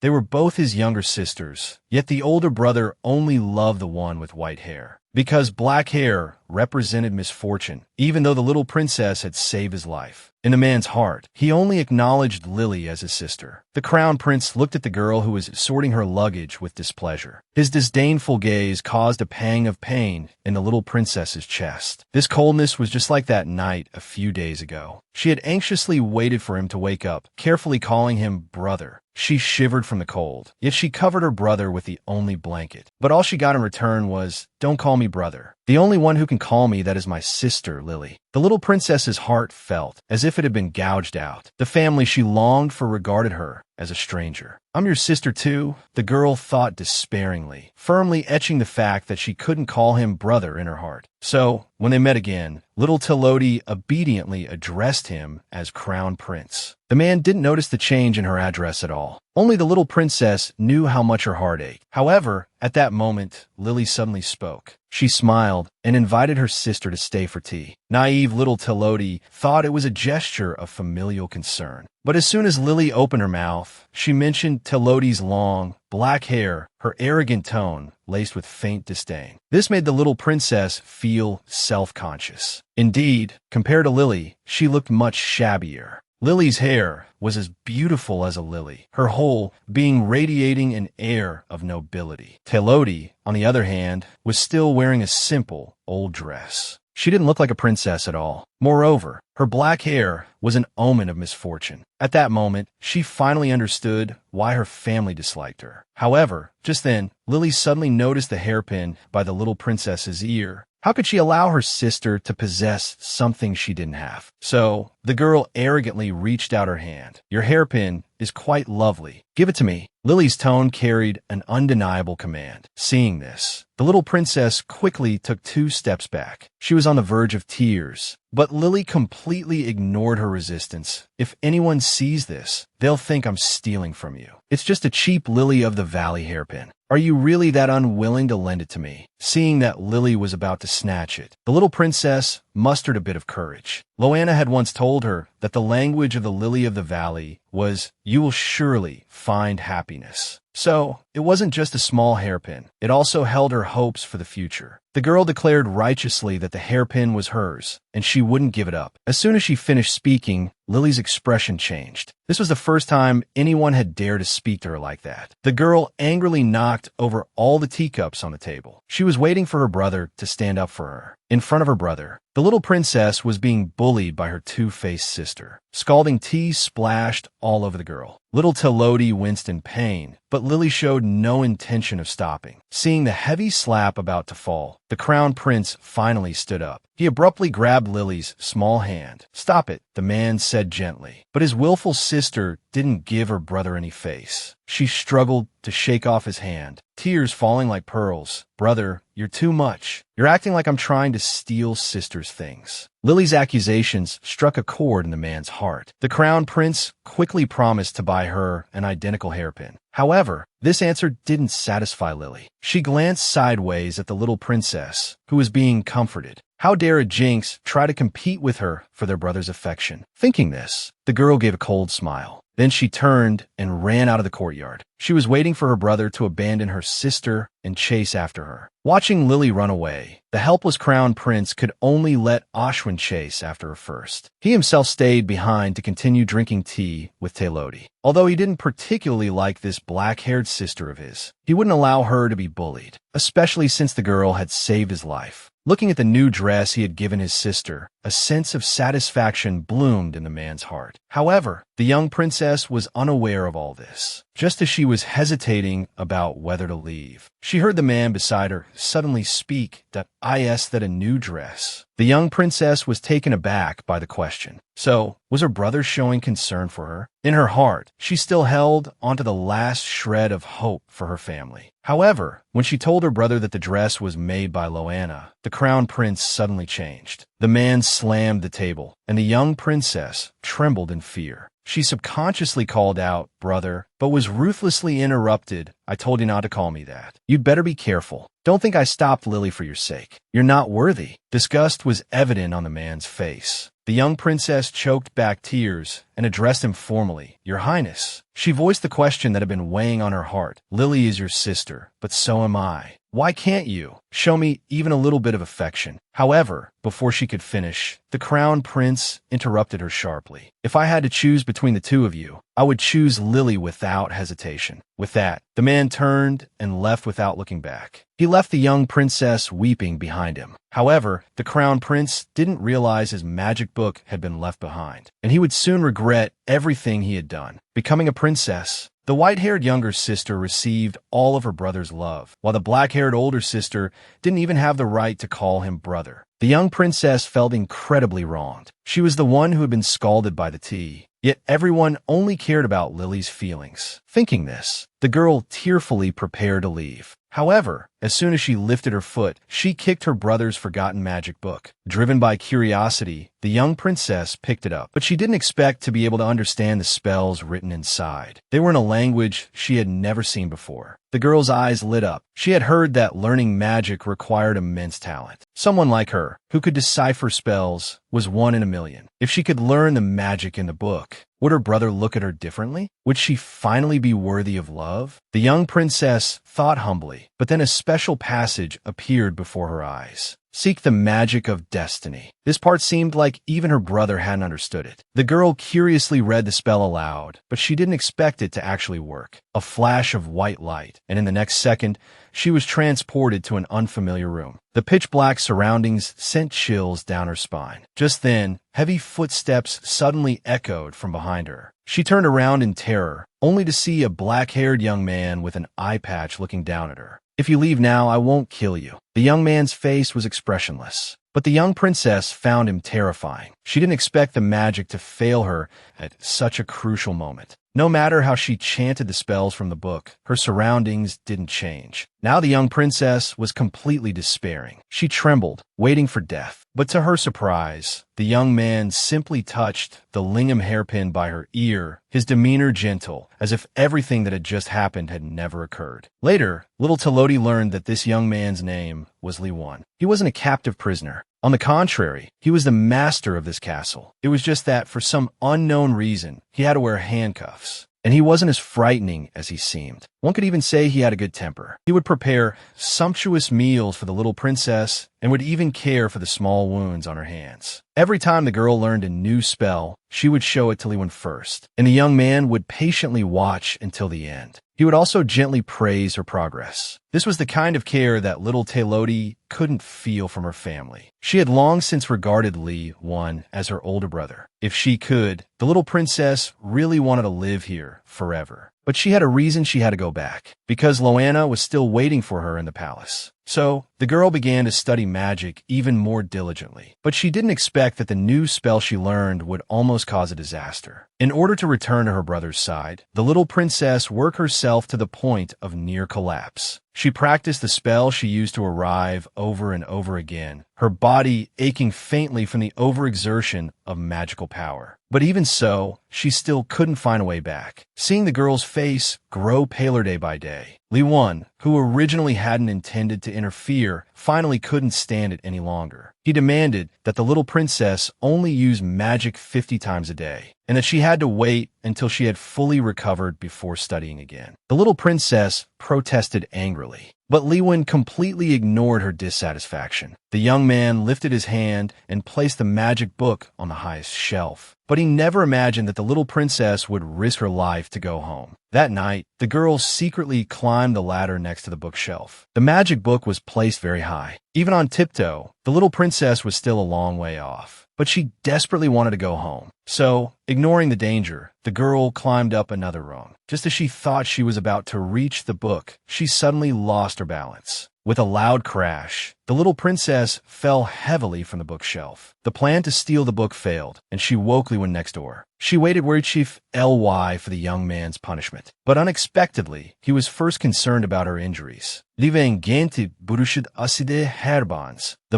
They were both his younger sisters, yet the older brother only loved the one with white hair, because black hair represented misfortune, even though the little princess had saved his life. In the man's heart, he only acknowledged Lily as his sister. The crown prince looked at the girl who was sorting her luggage with displeasure. His disdainful gaze caused a pang of pain in the little princess's chest. This coldness was just like that night a few days ago. She had anxiously waited for him to wake up, carefully calling him brother. She shivered from the cold, yet she covered her brother with the only blanket. But all she got in return was, "Don't call me brother. The only one who can call me that is my sister, Lily." The little princess's heart felt as if it had been gouged out. The family she longed for regarded her as a stranger. "I'm your sister too," the girl thought despairingly, firmly etching the fact that she couldn't call him brother in her heart. So, when they met again, little Telodi obediently addressed him as Crown Prince. The man didn't notice the change in her address at all. Only the little princess knew how much her heart ached. However, at that moment, Lily suddenly spoke. She smiled and invited her sister to stay for tea. Naive little Telodi thought it was a gesture of familial concern. But as soon as Lily opened her mouth, she mentioned Telodi's long, black hair, her arrogant tone, laced with faint disdain. This made the little princess feel self-conscious. Indeed, compared to Lily, she looked much shabbier. Lily's hair was as beautiful as a lily, her whole being radiating an air of nobility. Telodi, on the other hand, was still wearing a simple, old dress. She didn't look like a princess at all. Moreover, her black hair was an omen of misfortune. At that moment, she finally understood why her family disliked her. However, just then, Lily suddenly noticed the hairpin by the little princess's ear. How could she allow her sister to possess something she didn't have? So, the girl arrogantly reached out her hand. "Your hairpin is quite lovely. Give it to me." Lily's tone carried an undeniable command. Seeing this, the little princess quickly took 2 steps back. She was on the verge of tears, but Lily completely ignored her resistance. "If anyone sees this, they'll think I'm stealing from you. It's just a cheap Lily of the Valley hairpin. Are you really that unwilling to lend it to me?" Seeing that Lily was about to snatch it, the little princess mustered a bit of courage. Loanna had once told her that the language of the Lily of the Valley was, "You will surely find happiness." So, it wasn't just a small hairpin. It also held her hopes for the future. The girl declared righteously that the hairpin was hers, and she wouldn't give it up. As soon as she finished speaking, Lily's expression changed. This was the first time anyone had dared to speak to her like that. The girl angrily knocked over all the teacups on the table. She was waiting for her brother to stand up for her. In front of her brother, the little princess was being bullied by her two-faced sister. Scalding tea splashed all over the girl. Little Telodi winced in pain, but Lily showed no intention of stopping. Seeing the heavy slap about to fall, the crown prince finally stood up. He abruptly grabbed Lily's small hand. "Stop it," the man said gently. But his willful sister didn't give her brother any face. She struggled to shake off his hand, tears falling like pearls. "Brother, you're too much. You're acting like I'm trying to steal sister's things." Lily's accusations struck a chord in the man's heart. The crown prince quickly promised to buy her an identical hairpin. However, this answer didn't satisfy Lily. She glanced sideways at the little princess, who was being comforted. How dare a jinx try to compete with her for their brother's affection? Thinking this, the girl gave a cold smile. Then she turned and ran out of the courtyard. She was waiting for her brother to abandon her sister and chase after her. Watching Lily run away, the helpless crown prince could only let Ashwin chase after her first. He himself stayed behind to continue drinking tea with Telodi. Although he didn't particularly like this black-haired sister of his, he wouldn't allow her to be bullied, especially since the girl had saved his life. Looking at the new dress he had given his sister, a sense of satisfaction bloomed in the man's heart. However, the young princess was unaware of all this. Just as she was hesitating about whether to leave, she heard the man beside her suddenly speak that that a new dress. The young princess was taken aback by the question. So, was her brother showing concern for her? In her heart, she still held onto the last shred of hope for her family. However, when she told her brother that the dress was made by Loanna, the crown prince suddenly changed. The man slammed the table, and the young princess trembled in fear. She subconsciously called out, "Brother," but was ruthlessly interrupted. "I told you not to call me that. You'd better be careful. Don't think I stopped Lily for your sake. You're not worthy." Disgust was evident on the man's face. The young princess choked back tears and addressed him formally. Your Highness. She voiced the question that had been weighing on her heart. Lily is your sister, but so am I. Why can't you show me even a little bit of affection? However, before she could finish, the crown prince interrupted her sharply. If I had to choose between the two of you, I would choose Lily without hesitation. With that, the man turned and left without looking back. He left the young princess weeping behind him. However, the crown prince didn't realize his magic book had been left behind, and he would soon regret everything he had done. Becoming a princess, the white-haired younger sister received all of her brother's love, while the black-haired older sister didn't even have the right to call him brother. The young princess felt incredibly wronged. She was the one who had been scalded by the tea, yet everyone only cared about Lily's feelings. Thinking this, the girl tearfully prepared to leave. However, as soon as she lifted her foot, she kicked her brother's forgotten magic book. Driven by curiosity, the young princess picked it up, but she didn't expect to be able to understand the spells written inside. They were in a language she had never seen before. The girl's eyes lit up. She had heard that learning magic required immense talent. Someone like her, who could decipher spells, was one in a million. If she could learn the magic in the book, would her brother look at her differently? Would she finally be worthy of love? The young princess thought humbly, but then a special passage appeared before her eyes. Seek the magic of destiny. This part seemed like even her brother hadn't understood it. The girl curiously read the spell aloud, but she didn't expect it to actually work. A flash of white light, and in the next second, she was transported to an unfamiliar room. The pitch-black surroundings sent chills down her spine. Just then, heavy footsteps suddenly echoed from behind her. She turned around in terror, only to see a black-haired young man with an eye patch looking down at her. If you leave now, I won't kill you. The young man's face was expressionless, but the young princess found him terrifying. She didn't expect the magic to fail her at such a crucial moment. No matter how she chanted the spells from the book, her surroundings didn't change. Now the young princess was completely despairing. She trembled, waiting for death. But to her surprise, the young man simply touched the lingam hairpin by her ear, his demeanor gentle, as if everything that had just happened had never occurred. Later, little Teloti learned that this young man's name was Li Wan. He wasn't a captive prisoner. On the contrary, he was the master of this castle. It was just that, for some unknown reason, he had to wear handcuffs. And he wasn't as frightening as he seemed. One could even say he had a good temper. He would prepare sumptuous meals for the little princess and would even care for the small wounds on her hands. Every time the girl learned a new spell, she would show it to Li Wan first, and the young man would patiently watch until the end. He would also gently praise her progress. This was the kind of care that little Teloti couldn't feel from her family. She had long since regarded Li Wan as her older brother. If she could, the little princess really wanted to live here forever. But she had a reason she had to go back, because Loanna was still waiting for her in the palace. So, the girl began to study magic even more diligently. But she didn't expect that the new spell she learned would almost cause a disaster. In order to return to her brother's side, the little princess worked herself to the point of near collapse. She practiced the spell she used to arrive over and over again, her body aching faintly from the overexertion of magical power. But even so, she still couldn't find a way back. Seeing the girl's face grow paler day by day, Li Wan, who originally hadn't intended to interfere, finally couldn't stand it any longer. He demanded that the little princess only use magic 50 times a day, and that she had to wait until she had fully recovered before studying again. The little princess protested angrily, but Li Wan completely ignored her dissatisfaction. The young man lifted his hand and placed the magic book on the highest shelf. But he never imagined that the little princess would risk her life to go home. That night, the girl secretly climbed the ladder next to the bookshelf. The magic book was placed very high. Even on tiptoe, the little princess was still a long way off. But she desperately wanted to go home. So, ignoring the danger, the girl climbed up another rung. Just as she thought she was about to reach the book, she suddenly lost her balance. With a loud crash, the little princess fell heavily from the bookshelf. The plan to steal the book failed, and she woke Li Wan next door. She waited where Chief Ly for the young man's punishment. But unexpectedly, he was first concerned about her injuries. The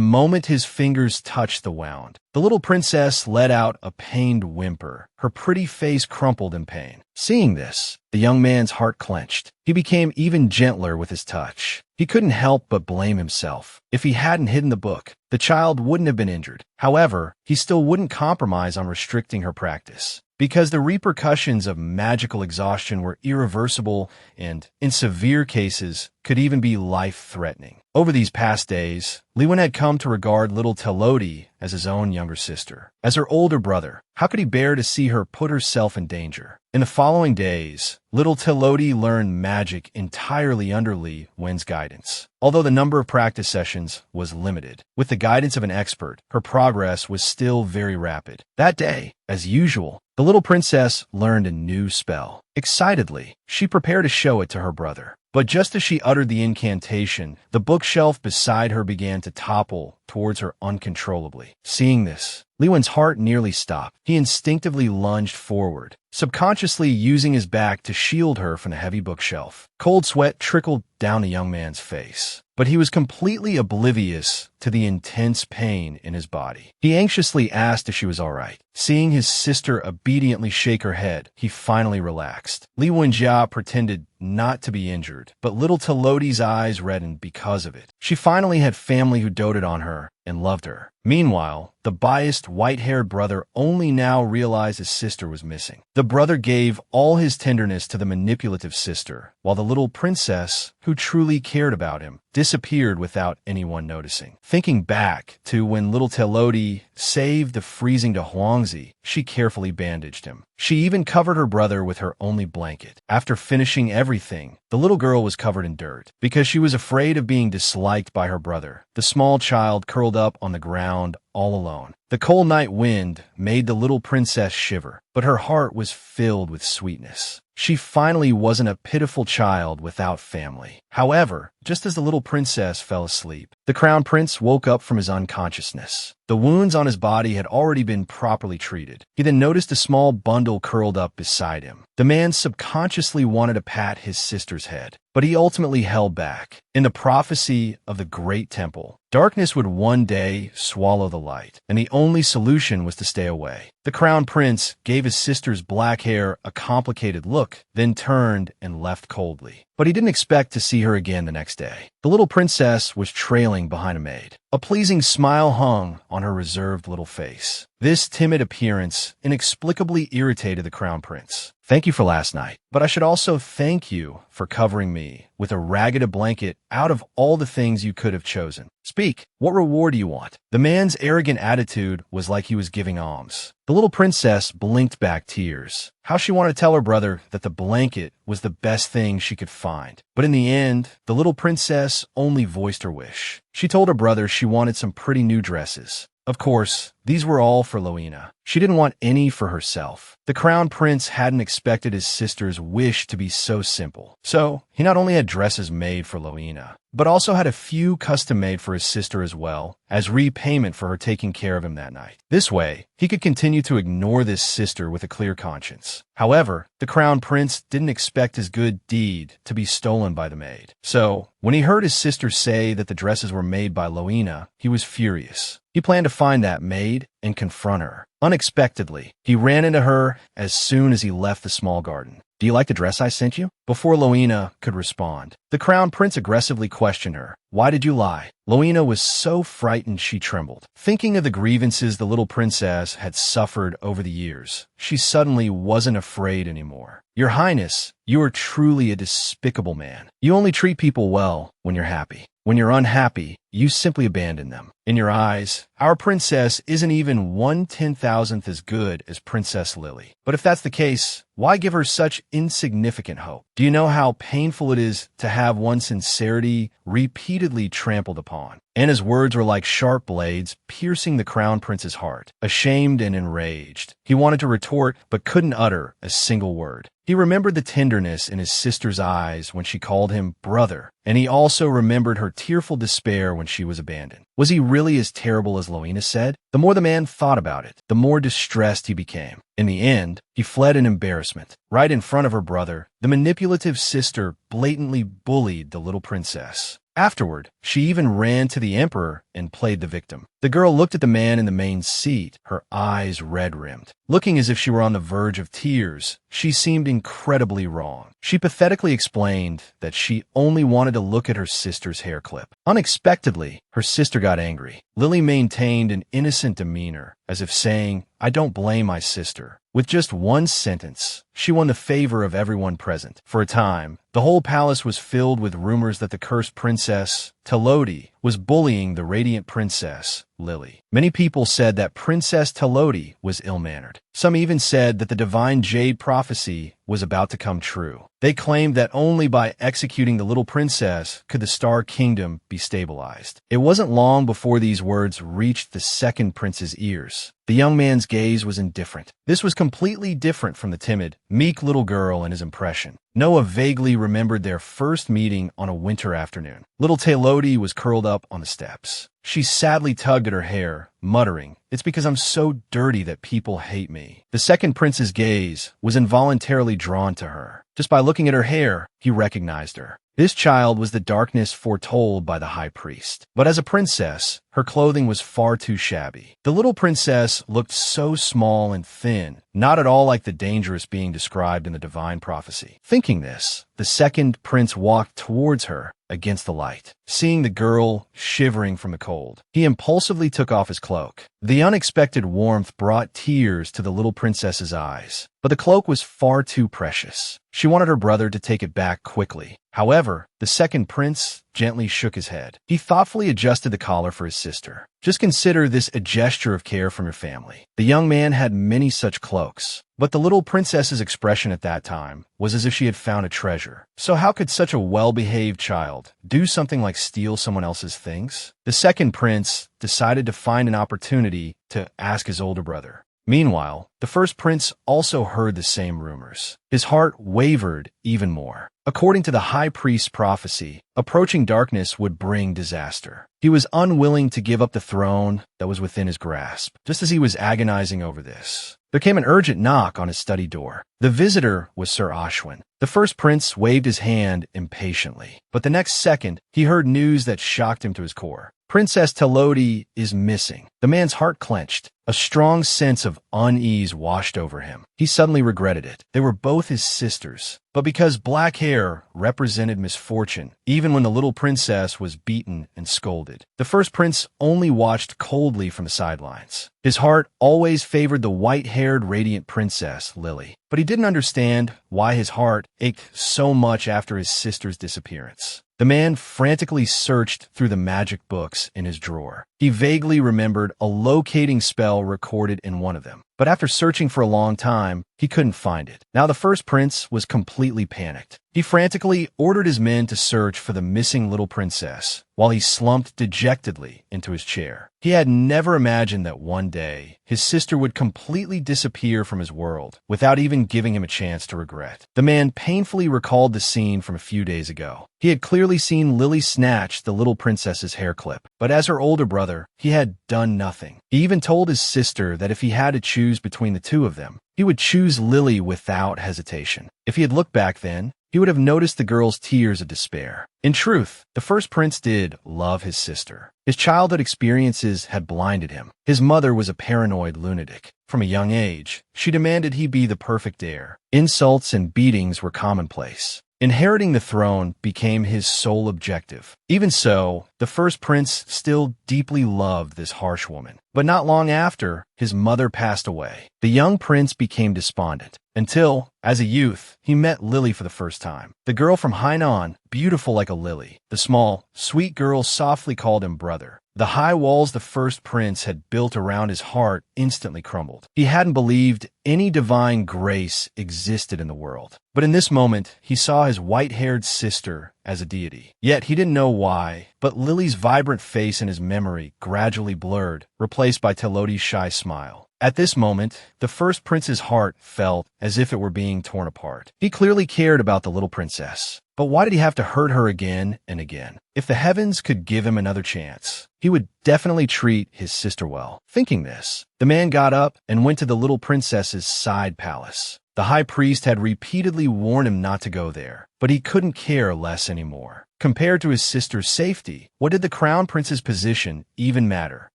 moment his fingers touched the wound, the little princess let out a pained whimper. Her pretty face crumpled in pain. Seeing this, the young man's heart clenched. He became even gentler with his touch. He couldn't help but blame himself. If he hadn't hidden the book, the child wouldn't have been injured. However, he still wouldn't compromise on restricting her practice. because the repercussions of magical exhaustion were irreversible and, in severe cases, could even be life-threatening. Over these past days, Lewin had come to regard little Telodi as his own younger sister. As her older brother, how could he bear to see her put herself in danger? In the following days, little Telodi learned magic entirely under Li Wen's guidance. Although the number of practice sessions was limited, with the guidance of an expert, her progress was still very rapid. That day, as usual, the little princess learned a new spell. Excitedly, she prepared to show it to her brother. But just as she uttered the incantation, the bookshelf beside her began to topple towards her uncontrollably. Seeing this, Lewin's heart nearly stopped. He instinctively lunged forward, subconsciously using his back to shield her from the heavy bookshelf. Cold sweat trickled down the young man's face, but he was completely oblivious to the intense pain in his body. He anxiously asked if she was all right. Seeing his sister obediently shake her head, he finally relaxed. Li Wenjia pretended not to be injured, but little Telodi's eyes reddened because of it. She finally had family who doted on her and loved her. Meanwhile, the biased, white-haired brother only now realized his sister was missing. The brother gave all his tenderness to the manipulative sister, while the little princess, who truly cared about him, disappeared without anyone noticing. Thinking back to when little Telodi saved the freezing to Huangzi, she carefully bandaged him. She even covered her brother with her only blanket. After finishing everything, the little girl was covered in dirt. Because she was afraid of being disliked by her brother, the small child curled up on the ground all alone. The cold night wind made the little princess shiver, but her heart was filled with sweetness. She finally wasn't a pitiful child without family. However, just as the little princess fell asleep, the crown prince woke up from his unconsciousness. The wounds on his body had already been properly treated. He then noticed a small bundle curled up beside him. The man subconsciously wanted to pat his sister's head, but he ultimately held back. In the prophecy of the Great Temple, darkness would one day swallow the light, and the only solution was to stay away. The crown prince gave his sister's black hair a complicated look, then turned and left coldly. But he didn't expect to see her again the next day. The little princess was trailing behind a maid. A pleasing smile hung on her reserved little face. This timid appearance inexplicably irritated the crown prince. "Thank you for last night, but I should also thank you for covering me with a ragged blanket out of all the things you could have chosen. Speak, what reward do you want?" The man's arrogant attitude was like he was giving alms. The little princess blinked back tears. How she wanted to tell her brother that the blanket was the best thing she could find. But in the end, the little princess only voiced her wish. She told her brother she wanted some pretty new dresses. Of course, these were all for Loina. She didn't want any for herself. The crown prince hadn't expected his sister's wish to be so simple. So, he not only had dresses made for Loina, but also had a few custom-made for his sister as well, as repayment for her taking care of him that night. This way, he could continue to ignore this sister with a clear conscience. However, the crown prince didn't expect his good deed to be stolen by the maid. So, when he heard his sister say that the dresses were made by Loina, he was furious. He planned to find that maid and confront her. Unexpectedly, he ran into her as soon as he left the small garden. "Do you like the dress I sent you?" Before Loina could respond, the crown prince aggressively questioned her. "Why did you lie?" Loina was so frightened she trembled. Thinking of the grievances the little princess had suffered over the years, she suddenly wasn't afraid anymore. "Your Highness, you are truly a despicable man. You only treat people well when you're happy. When you're unhappy, you simply abandon them. In your eyes, our princess isn't even 1/10,000th as good as Princess Lily. But if that's the case, why give her such insignificant hope? Do you know how painful it is to have one's sincerity repeatedly trampled upon?" Anna's words were like sharp blades piercing the crown prince's heart. Ashamed and enraged, he wanted to retort but couldn't utter a single word. He remembered the tenderness in his sister's eyes when she called him brother, and he also remembered her tearful despair when she was abandoned. Was he really as terrible as Loina said? The more the man thought about it, the more distressed he became. In the end, he fled in embarrassment. Right in front of her brother, the manipulative sister blatantly bullied the little princess. Afterward, she even ran to the emperor and played the victim. The girl looked at the man in the main seat, her eyes red-rimmed. Looking as if she were on the verge of tears, she seemed incredibly wrong. She pathetically explained that she only wanted to look at her sister's hair clip. Unexpectedly, her sister got angry. Lily maintained an innocent demeanor, as if saying, "I don't blame my sister." With just one sentence, she won the favor of everyone present. For a time, the whole palace was filled with rumors that the cursed princess, Telodi, was bullying the radiant princess, Lily. Many people said that Princess Telodi was ill-mannered. Some even said that the divine jade prophecy was about to come true. They claimed that only by executing the little princess could the Star Kingdom be stabilized. It wasn't long before these words reached the second prince's ears. The young man's gaze was indifferent. This was completely different from the timid, meek little girl in his impression. Noah vaguely remembered their first meeting on a winter afternoon. Little Telodi was curled up on the steps. She sadly tugged at her hair, muttering, "It's because I'm so dirty that people hate me." The second prince's gaze was involuntarily drawn to her. Just by looking at her hair, he recognized her. This child was the darkness foretold by the high priest. But as a princess, her clothing was far too shabby. The little princess looked so small and thin, not at all like the dangerous being described in the divine prophecy. Thinking this, the second prince walked towards her against the light. Seeing the girl shivering from the cold, he impulsively took off his cloak. The unexpected warmth brought tears to the little princess's eyes, but the cloak was far too precious. She wanted her brother to take it back quickly. However, the second prince gently shook his head. He thoughtfully adjusted the collar for his sister. "Just consider this a gesture of care from your family." The young man had many such cloaks, but the little princess's expression at that time was as if she had found a treasure. So how could such a well-behaved child do something like steal someone else's things? The second prince decided to find an opportunity to ask his older brother. Meanwhile, the first prince also heard the same rumors. His heart wavered even more. According to the high priest's prophecy, approaching darkness would bring disaster. He was unwilling to give up the throne that was within his grasp. Just as he was agonizing over this, there came an urgent knock on his study door. The visitor was Sir Ashwin. The first prince waved his hand impatiently, but the next second, he heard news that shocked him to his core. Princess Telodi is missing. The man's heart clenched. A strong sense of unease washed over him. He suddenly regretted it. They were both his sisters. But because black hair represented misfortune, even when the little princess was beaten and scolded, the first prince only watched coldly from the sidelines. His heart always favored the white-haired radiant princess, Lily. But he didn't understand why his heart ached so much after his sister's disappearance. The man frantically searched through the magic books in his drawer. He vaguely remembered a locating spell recorded in one of them. But after searching for a long time, he couldn't find it. Now the first prince was completely panicked. He frantically ordered his men to search for the missing little princess, while he slumped dejectedly into his chair. He had never imagined that one day, his sister would completely disappear from his world, without even giving him a chance to regret. The man painfully recalled the scene from a few days ago. He had clearly seen Lily snatch the little princess's hair clip, but as her older brother, he had done nothing. He even told his sister that if he had to choose between the two of them, he would choose Lily without hesitation. If he had looked back then, he would have noticed the girl's tears of despair. In truth, the first prince did love his sister. His childhood experiences had blinded him. His mother was a paranoid lunatic. From a young age, she demanded he be the perfect heir. Insults and beatings were commonplace. Inheriting the throne became his sole objective. Even so, the first prince still deeply loved this harsh woman. But not long after, his mother passed away. The young prince became despondent, until, as a youth, he met Lily for the first time. The girl from Hainan, beautiful like a lily. The small, sweet girl softly called him brother. The high walls the first prince had built around his heart instantly crumbled. He hadn't believed any divine grace existed in the world. But in this moment, he saw his white-haired sister as a deity. Yet he didn't know why, but Lily's vibrant face in his memory gradually blurred, replaced by Telodi's shy smile. At this moment, the first prince's heart felt as if it were being torn apart. He clearly cared about the little princess. But why did he have to hurt her again and again? If the heavens could give him another chance, he would definitely treat his sister well. Thinking this, the man got up and went to the little princess's side palace. The high priest had repeatedly warned him not to go there, but he couldn't care less anymore. Compared to his sister's safety, what did the crown prince's position even matter?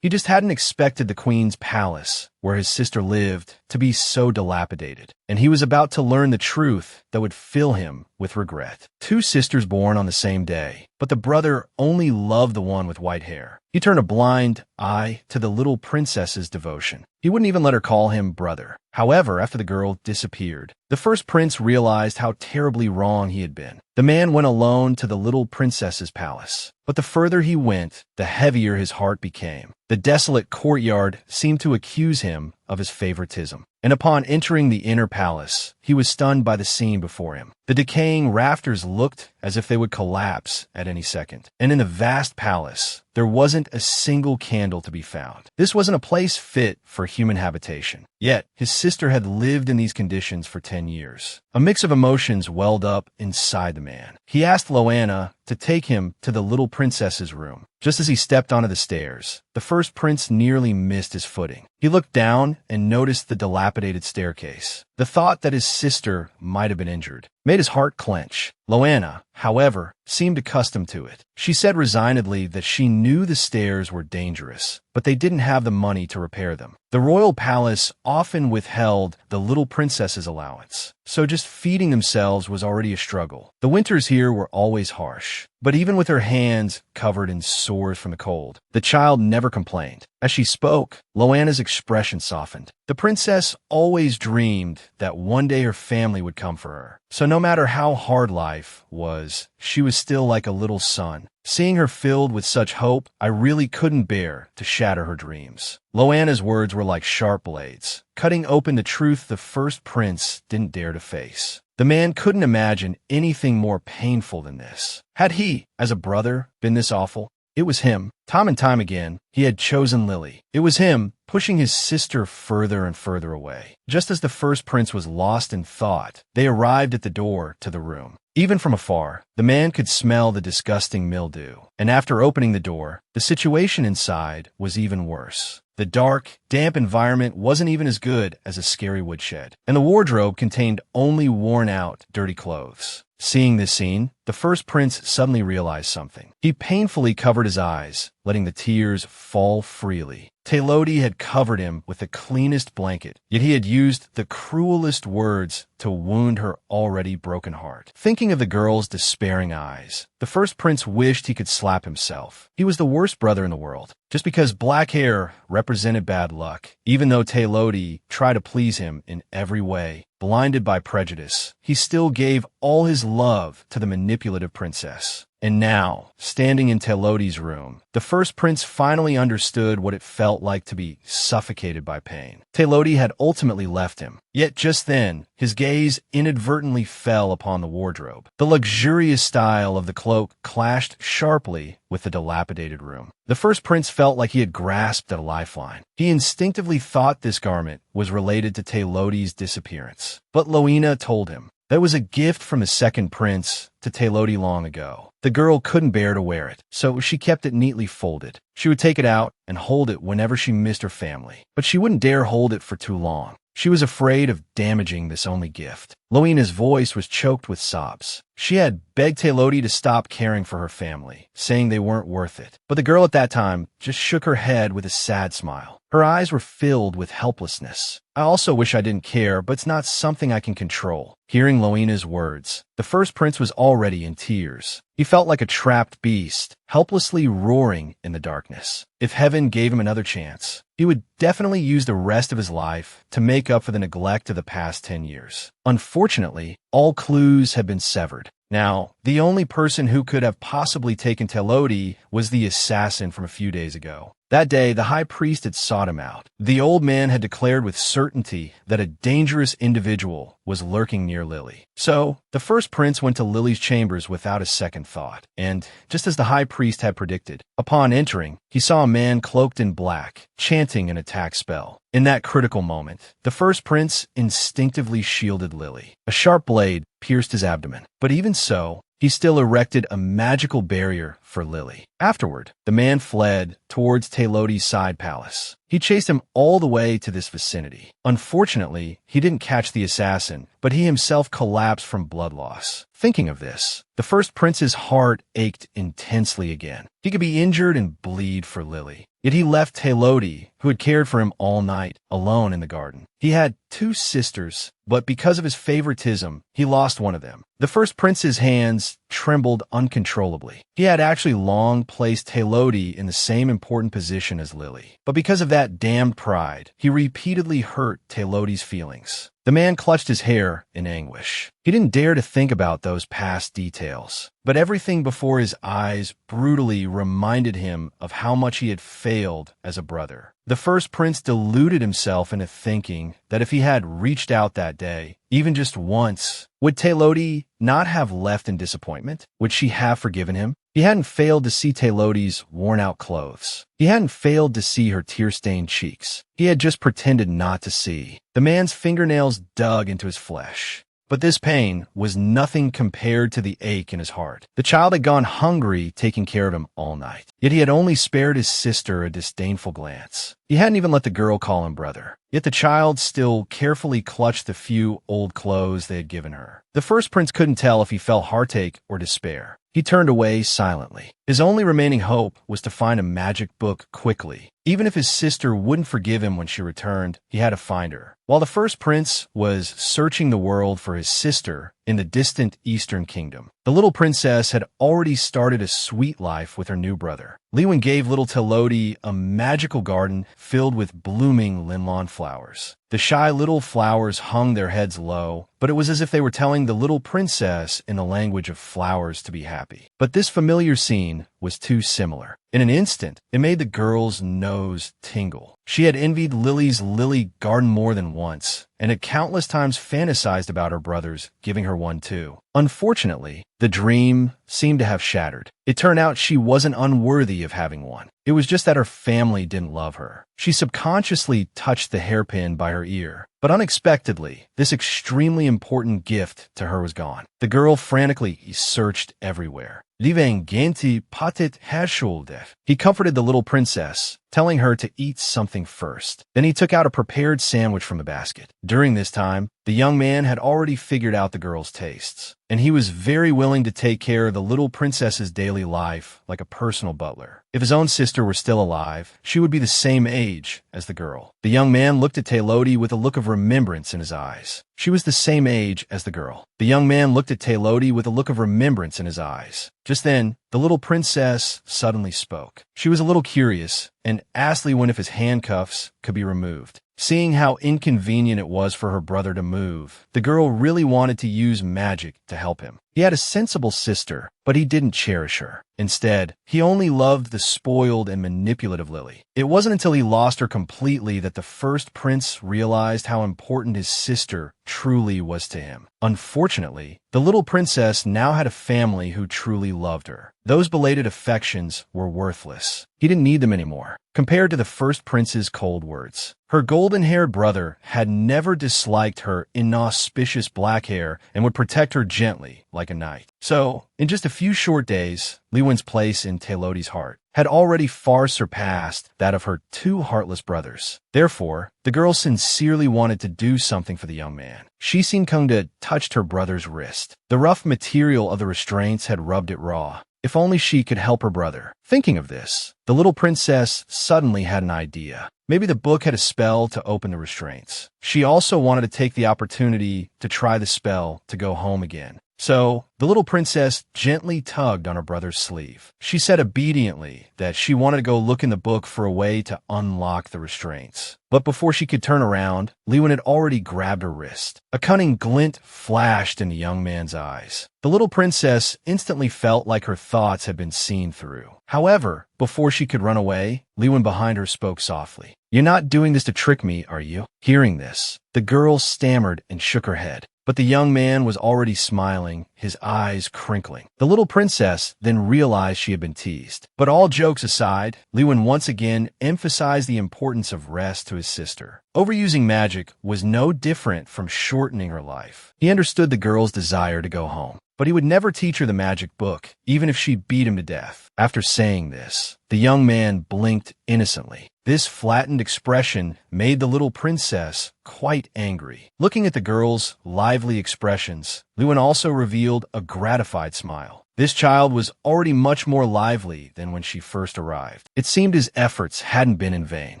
He just hadn't expected the queen's palace, where his sister lived, to be so dilapidated, and he was about to learn the truth that would fill him with regret. Two sisters born on the same day, but the brother only loved the one with white hair. He turned a blind eye to the little princess's devotion. He wouldn't even let her call him brother. However, after the girl disappeared, the first prince realized how terribly wrong he had been. The man went alone to the little princess's palace. But the further he went, the heavier his heart became. The desolate courtyard seemed to accuse him of his favoritism. And upon entering the inner palace, he was stunned by the scene before him. The decaying rafters looked as if they would collapse at any second. And in the vast palace, there wasn't a single candle to be found. This wasn't a place fit for human habitation. Yet, his sister had lived in these conditions for 10 years. A mix of emotions welled up inside the man. He asked Loanna to take him to the little princess's room. Just as he stepped onto the stairs, the first prince nearly missed his footing. He looked down and noticed the dilapidated staircase. The thought that his sister might have been injured made his heart clench. Loanna, however, seemed accustomed to it. She said resignedly that she knew the stairs were dangerous, but they didn't have the money to repair them. The royal palace often withheld the little princess's allowance, so just feeding themselves was already a struggle. The winters here were always harsh, but even with her hands covered in sores from the cold, the child never complained. As she spoke, Loanna's expression softened. The princess always dreamed that one day her family would come for her. So no matter how hard life was, she was still like a little son. Seeing her filled with such hope, I really couldn't bear to shatter her dreams. Loanna's words were like sharp blades, cutting open the truth the first prince didn't dare to face. The man couldn't imagine anything more painful than this. Had he, as a brother, been this awful? It was him. Time and time again, he had chosen Lily. It was him, pushing his sister further and further away. Just as the first prince was lost in thought, they arrived at the door to the room. Even from afar, the man could smell the disgusting mildew. And after opening the door, the situation inside was even worse. The dark, damp environment wasn't even as good as a scary woodshed, and the wardrobe contained only worn-out, dirty clothes. Seeing this scene, the first prince suddenly realized something. He painfully covered his eyes, letting the tears fall freely. Teilodi had covered him with the cleanest blanket, yet he had used the cruelest words to wound her already broken heart. Thinking of the girl's despairing eyes, the first prince wished he could slap himself. He was the worst brother in the world, just because black hair represented bad luck. Even though Teilodi tried to please him in every way, blinded by prejudice, he still gave all his love to the manipulative princess. And now, standing in Teilodi's room, the first prince finally understood what it felt like to be suffocated by pain. Teilodi had ultimately left him. Yet just then, his gaze inadvertently fell upon the wardrobe. The luxurious style of the cloak clashed sharply with the dilapidated room. The first prince felt like he had grasped at a lifeline. He instinctively thought this garment was related to Teilodi's disappearance. But Loanna told him that it was a gift from the second prince to Teilodi long ago. The girl couldn't bear to wear it, so she kept it neatly folded. She would take it out and hold it whenever she missed her family, but she wouldn't dare hold it for too long. She was afraid of damaging this only gift. Loanna's voice was choked with sobs. She had begged Teilodi to stop caring for her family, saying they weren't worth it. But the girl at that time just shook her head with a sad smile. Her eyes were filled with helplessness. I also wish I didn't care, but it's not something I can control. Hearing Loanna's words, the first prince was already in tears. He felt like a trapped beast, helplessly roaring in the darkness. If heaven gave him another chance, he would definitely use the rest of his life to make up for the neglect of the past 10 years. Unfortunately, all clues had been severed. Now, the only person who could have possibly taken Teilodi was the assassin from a few days ago. That day, the high priest had sought him out. The old man had declared with certainty that a dangerous individual was lurking near Lily. So, the first prince went to Lily's chambers without a second thought. And, just as the high priest had predicted, upon entering, he saw a man cloaked in black, chanting an attack spell. In that critical moment, the first prince instinctively shielded Lily. A sharp blade pierced his abdomen. But even so, he still erected a magical barrier for Lily. Afterward, the man fled towards Teilodi's side palace. He chased him all the way to this vicinity. Unfortunately, he didn't catch the assassin, but he himself collapsed from blood loss. Thinking of this, the first prince's heart ached intensely again. He could be injured and bleed for Lily. Yet he left Taylodi, who had cared for him all night, alone in the garden. He had 2 sisters, but because of his favoritism, he lost one of them. The first prince's hands trembled uncontrollably. He had actually long placed Taylodi in the same important position as Lily. But because of that damned pride, he repeatedly hurt Taylodi's feelings. The man clutched his hair in anguish. He didn't dare to think about those past details, but everything before his eyes brutally reminded him of how much he had failed as a brother. The first prince deluded himself into thinking that if he had reached out that day, even just once, would Taylodi not have left in disappointment? Would she have forgiven him? He hadn't failed to see Taylodi's worn-out clothes. He hadn't failed to see her tear-stained cheeks. He had just pretended not to see. The man's fingernails dug into his flesh. But this pain was nothing compared to the ache in his heart. The child had gone hungry taking care of him all night. Yet he had only spared his sister a disdainful glance. He hadn't even let the girl call him brother. Yet the child still carefully clutched the few old clothes they had given her. The first prince couldn't tell if he felt heartache or despair. He turned away silently. His only remaining hope was to find a magic book quickly. Even if his sister wouldn't forgive him when she returned, he had to find her. While the first prince was searching the world for his sister in the distant eastern kingdom, the little princess had already started a sweet life with her new brother. Lewin gave little Taylodi a magical garden filled with blooming linlawn flowers. The shy little flowers hung their heads low, but it was as if they were telling the little princess in the language of flowers to be happy. But this familiar scene was too similar. In an instant, it made the girl's nose tingle. She had envied Lily's lily garden more than once, and had countless times fantasized about her brothers giving her one too. Unfortunately, the dream seemed to have shattered. It turned out she wasn't unworthy of having one. It was just that her family didn't love her. She subconsciously touched the hairpin by her ear, but unexpectedly, this extremely important gift to her was gone. The girl frantically searched everywhere. Liven genti patet herschulde. He comforted the little princess, telling her to eat something first. Then he took out a prepared sandwich from the basket. During this time, the young man had already figured out the girl's tastes, and he was very willing to take care of the little princess's daily life like a personal butler. If his own sister were still alive, she would be the same age as the girl. The young man looked at Taylodi with a look of remembrance in his eyes. She was the same age as the girl. The young man looked at Taylodi with a look of remembrance in his eyes. Just then, the little princess suddenly spoke. She was a little curious and asked Lewin if his handcuffs could be removed. Seeing how inconvenient it was for her brother to move, the girl really wanted to use magic to help him. He had a sensible sister, but he didn't cherish her. Instead, he only loved the spoiled and manipulative Lily. It wasn't until he lost her completely that the first prince realized how important his sister truly was to him. Unfortunately, the little princess now had a family who truly loved her. Those belated affections were worthless. He didn't need them anymore, compared to the first prince's cold words. Her golden-haired brother had never disliked her inauspicious black hair and would protect her gently like a knight. So, in just a few short days, Lewin's place in Taylodi's heart had already far surpassed that of her 2 heartless brothers. Therefore, the girl sincerely wanted to do something for the young man. She Kungda touched her brother's wrist. The rough material of the restraints had rubbed it raw. If only she could help her brother. Thinking of this, the little princess suddenly had an idea. Maybe the book had a spell to open the restraints. She also wanted to take the opportunity to try the spell to go home again. So, the little princess gently tugged on her brother's sleeve. She said obediently that she wanted to go look in the book for a way to unlock the restraints. But before she could turn around, Lewin had already grabbed her wrist. A cunning glint flashed in the young man's eyes. The little princess instantly felt like her thoughts had been seen through. However, before she could run away, Lewin behind her spoke softly. "You're not doing this to trick me, are you?" Hearing this, the girl stammered and shook her head. But the young man was already smiling, his eyes crinkling. The little princess then realized she had been teased. But all jokes aside, Lewin once again emphasized the importance of rest to his sister. Overusing magic was no different from shortening her life. He understood the girl's desire to go home, but he would never teach her the magic book, even if she beat him to death. After saying this, the young man blinked innocently. This flattened expression made the little princess quite angry. Looking at the girl's lively expressions, Lewin also revealed a gratified smile. This child was already much more lively than when she first arrived. It seemed his efforts hadn't been in vain.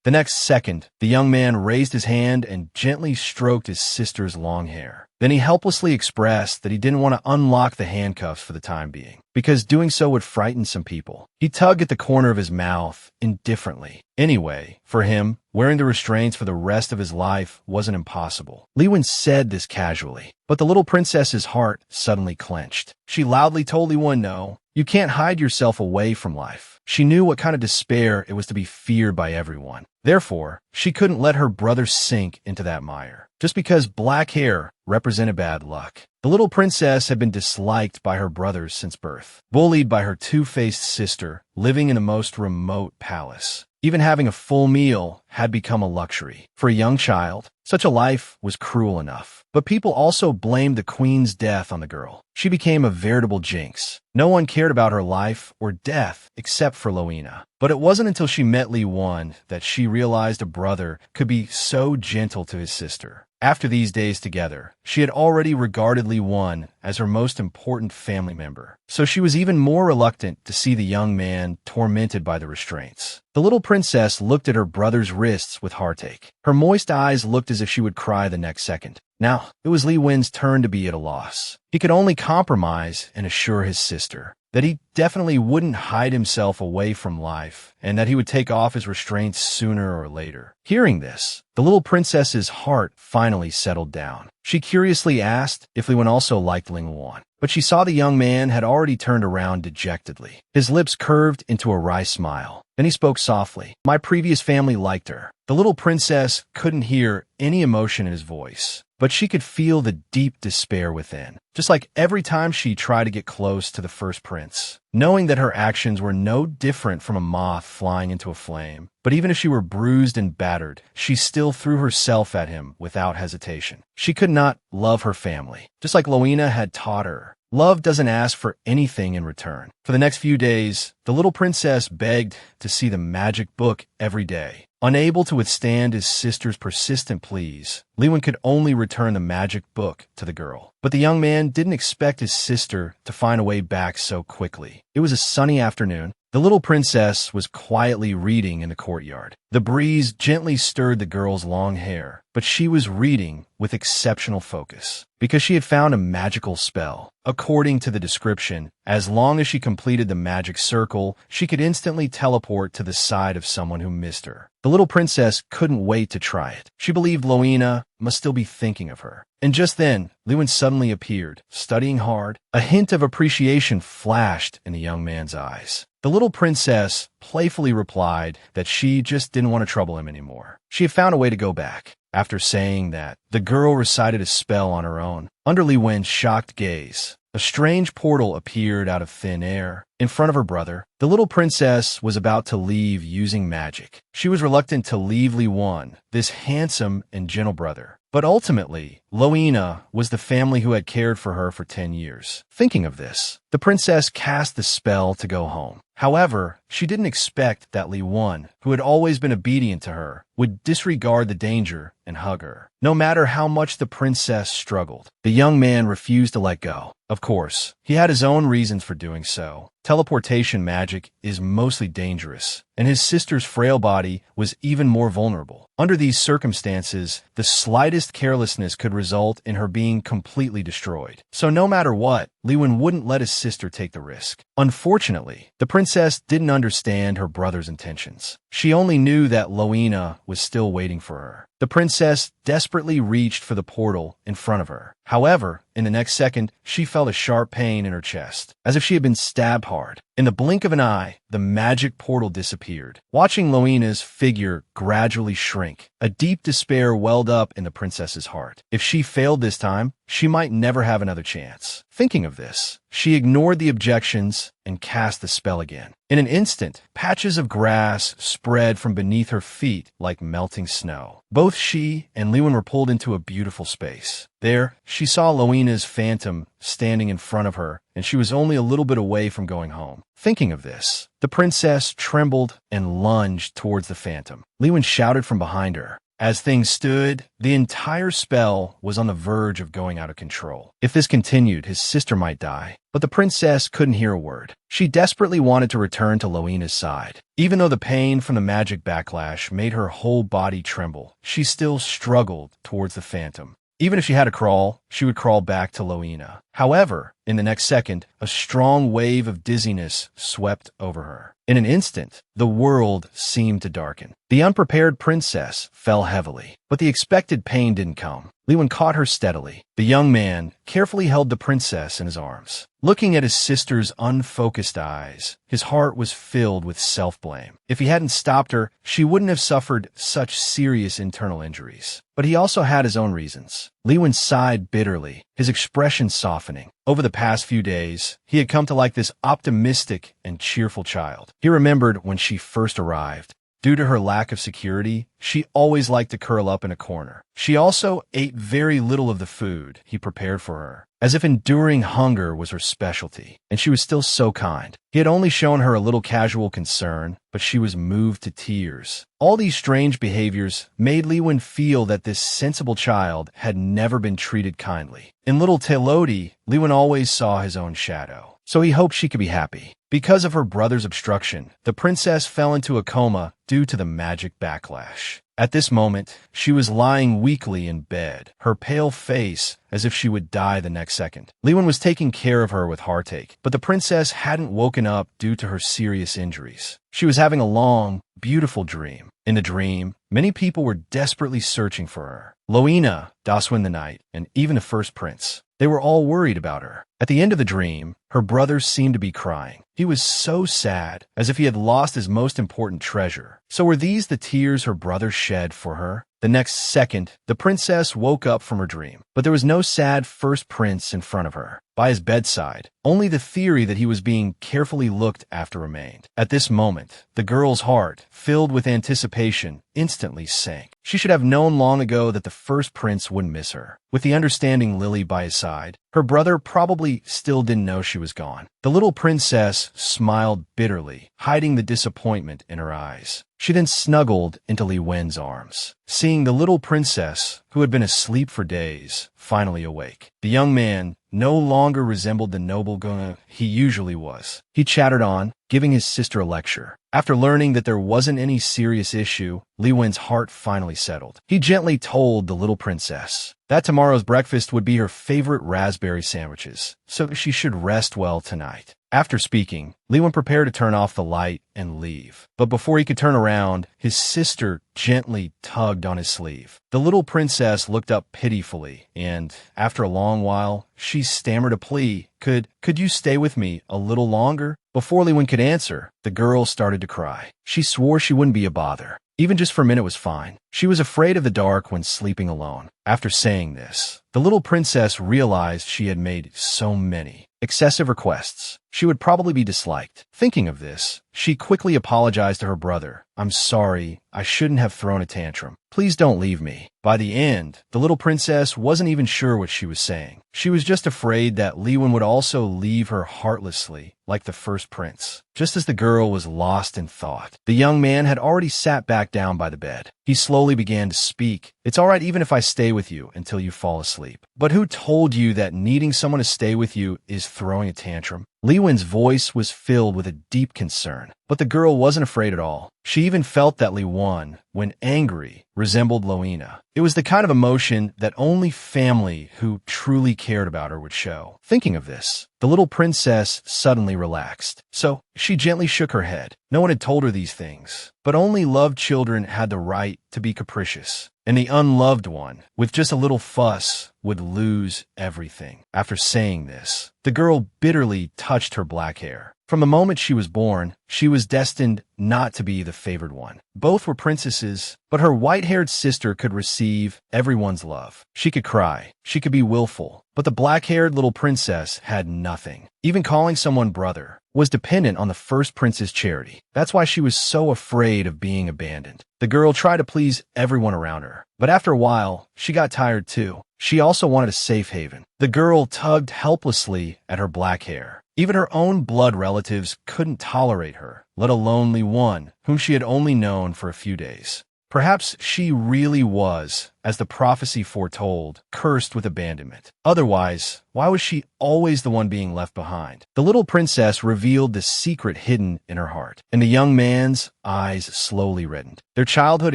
The next second, the young man raised his hand and gently stroked his sister's long hair. Then he helplessly expressed that he didn't want to unlock the handcuffs for the time being, because doing so would frighten some people. He tugged at the corner of his mouth indifferently. Anyway, for him, wearing the restraints for the rest of his life wasn't impossible. Lewin said this casually, but the little princess's heart suddenly clenched. She loudly told Lewin, "No, you can't hide yourself away from life." She knew what kind of despair it was to be feared by everyone. Therefore, she couldn't let her brother sink into that mire. Just because black hair represented bad luck. The little princess had been disliked by her brothers since birth, bullied by her two-faced sister, living in the most remote palace. Even having a full meal had become a luxury. For a young child, such a life was cruel enough. But people also blamed the queen's death on the girl. She became a veritable jinx. No one cared about her life or death except for Loina. But it wasn't until she met Li Wan that she realized a brother could be so gentle to his sister. After these days together, she had already regarded Li Wan as her most important family member, so she was even more reluctant to see the young man tormented by the restraints. The little princess looked at her brother's wrists with heartache. Her moist eyes looked as if she would cry the next second. Now, it was Li Wen's turn to be at a loss. He could only compromise and assure his sister that he definitely wouldn't hide himself away from life and that he would take off his restraints sooner or later. Hearing this, the little princess's heart finally settled down. She curiously asked if Li Wen also liked Ling Wan, but she saw the young man had already turned around dejectedly. His lips curved into a wry smile. Then he spoke softly. "My previous family liked her." The little princess couldn't hear any emotion in his voice, but she could feel the deep despair within, just like every time she tried to get close to the first prince, knowing that her actions were no different from a moth flying into a flame. But even if she were bruised and battered, she still threw herself at him without hesitation. She could not love her family, just like Loina had taught her. Love doesn't ask for anything in return. For the next few days, the little princess begged to see the magic book every day. Unable to withstand his sister's persistent pleas, Li Wen could only return the magic book to the girl. But the young man didn't expect his sister to find a way back so quickly. It was a sunny afternoon. The little princess was quietly reading in the courtyard. The breeze gently stirred the girl's long hair, but she was reading with exceptional focus because she had found a magical spell. According to the description, as long as she completed the magic circle, she could instantly teleport to the side of someone who missed her. The little princess couldn't wait to try it. She believed Loina must still be thinking of her. And just then, Lewin suddenly appeared, studying hard. A hint of appreciation flashed in the young man's eyes. The little princess playfully replied that she just didn't want to trouble him anymore. She had found a way to go back. After saying that, the girl recited a spell on her own. Under Li Wen's shocked gaze, a strange portal appeared out of thin air. In front of her brother, the little princess was about to leave using magic. She was reluctant to leave Li Wan, this handsome and gentle brother. But ultimately, Loina was the family who had cared for her for 10 years. Thinking of this, the princess cast the spell to go home. However, she didn't expect that Li Wan, who had always been obedient to her, would disregard the danger and hug her. No matter how much the princess struggled, the young man refused to let go. Of course, he had his own reasons for doing so. Teleportation magic is mostly dangerous, and his sister's frail body was even more vulnerable. Under these circumstances, the slightest carelessness could result in her being completely destroyed. So no matter what, Li Wen wouldn't let his sister take the risk. Unfortunately, the princess didn't understand her brother's intentions. She only knew that Loina was still waiting for her. The princess desperately reached for the portal in front of her. However, in the next second, she felt a sharp pain in her chest, as if she had been stabbed hard. In the blink of an eye, the magic portal disappeared. Watching Loina's figure gradually shrink, a deep despair welled up in the princess's heart. If she failed this time, she might never have another chance. Thinking of this, she ignored the objections and cast the spell again. In an instant, patches of grass spread from beneath her feet like melting snow. Both Both she and Lewin were pulled into a beautiful space. There, she saw Loina's phantom standing in front of her, and she was only a little bit away from going home. Thinking of this, the princess trembled and lunged towards the phantom. Lewin shouted from behind her. As things stood, the entire spell was on the verge of going out of control. If this continued, his sister might die. But the princess couldn't hear a word. She desperately wanted to return to Loina's side. Even though the pain from the magic backlash made her whole body tremble, she still struggled towards the phantom. Even if she had to crawl, she would crawl back to Loina. However, in the next second, a strong wave of dizziness swept over her. In an instant, the world seemed to darken. The unprepared princess fell heavily, but the expected pain didn't come. Lewin caught her steadily. The young man carefully held the princess in his arms. Looking at his sister's unfocused eyes, his heart was filled with self-blame. If he hadn't stopped her, she wouldn't have suffered such serious internal injuries. But he also had his own reasons. Lewin sighed bitterly, his expression softening. Over the past few days, he had come to like this optimistic and cheerful child. He remembered when she first arrived. Due to her lack of security, she always liked to curl up in a corner. She also ate very little of the food he prepared for her, as if enduring hunger was her specialty. And she was still so kind. He had only shown her a little casual concern, but she was moved to tears. All these strange behaviors made Lewin feel that this sensible child had never been treated kindly. In little Telodi, Lewin always saw his own shadow, so he hoped she could be happy. Because of her brother's obstruction, the princess fell into a coma due to the magic backlash. At this moment, she was lying weakly in bed, her pale face as if she would die the next second. Lewin was taking care of her with heartache, but the princess hadn't woken up due to her serious injuries. She was having a long, beautiful dream. In the dream, many people were desperately searching for her. Loina, Daswin the Knight, and even the first prince. They were all worried about her. At the end of the dream, her brother seemed to be crying. He was so sad, as if he had lost his most important treasure. So were these the tears her brother shed for her? The next second, the princess woke up from her dream, but there was no sad first prince in front of her. By his bedside, only the theory that he was being carefully looked after remained. At this moment, the girl's heart, filled with anticipation, instantly sank. She should have known long ago that the first prince wouldn't miss her. With the understanding Lily by his side, her brother probably still didn't know she was gone. The little princess smiled bitterly, hiding the disappointment in her eyes. She then snuggled into Li Wen's arms, seeing the little princess, who had been asleep for days, finally awake. The young man no longer resembled the noble Guna he usually was. He chattered on, giving his sister a lecture. After learning that there wasn't any serious issue, Li Wen's heart finally settled. He gently told the little princess that tomorrow's breakfast would be her favorite raspberry sandwiches, so she should rest well tonight. After speaking, Li Wen prepared to turn off the light and leave. But before he could turn around, his sister gently tugged on his sleeve. The little princess looked up pitifully, and after a long while, she stammered a plea. Could you stay with me a little longer? Before Li Wen could answer, the girl started to cry. She swore she wouldn't be a bother. Even just for a minute was fine. She was afraid of the dark when sleeping alone. After saying this, the little princess realized she had made so many excessive requests. She would probably be disliked. Thinking of this, she quickly apologized to her brother. I'm sorry, I shouldn't have thrown a tantrum. Please don't leave me. By the end, the little princess wasn't even sure what she was saying. She was just afraid that Li Wen would also leave her heartlessly, like the first prince. Just as the girl was lost in thought, the young man had already sat back down by the bed. He slowly began to speak. It's all right even if I stay with you until you fall asleep. But who told you that needing someone to stay with you is throwing a tantrum? Li Wen's voice was filled with a deep concern, but the girl wasn't afraid at all. She even felt that Li Wen, when angry, resembled Loina. It was the kind of emotion that only family who truly cared about her would show. Thinking of this, the little princess suddenly relaxed. So she gently shook her head. No one had told her these things, but only loved children had the right to be capricious. And the unloved one, with just a little fuss, would lose everything. After saying this, the girl bitterly touched her black hair. From the moment she was born, she was destined not to be the favored one. Both were princesses, but her white-haired sister could receive everyone's love. She could cry, she could be willful, but the black-haired little princess had nothing. Even calling someone brother was dependent on the first prince's charity. That's why she was so afraid of being abandoned. The girl tried to please everyone around her, But after a while, she got tired too. She also wanted a safe haven. The girl tugged helplessly at her black hair. Even her own blood relatives couldn't tolerate her, let alone Li Wan, whom she had only known for a few days. Perhaps she really was, as the prophecy foretold, cursed with abandonment. Otherwise, why was she always the one being left behind? The little princess revealed the secret hidden in her heart, and the young man's eyes slowly reddened. Their childhood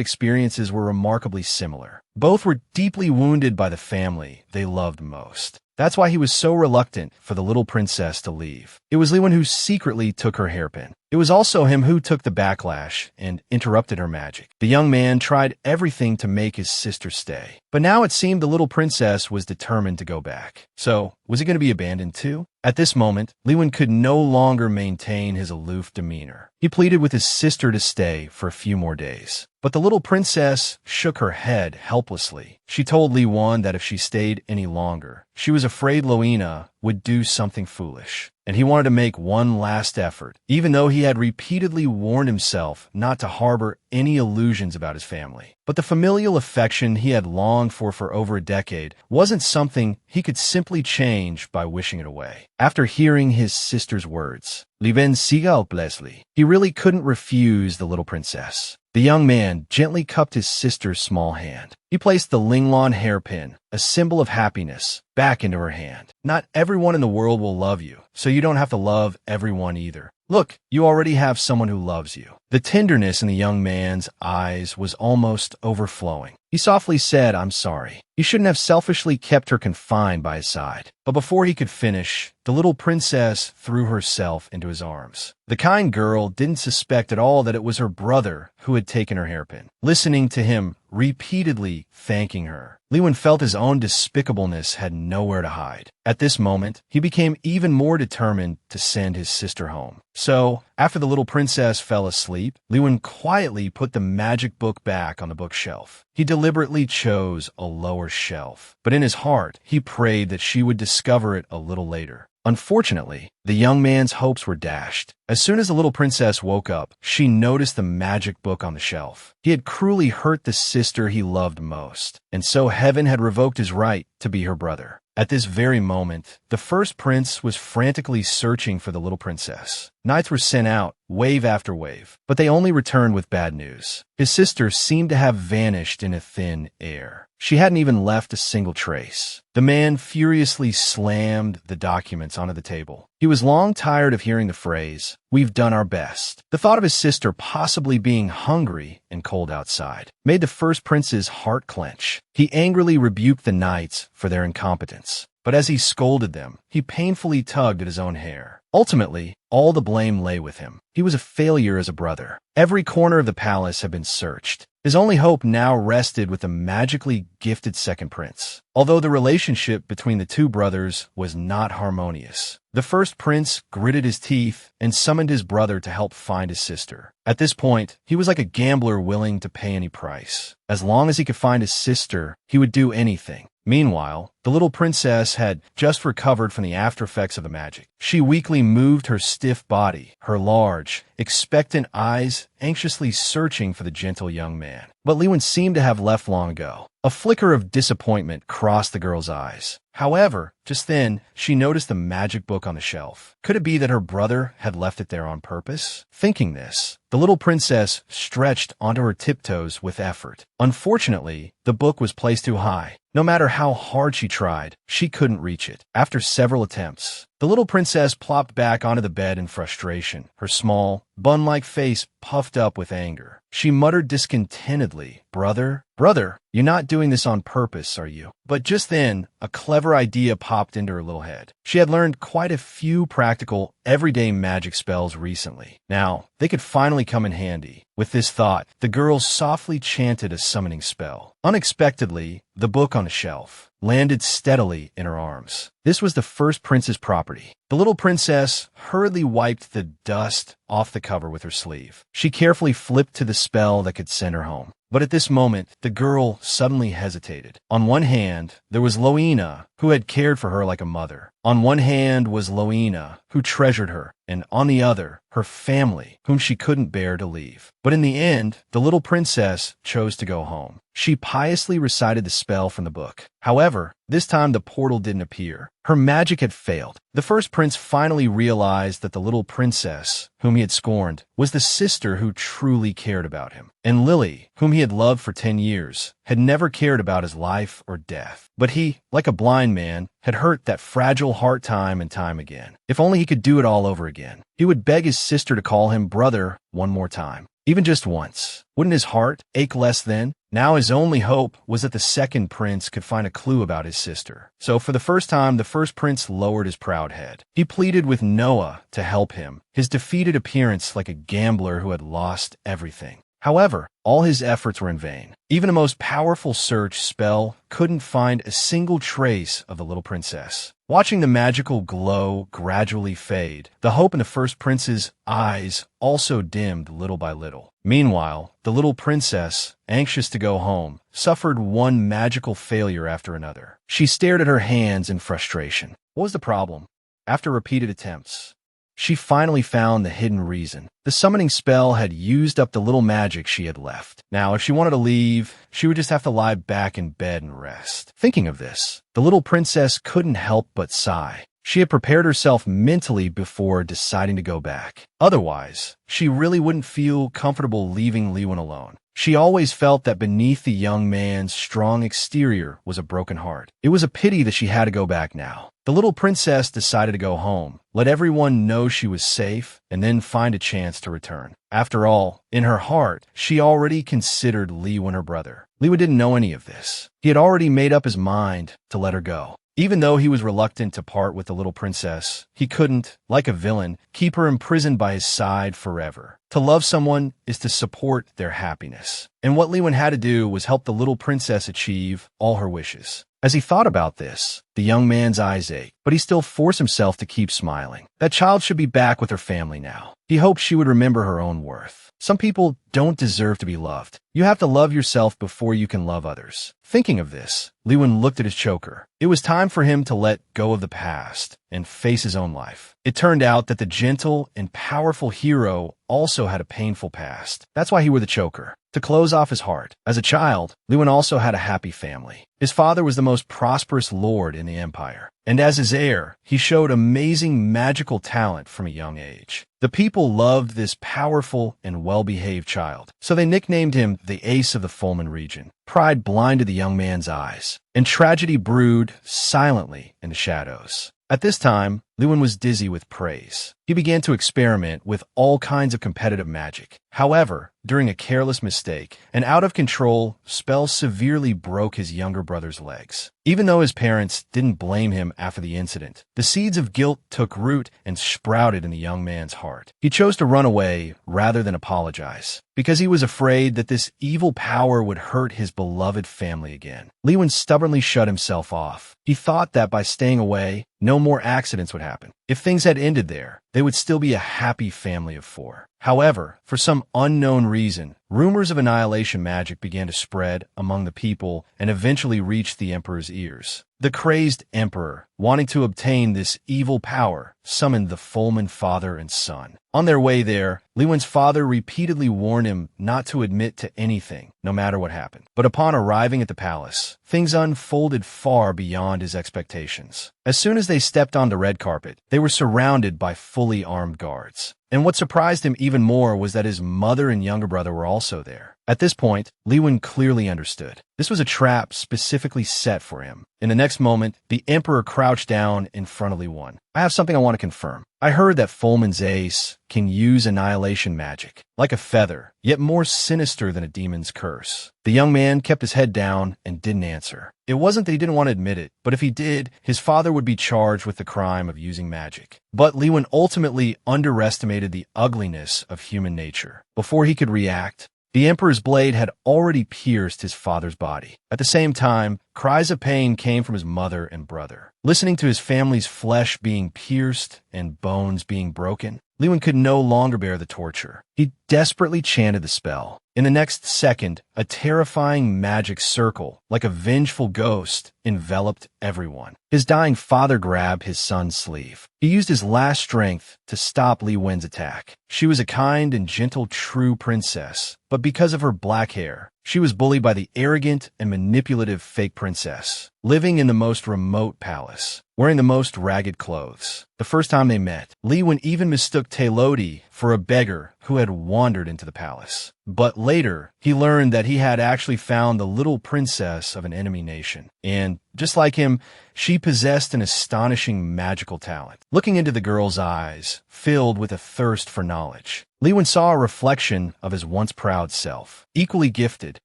experiences were remarkably similar. Both were deeply wounded by the family they loved most. That's why he was so reluctant for the little princess to leave. It was Li Wan who secretly took her hairpin. It was also him who took the backlash and interrupted her magic. The young man tried everything to make his sister stay. But now it seemed the little princess was determined to go back. So, was he going to be abandoned too? At this moment, Li Wan could no longer maintain his aloof demeanor. He pleaded with his sister to stay for a few more days. But the little princess shook her head helplessly. She told Li Wan that if she stayed any longer, she was afraid Loina would do something foolish. And he wanted to make one last effort, even though he had repeatedly warned himself not to harbor any illusions about his family. But the familial affection he had longed for over a decade wasn't something he could simply change by wishing it away. After hearing his sister's words, Liben Sigal Blesley, he really couldn't refuse the little princess. The young man gently cupped his sister's small hand. He placed the Linglong hairpin, a symbol of happiness, back into her hand. Not everyone in the world will love you, so you don't have to love everyone either. Look, you already have someone who loves you. The tenderness in the young man's eyes was almost overflowing. He softly said, "I'm sorry." He shouldn't have selfishly kept her confined by his side. But before he could finish, the little princess threw herself into his arms. The kind girl didn't suspect at all that it was her brother who had taken her hairpin. Listening to him repeatedly thanking her, Li Wan felt his own despicableness had nowhere to hide. At this moment, he became even more determined to send his sister home. So, after the little princess fell asleep, Li Wan quietly put the magic book back on the bookshelf. He deliberately chose a lower shelf, but in his heart, he prayed that she would discover it a little later. Unfortunately, the young man's hopes were dashed. As soon as the little princess woke up, she noticed the magic book on the shelf. He had cruelly hurt the sister he loved most, and so heaven had revoked his right to be her brother. At this very moment, the first prince was frantically searching for the little princess. Knights were sent out, wave after wave, but they only returned with bad news. His sister seemed to have vanished in a thin air. She hadn't even left a single trace. The man furiously slammed the documents onto the table. He was long tired of hearing the phrase, "We've done our best." The thought of his sister possibly being hungry and cold outside made the first prince's heart clench. He angrily rebuked the knights for their incompetence. But as he scolded them, he painfully tugged at his own hair. Ultimately, all the blame lay with him. He was a failure as a brother. Every corner of the palace had been searched. His only hope now rested with the magically gifted second prince. Although the relationship between the two brothers was not harmonious, the first prince gritted his teeth and summoned his brother to help find his sister. At this point, he was like a gambler willing to pay any price. As long as he could find his sister, he would do anything. Meanwhile, the little princess had just recovered from the after effects of the magic. She weakly moved her stiff body, her large, expectant eyes anxiously searching for the gentle young man. But Li Wan seemed to have left long ago. A flicker of disappointment crossed the girl's eyes. However, just then, she noticed the magic book on the shelf. Could it be that her brother had left it there on purpose? Thinking this, the little princess stretched onto her tiptoes with effort. Unfortunately, the book was placed too high. No matter how hard she tried, she couldn't reach it. After several attempts, the little princess plopped back onto the bed in frustration, her small, bun-like face puffed up with anger. She muttered discontentedly, Brother, you're not doing this on purpose, are you?" But just then, a clever idea popped into her little head. She had learned quite a few practical, everyday magic spells recently. Now, they could finally come in handy. With this thought, the girl softly chanted a summoning spell. Unexpectedly, the book on the shelf landed steadily in her arms. This was the first prince's property. The little princess hurriedly wiped the dust off the cover with her sleeve. She carefully flipped to the spell that could send her home. But at this moment, the girl suddenly hesitated. On one hand, there was Loina, who had cared for her like a mother. On one hand was Loina, who treasured her, and on the other, her family, whom she couldn't bear to leave. But in the end, the little princess chose to go home. She piously recited the spell from the book. However, this time the portal didn't appear. Her magic had failed. The first prince finally realized that the little princess, whom he had scorned, was the sister who truly cared about him. And Lily, whom he had loved for 10 years, had never cared about his life or death. But he, like a blind man, had hurt that fragile heart time and time again. If only he could do it all over again. He would beg his sister to call him brother one more time. Even just once. Wouldn't his heart ache less then? Now his only hope was that the second prince could find a clue about his sister. So for the first time, the first prince lowered his proud head. He pleaded with Noah to help him, his defeated appearance like a gambler who had lost everything. However, all his efforts were in vain. Even a most powerful search spell couldn't find a single trace of the little princess. Watching the magical glow gradually fade, the hope in the first prince's eyes also dimmed little by little. Meanwhile, the little princess, anxious to go home, suffered one magical failure after another. She stared at her hands in frustration. What was the problem? After repeated attempts, she finally found the hidden reason. The summoning spell had used up the little magic she had left. Now, if she wanted to leave, she would just have to lie back in bed and rest. Thinking of this, the little princess couldn't help but sigh. She had prepared herself mentally before deciding to go back. Otherwise, she really wouldn't feel comfortable leaving Liwen alone. She always felt that beneath the young man's strong exterior was a broken heart. It was a pity that she had to go back now. The little princess decided to go home, let everyone know she was safe, and then find a chance to return. After all, in her heart, she already considered Liwen her brother. Liwen didn't know any of this. He had already made up his mind to let her go. Even though he was reluctant to part with the little princess, he couldn't, like a villain, keep her imprisoned by his side forever. To love someone is to support their happiness. And what Liwen had to do was help the little princess achieve all her wishes. As he thought about this, the young man's eyes ached, but he still forced himself to keep smiling. That child should be back with her family now. He hoped she would remember her own worth. Some people don't deserve to be loved. You have to love yourself before you can love others. Thinking of this, Liwen looked at his choker. It was time for him to let go of the past and face his own life. It turned out that the gentle and powerful hero also had a painful past. That's why he wore the choker, to close off his heart. As a child, Liwen also had a happy family. His father was the most prosperous lord in the empire, and as his heir, he showed amazing magical talent from a young age. The people loved this powerful and well-behaved child, so they nicknamed him the Ace of the Fulman region. Pride blinded the young man's eyes, and tragedy brewed silently in the shadows. At this time, Liwen was dizzy with praise. He began to experiment with all kinds of competitive magic. However, during a careless mistake, an out-of-control spell severely broke his younger brother's legs. Even though his parents didn't blame him after the incident, the seeds of guilt took root and sprouted in the young man's heart. He chose to run away rather than apologize, because he was afraid that this evil power would hurt his beloved family again. Liwen stubbornly shut himself off. He thought that by staying away, no more accidents would happen. If things had ended there, they would still be a happy family of 4. However, for some unknown reason, rumors of annihilation magic began to spread among the people and eventually reached the emperor's ears. The crazed emperor, wanting to obtain this evil power, summoned the Fulman father and son. On their way there, Liwen's father repeatedly warned him not to admit to anything, no matter what happened. But upon arriving at the palace, things unfolded far beyond his expectations. As soon as they stepped on the red carpet, they were surrounded by fully armed guards. And what surprised him even more was that his mother and younger brother were also there. At this point, Liwen clearly understood. This was a trap specifically set for him. In the next moment, the emperor crouched down in front of Liwen. I have something I want to confirm. I heard that Fulman's ace can use annihilation magic, like a feather, yet more sinister than a demon's curse. The young man kept his head down and didn't answer. It wasn't that he didn't want to admit it, but if he did, his father would be charged with the crime of using magic. But Liwen ultimately underestimated the ugliness of human nature. Before he could react, the emperor's blade had already pierced his father's body. At the same time, cries of pain came from his mother and brother. Listening to his family's flesh being pierced and bones being broken, Liwen could no longer bear the torture. He desperately chanted the spell. In the next second, a terrifying magic circle, like a vengeful ghost, enveloped everyone. His dying father grabbed his son's sleeve. He used his last strength to stop Li Wen's attack. She was a kind and gentle true princess, but because of her black hair, she was bullied by the arrogant and manipulative fake princess, living in the most remote palace, wearing the most ragged clothes. The first time they met, Li Wen even mistook Taelodi for a beggar who had wandered into the palace. But later, he learned that he had actually found the little princess of an enemy nation. And, just like him, she possessed an astonishing magical talent. Looking into the girl's eyes, filled with a thirst for knowledge, Li Wen saw a reflection of his once proud self. Equally gifted,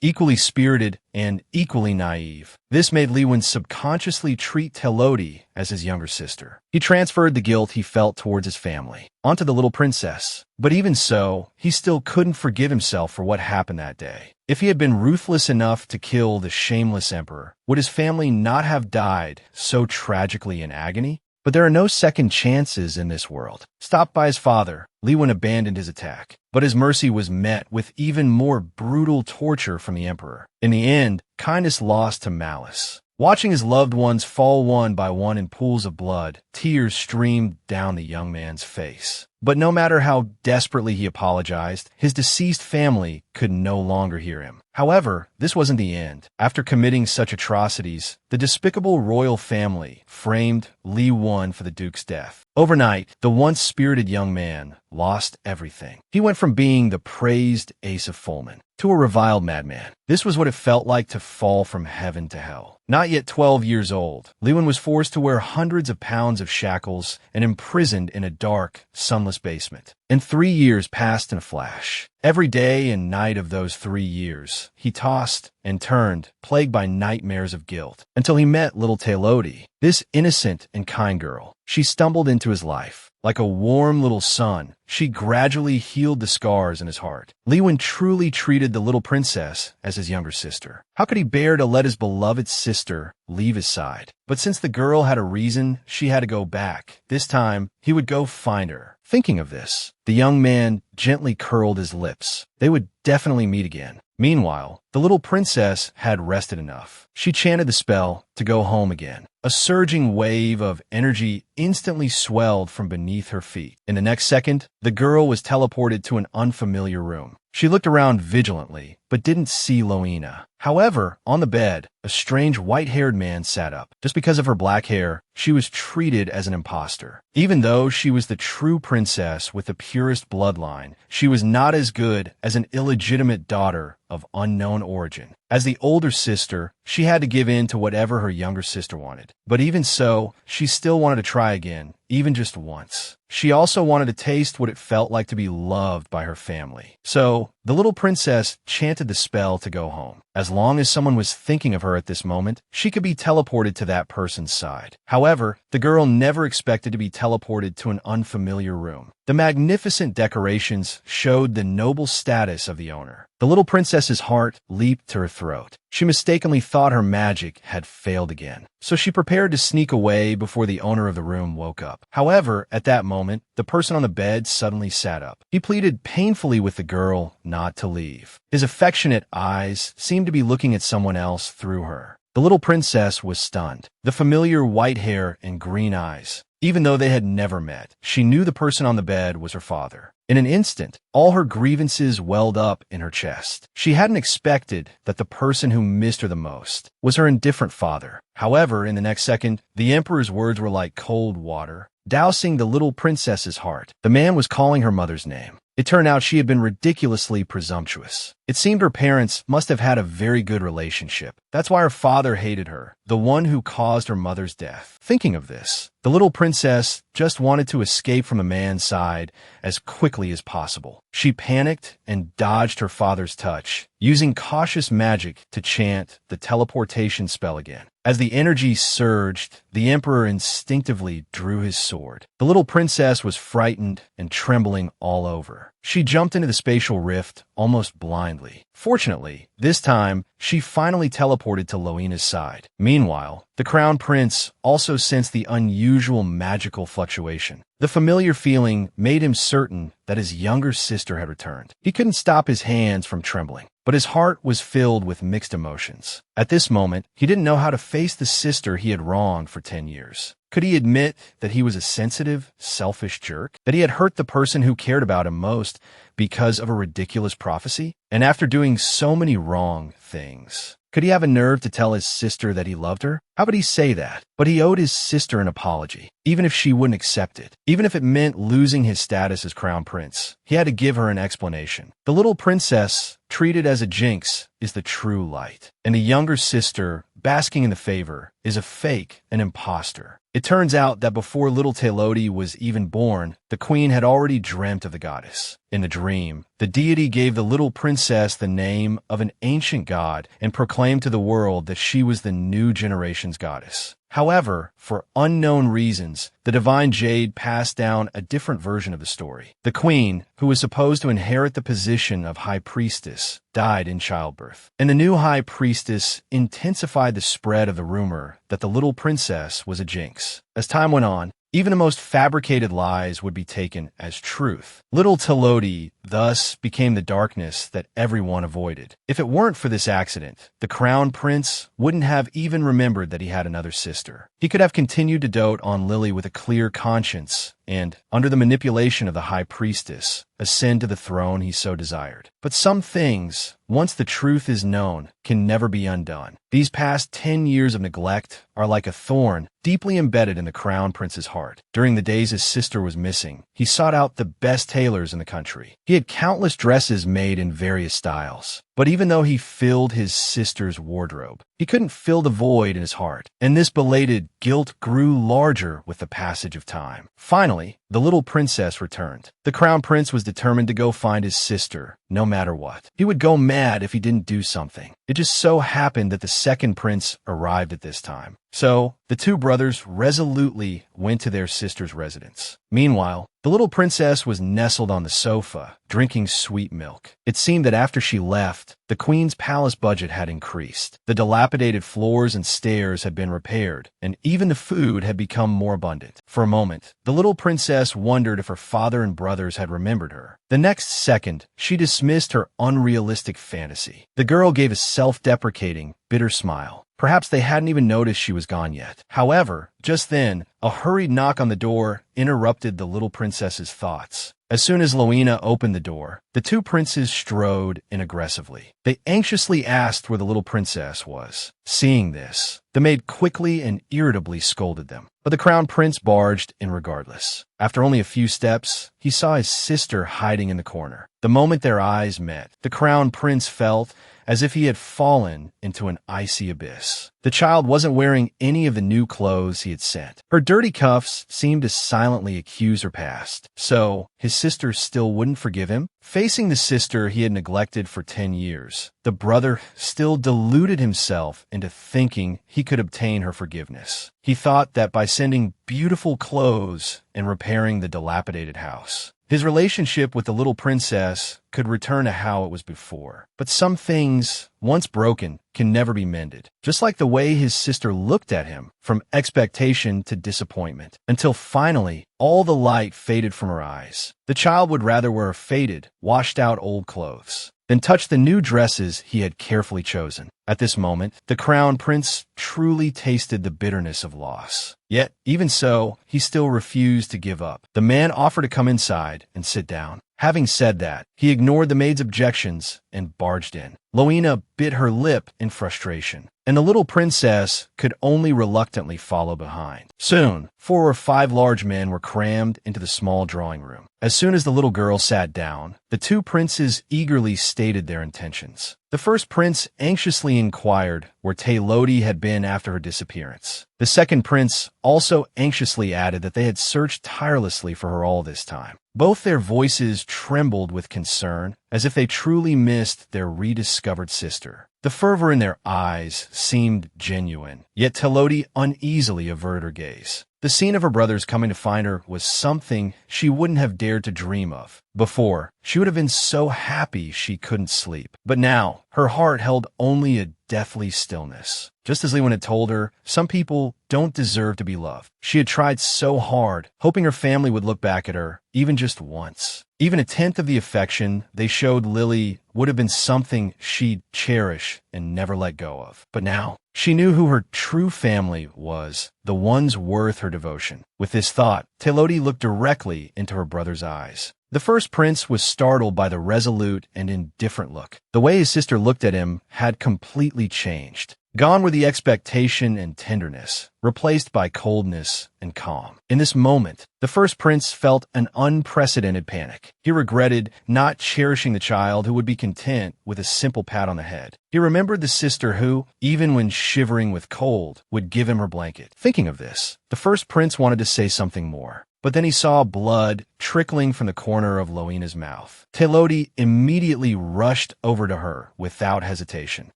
equally spirited, and equally naive. This made Li Wen subconsciously treat Taelodi as his younger sister. He transferred the guilt he felt towards his family onto the little princess. But even so, he still couldn't forgive himself for what happened that day. If he had been ruthless enough to kill the shameless emperor, would his family not have died so tragically in agony? But there are no second chances in this world. Stopped by his father, Li Wen abandoned his attack. But his mercy was met with even more brutal torture from the emperor. In the end, kindness lost to malice. Watching his loved ones fall one by one in pools of blood, tears streamed down the young man's face. But no matter how desperately he apologized, his deceased family could no longer hear him. However, this wasn't the end. After committing such atrocities, the despicable royal family framed Li Wen for the duke's death. Overnight, the once spirited young man lost everything. He went from being the praised ace of foemen to a reviled madman. This was what it felt like to fall from heaven to hell. Not yet 12 years old, Li Wen was forced to wear hundreds of pounds of shackles and imprisoned in a dark, sunless basement. And 3 years passed in a flash. Every day and night of those 3 years, he tossed and turned, plagued by nightmares of guilt, until he met little Taelodi, this innocent and kind girl. She stumbled into his life. Like a warm little sun, she gradually healed the scars in his heart. Li Wen truly treated the little princess as his younger sister. How could he bear to let his beloved sister leave his side? But since the girl had a reason, she had to go back. This time, he would go find her. Thinking of this, the young man gently curled his lips. They would definitely meet again. Meanwhile, the little princess had rested enough. She chanted the spell to go home again. A surging wave of energy instantly swelled from beneath her feet. In the next second, the girl was teleported to an unfamiliar room. She looked around vigilantly, but didn't see Loina. However, on the bed, a strange white-haired man sat up. Just because of her black hair, she was treated as an imposter. Even though she was the true princess with the purest bloodline, she was not as good as an illegitimate daughter of unknown origin. As the older sister, she had to give in to whatever her younger sister wanted. But even so, she still wanted to try again, even just once. She also wanted to taste what it felt like to be loved by her family. So, the little princess chanted the spell to go home. As long as someone was thinking of her at this moment, she could be teleported to that person's side. However, the girl never expected to be teleported to an unfamiliar room. The magnificent decorations showed the noble status of the owner. The little princess's heart leaped to her throat. She mistakenly thought her magic had failed again. So she prepared to sneak away before the owner of the room woke up. However, at that moment, the person on the bed suddenly sat up. He pleaded painfully with the girl not to leave. His affectionate eyes seemed to be looking at someone else through her. The little princess was stunned. The familiar white hair and green eyes. Even though they had never met, she knew the person on the bed was her father. In an instant, all her grievances welled up in her chest. She hadn't expected that the person who missed her the most was her indifferent father. However, in the next second, the emperor's words were like cold water, dousing the little princess's heart. The man was calling her mother's name. It turned out she had been ridiculously presumptuous. It seemed her parents must have had a very good relationship. That's why her father hated her, the one who caused her mother's death. Thinking of this, the little princess just wanted to escape from the man's side as quickly as possible. She panicked and dodged her father's touch, using cautious magic to chant the teleportation spell again. As the energy surged, the emperor instinctively drew his sword. The little princess was frightened and trembling all over. She jumped into the spatial rift almost blindly. blindly. Fortunately, this time, she finally teleported to Loina's side. Meanwhile, the Crown Prince also sensed the unusual magical fluctuation. The familiar feeling made him certain that his younger sister had returned. He couldn't stop his hands from trembling, but his heart was filled with mixed emotions. At this moment, he didn't know how to face the sister he had wronged for 10 years. Could he admit that he was a sensitive, selfish jerk? That he had hurt the person who cared about him most because of a ridiculous prophecy? And after doing so many wrong things, could he have a nerve to tell his sister that he loved her? How would he say that? But he owed his sister an apology, even if she wouldn't accept it. Even if it meant losing his status as crown prince, he had to give her an explanation. The little princess, treated as a jinx, is the true light. And the younger sister, basking in the favor, is a fake, an imposter. It turns out that before little Telodi was even born, the queen had already dreamt of the goddess. In the dream, the deity gave the little princess the name of an ancient god and proclaimed to the world that she was the new generation's goddess. However, for unknown reasons, the divine Jade passed down a different version of the story. The queen, who was supposed to inherit the position of high priestess, died in childbirth. And the new high priestess intensified the spread of the rumor that the little princess was a jinx. As time went on, even the most fabricated lies would be taken as truth. Little Telodi thus became the darkness that everyone avoided. If it weren't for this accident, the crown prince wouldn't have even remembered that he had another sister. He could have continued to dote on Lily with a clear conscience and, under the manipulation of the high priestess, ascend to the throne he so desired. But some things, once the truth is known, can never be undone. These past 10 years of neglect are like a thorn deeply embedded in the crown prince's heart. During the days his sister was missing, he sought out the best tailors in the country. He had countless dresses made in various styles. But even though he filled his sister's wardrobe, he couldn't fill the void in his heart, and this belated guilt grew larger with the passage of time. Finally, the little princess returned. The crown prince was determined to go find his sister, no matter what. He would go mad if he didn't do something. It just so happened that the second prince arrived at this time. So, the two brothers resolutely went to their sister's residence. Meanwhile, the little princess was nestled on the sofa, drinking sweet milk. It seemed that after she left, the queen's palace budget had increased. The dilapidated floors and stairs had been repaired, and even the food had become more abundant. For a moment, the little princess wondered if her father and brothers had remembered her. The next second, she dismissed her unrealistic fantasy. The girl gave a self-deprecating, bitter smile. Perhaps they hadn't even noticed she was gone yet. However, just then, a hurried knock on the door interrupted the little princess's thoughts. As soon as Loina opened the door, the two princes strode in aggressively. They anxiously asked where the little princess was. Seeing this, the maid quickly and irritably scolded them. But the crown prince barged in regardless. After only a few steps, he saw his sister hiding in the corner. The moment their eyes met, the crown prince felt as if he had fallen into an icy abyss. The child wasn't wearing any of the new clothes he had sent. Her dirty cuffs seemed to silently accuse her past. So, his sister still wouldn't forgive him? Facing the sister he had neglected for 10 years, the brother still deluded himself into thinking he could obtain her forgiveness. He thought that by sending beautiful clothes and repairing the dilapidated house, his relationship with the little princess could return to how it was before. But some things, once broken, can never be mended. Just like the way his sister looked at him, from expectation to disappointment, until finally, all the light faded from her eyes. The child would rather wear faded, washed-out old clothes than touch the new dresses he had carefully chosen. At this moment, the crown prince truly tasted the bitterness of loss. Yet, even so, he still refused to give up. The man offered to come inside and sit down. Having said that, he ignored the maid's objections and barged in. Loina bit her lip in frustration, and the little princess could only reluctantly follow behind. Soon, 4 or 5 large men were crammed into the small drawing room. As soon as the little girl sat down, the two princes eagerly stated their intentions. The first prince anxiously inquired where Telodi had been after her disappearance. The second prince also anxiously added that they had searched tirelessly for her all this time. Both their voices trembled with concern, as if they truly missed their rediscovered sister. The fervor in their eyes seemed genuine, yet Teloti uneasily averted her gaze. The scene of her brothers coming to find her was something she wouldn't have dared to dream of. Before, she would have been so happy she couldn't sleep. But now, her heart held only a deathly stillness. Just as Lewin had told her, some people don't deserve to be loved. She had tried so hard, hoping her family would look back at her, even just once. Even a tenth of the affection they showed Lily would have been something she'd cherish and never let go of. But now, she knew who her true family was, the ones worth her devotion. With this thought, Teloti looked directly into her brother's eyes. The first prince was startled by the resolute and indifferent look. The way his sister looked at him had completely changed. Gone were the expectation and tenderness, replaced by coldness and calm. In this moment, the first prince felt an unprecedented panic. He regretted not cherishing the child who would be content with a simple pat on the head. He remembered the sister who, even when shivering with cold, would give him her blanket. Thinking of this, the first prince wanted to say something more. But then he saw blood trickling from the corner of Loina's mouth. Teloti immediately rushed over to her without hesitation.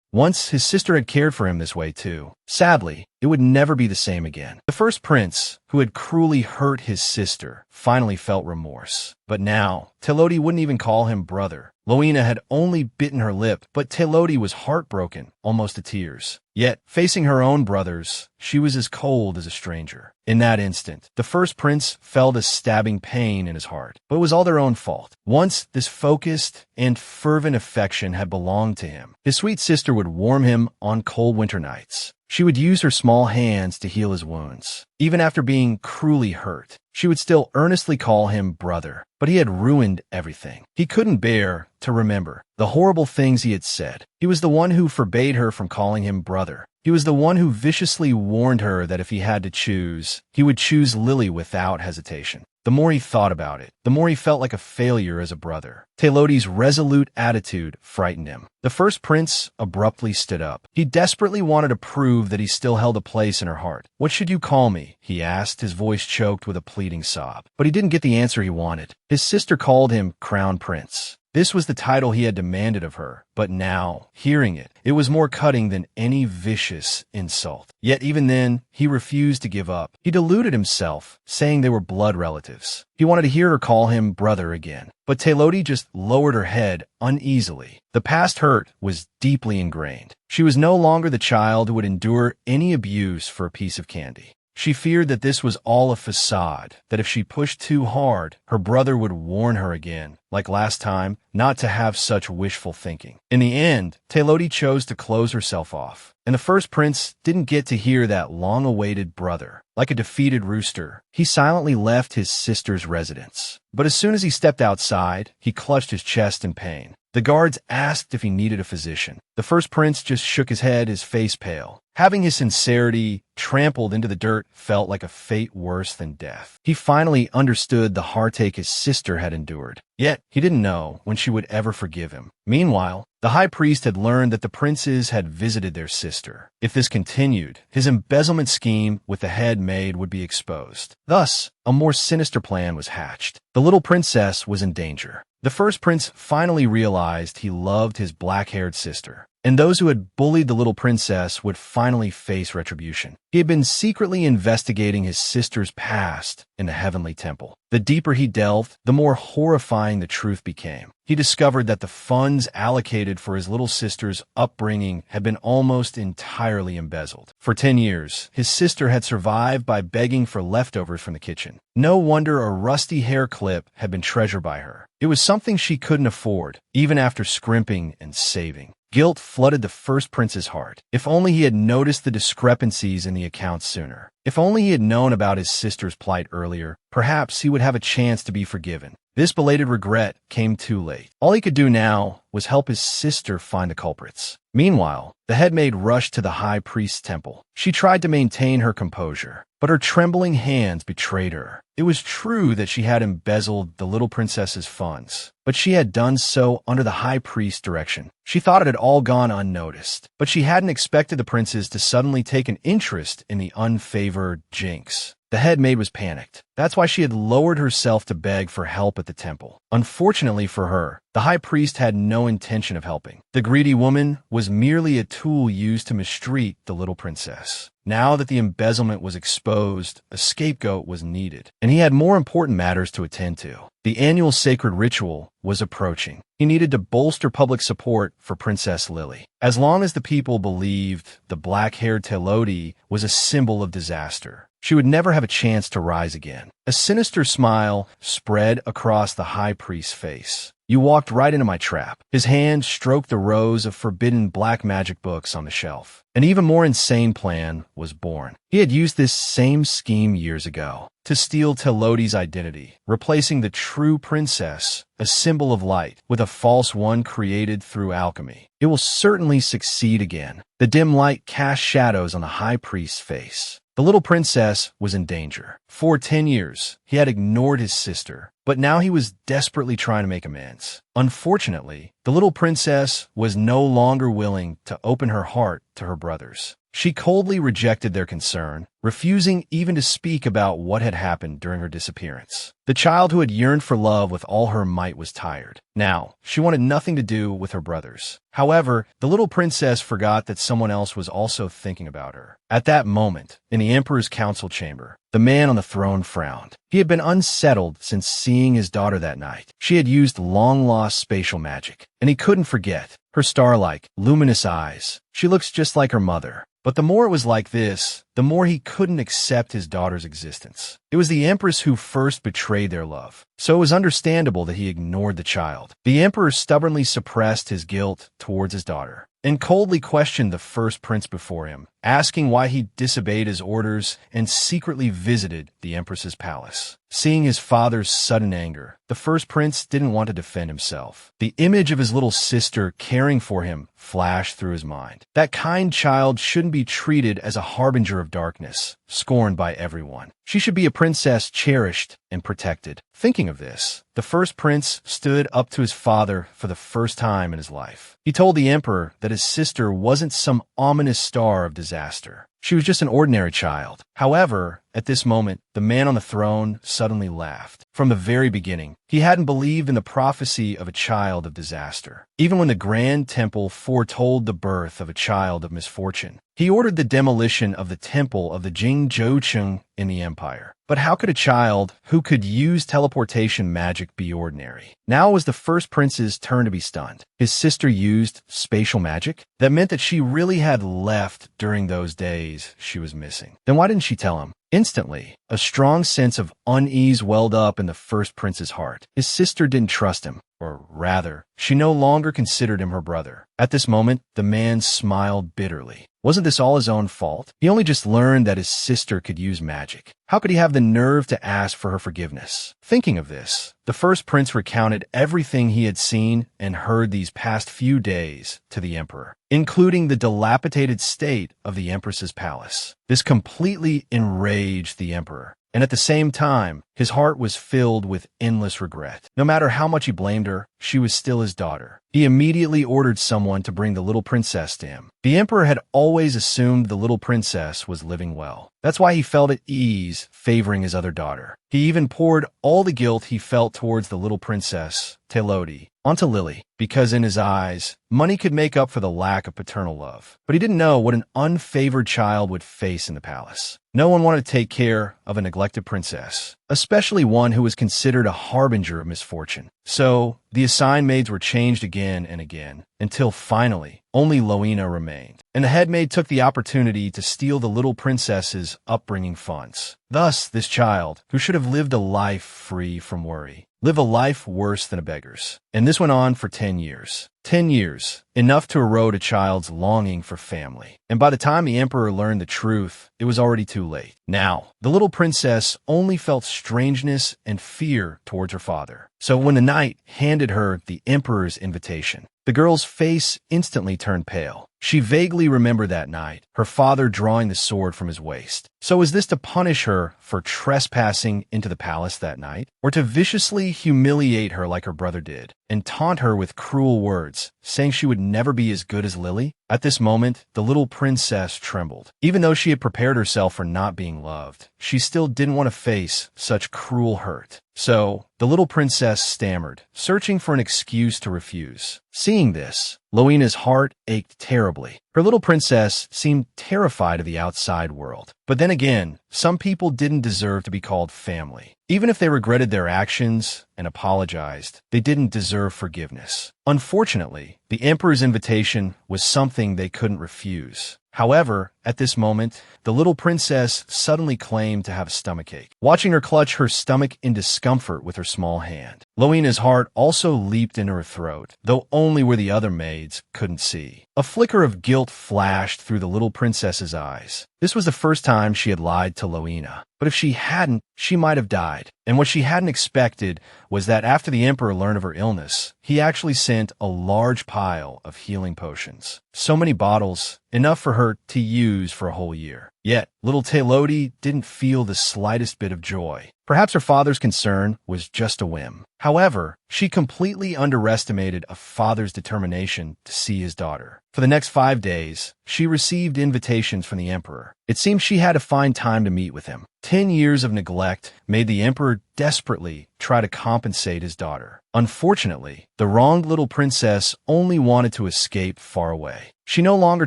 Once his sister had cared for him this way too. Sadly, it would never be the same again. The first prince, who had cruelly hurt his sister, finally felt remorse. But now, Teloti wouldn't even call him brother. Loina had only bitten her lip, but Teloti was heartbroken, almost to tears. Yet, facing her own brothers, she was as cold as a stranger. In that instant, the first prince felt a stabbing pain in his heart. But it was all their own fault. Once, this focused and fervent affection had belonged to him. His sweet sister would warm him on cold winter nights. She would use her small hands to heal his wounds. Even after being cruelly hurt, she would still earnestly call him brother. But he had ruined everything. He couldn't bear to remember the horrible things he had said. He was the one who forbade her from calling him brother. He was the one who viciously warned her that if he had to choose, he would choose Lily without hesitation. The more he thought about it, the more he felt like a failure as a brother. Teloti's resolute attitude frightened him. The first prince abruptly stood up. He desperately wanted to prove that he still held a place in her heart. "What should you call me?" he asked, his voice choked with a pleading sob. But he didn't get the answer he wanted. His sister called him Crown Prince. This was the title he had demanded of her, but now, hearing it, it was more cutting than any vicious insult. Yet even then, he refused to give up. He deluded himself, saying they were blood relatives. He wanted to hear her call him brother again. But Teloti just lowered her head uneasily. The past hurt was deeply ingrained. She was no longer the child who would endure any abuse for a piece of candy. She feared that this was all a facade, that if she pushed too hard, her brother would warn her again, like last time, not to have such wishful thinking. In the end, Teloti chose to close herself off, and the first prince didn't get to hear that long-awaited brother. Like a defeated rooster, he silently left his sister's residence. But as soon as he stepped outside, he clutched his chest in pain. The guards asked if he needed a physician. The first prince just shook his head, his face pale. Having his sincerity trampled into the dirt felt like a fate worse than death. He finally understood the heartache his sister had endured. Yet, he didn't know when she would ever forgive him. Meanwhile, the high priest had learned that the princes had visited their sister. If this continued, his embezzlement scheme with the head maid would be exposed. Thus, a more sinister plan was hatched. The little princess was in danger. The first prince finally realized he loved his black-haired sister, and those who had bullied the little princess would finally face retribution. He had been secretly investigating his sister's past in the heavenly temple. The deeper he delved, the more horrifying the truth became. He discovered that the funds allocated for his little sister's upbringing had been almost entirely embezzled. For 10 years, his sister had survived by begging for leftovers from the kitchen. No wonder a rusty hair clip had been treasured by her. It was something she couldn't afford, even after scrimping and saving. Guilt flooded the first prince's heart. If only he had noticed the discrepancies in the accounts sooner. If only he had known about his sister's plight earlier, perhaps he would have a chance to be forgiven. This belated regret came too late. All he could do now was help his sister find the culprits. Meanwhile, the headmaid rushed to the high priest's temple. She tried to maintain her composure, but her trembling hands betrayed her. It was true that she had embezzled the little princess's funds, but she had done so under the high priest's direction. She thought it had all gone unnoticed, but she hadn't expected the princes to suddenly take an interest in the unfavored Jinx. The head maid was panicked. That's why she had lowered herself to beg for help at the temple. Unfortunately for her, the high priest had no intention of helping. The greedy woman was merely a tool used to mistreat the little princess. Now that the embezzlement was exposed, a scapegoat was needed, and he had more important matters to attend to. The annual sacred ritual was approaching. He needed to bolster public support for Princess Lily. As long as the people believed the black-haired Telodi was a symbol of disaster, she would never have a chance to rise again. A sinister smile spread across the high priest's face. You walked right into my trap. His hand stroked the rows of forbidden black magic books on the shelf. An even more insane plan was born. He had used this same scheme years ago to steal Telodi's identity, replacing the true princess, a symbol of light, with a false one created through alchemy. It will certainly succeed again. The dim light cast shadows on the high priest's face. The little princess was in danger. For 10 years, he had ignored his sister, but now he was desperately trying to make amends. Unfortunately, the little princess was no longer willing to open her heart to her brothers. She coldly rejected their concern, refusing even to speak about what had happened during her disappearance. The child who had yearned for love with all her might was tired. Now, she wanted nothing to do with her brothers. However, the little princess forgot that someone else was also thinking about her. At that moment, in the emperor's council chamber, the man on the throne frowned. He had been unsettled since seeing his daughter that night. She had used long-lost spatial magic, and he couldn't forget her star-like, luminous eyes. She looks just like her mother. But the more it was like this, the more he couldn't accept his daughter's existence. It was the empress who first betrayed their love, so it was understandable that he ignored the child. The emperor stubbornly suppressed his guilt towards his daughter and coldly questioned the first prince before him, asking why he disobeyed his orders and secretly visited the empress's palace. Seeing his father's sudden anger, the first prince didn't want to defend himself. The image of his little sister caring for him flashed through his mind. That kind child shouldn't be treated as a harbinger of darkness, scorned by everyone. She should be a princess cherished and protected. Thinking of this, the first prince stood up to his father for the first time in his life. He told the emperor that his sister wasn't some ominous star of disaster. She was just an ordinary child. However, at this moment, the man on the throne suddenly laughed. From the very beginning, he hadn't believed in the prophecy of a child of disaster. Even when the Grand Temple foretold the birth of a child of misfortune, he ordered the demolition of the temple of the Jingzhoucheng in the empire. But how could a child who could use teleportation magic be ordinary? Now it was the first prince's turn to be stunned. His sister used spatial magic? That meant that she really had left during those days she was missing. Then why didn't she tell him? Instantly, a strong sense of unease welled up in the first prince's heart. His sister didn't trust him, or rather, she no longer considered him her brother. At this moment, the man smiled bitterly. Wasn't this all his own fault? He only just learned that his sister could use magic. How could he have the nerve to ask for her forgiveness? Thinking of this, the first prince recounted everything he had seen and heard these past few days to the emperor, including the dilapidated state of the empress's palace. This completely enraged the emperor, and at the same time, his heart was filled with endless regret. No matter how much he blamed her, she was still his daughter. He immediately ordered someone to bring the little princess to him. The emperor had always assumed the little princess was living well. That's why he felt at ease favoring his other daughter. He even poured all the guilt he felt towards the little princess, Telodi, onto Lily, because in his eyes, money could make up for the lack of paternal love. But he didn't know what an unfavored child would face in the palace. No one wanted to take care of a neglected princess, especially one who was considered a harbinger of misfortune. So, the assigned maids were changed again and again, until finally, only Loina remained. And the head maid took the opportunity to steal the little princess's upbringing funds. Thus, this child, who should have lived a life free from worry, lived a life worse than a beggar's. And this went on for 10 years. 10 years, enough to erode a child's longing for family. And by the time the emperor learned the truth, it was already too late. Now, the little princess only felt strangeness and fear towards her father. So when the knight handed her the emperor's invitation, the girl's face instantly turned pale. She vaguely remembered that night, her father drawing the sword from his waist. So was this to punish her for trespassing into the palace that night, or to viciously humiliate her like her brother did? and taunt her with cruel words, saying she would never be as good as Lily. At this moment, the little princess trembled. Even though she had prepared herself for not being loved, she still didn't want to face such cruel hurt. So, the little princess stammered, searching for an excuse to refuse. Seeing this, Loena's heart ached terribly. Her little princess seemed terrified of the outside world. But then again, some people didn't deserve to be called family. Even if they regretted their actions and apologized, they didn't deserve forgiveness. Unfortunately, the emperor's invitation was something they couldn't refuse. However, at this moment, the little princess suddenly claimed to have a stomachache. Watching her clutch her stomach in discomfort with her small hand, Loena's heart also leaped into her throat, though only where the other maids couldn't see. A flicker of guilt flashed through the little princess's eyes. This was the first time she had lied to Loena. But if she hadn't, she might have died. And what she hadn't expected was that after the emperor learned of her illness, he actually sent a large pile of healing potions. So many bottles, enough for her to use for a whole year. Yet, little Telodi didn't feel the slightest bit of joy. Perhaps her father's concern was just a whim. However, she completely underestimated a father's determination to see his daughter. For the next 5 days, she received invitations from the emperor. It seemed she had to find time to meet with him. 10 years of neglect made the emperor desperately try to compensate his daughter. Unfortunately, the wronged little princess only wanted to escape far away. She no longer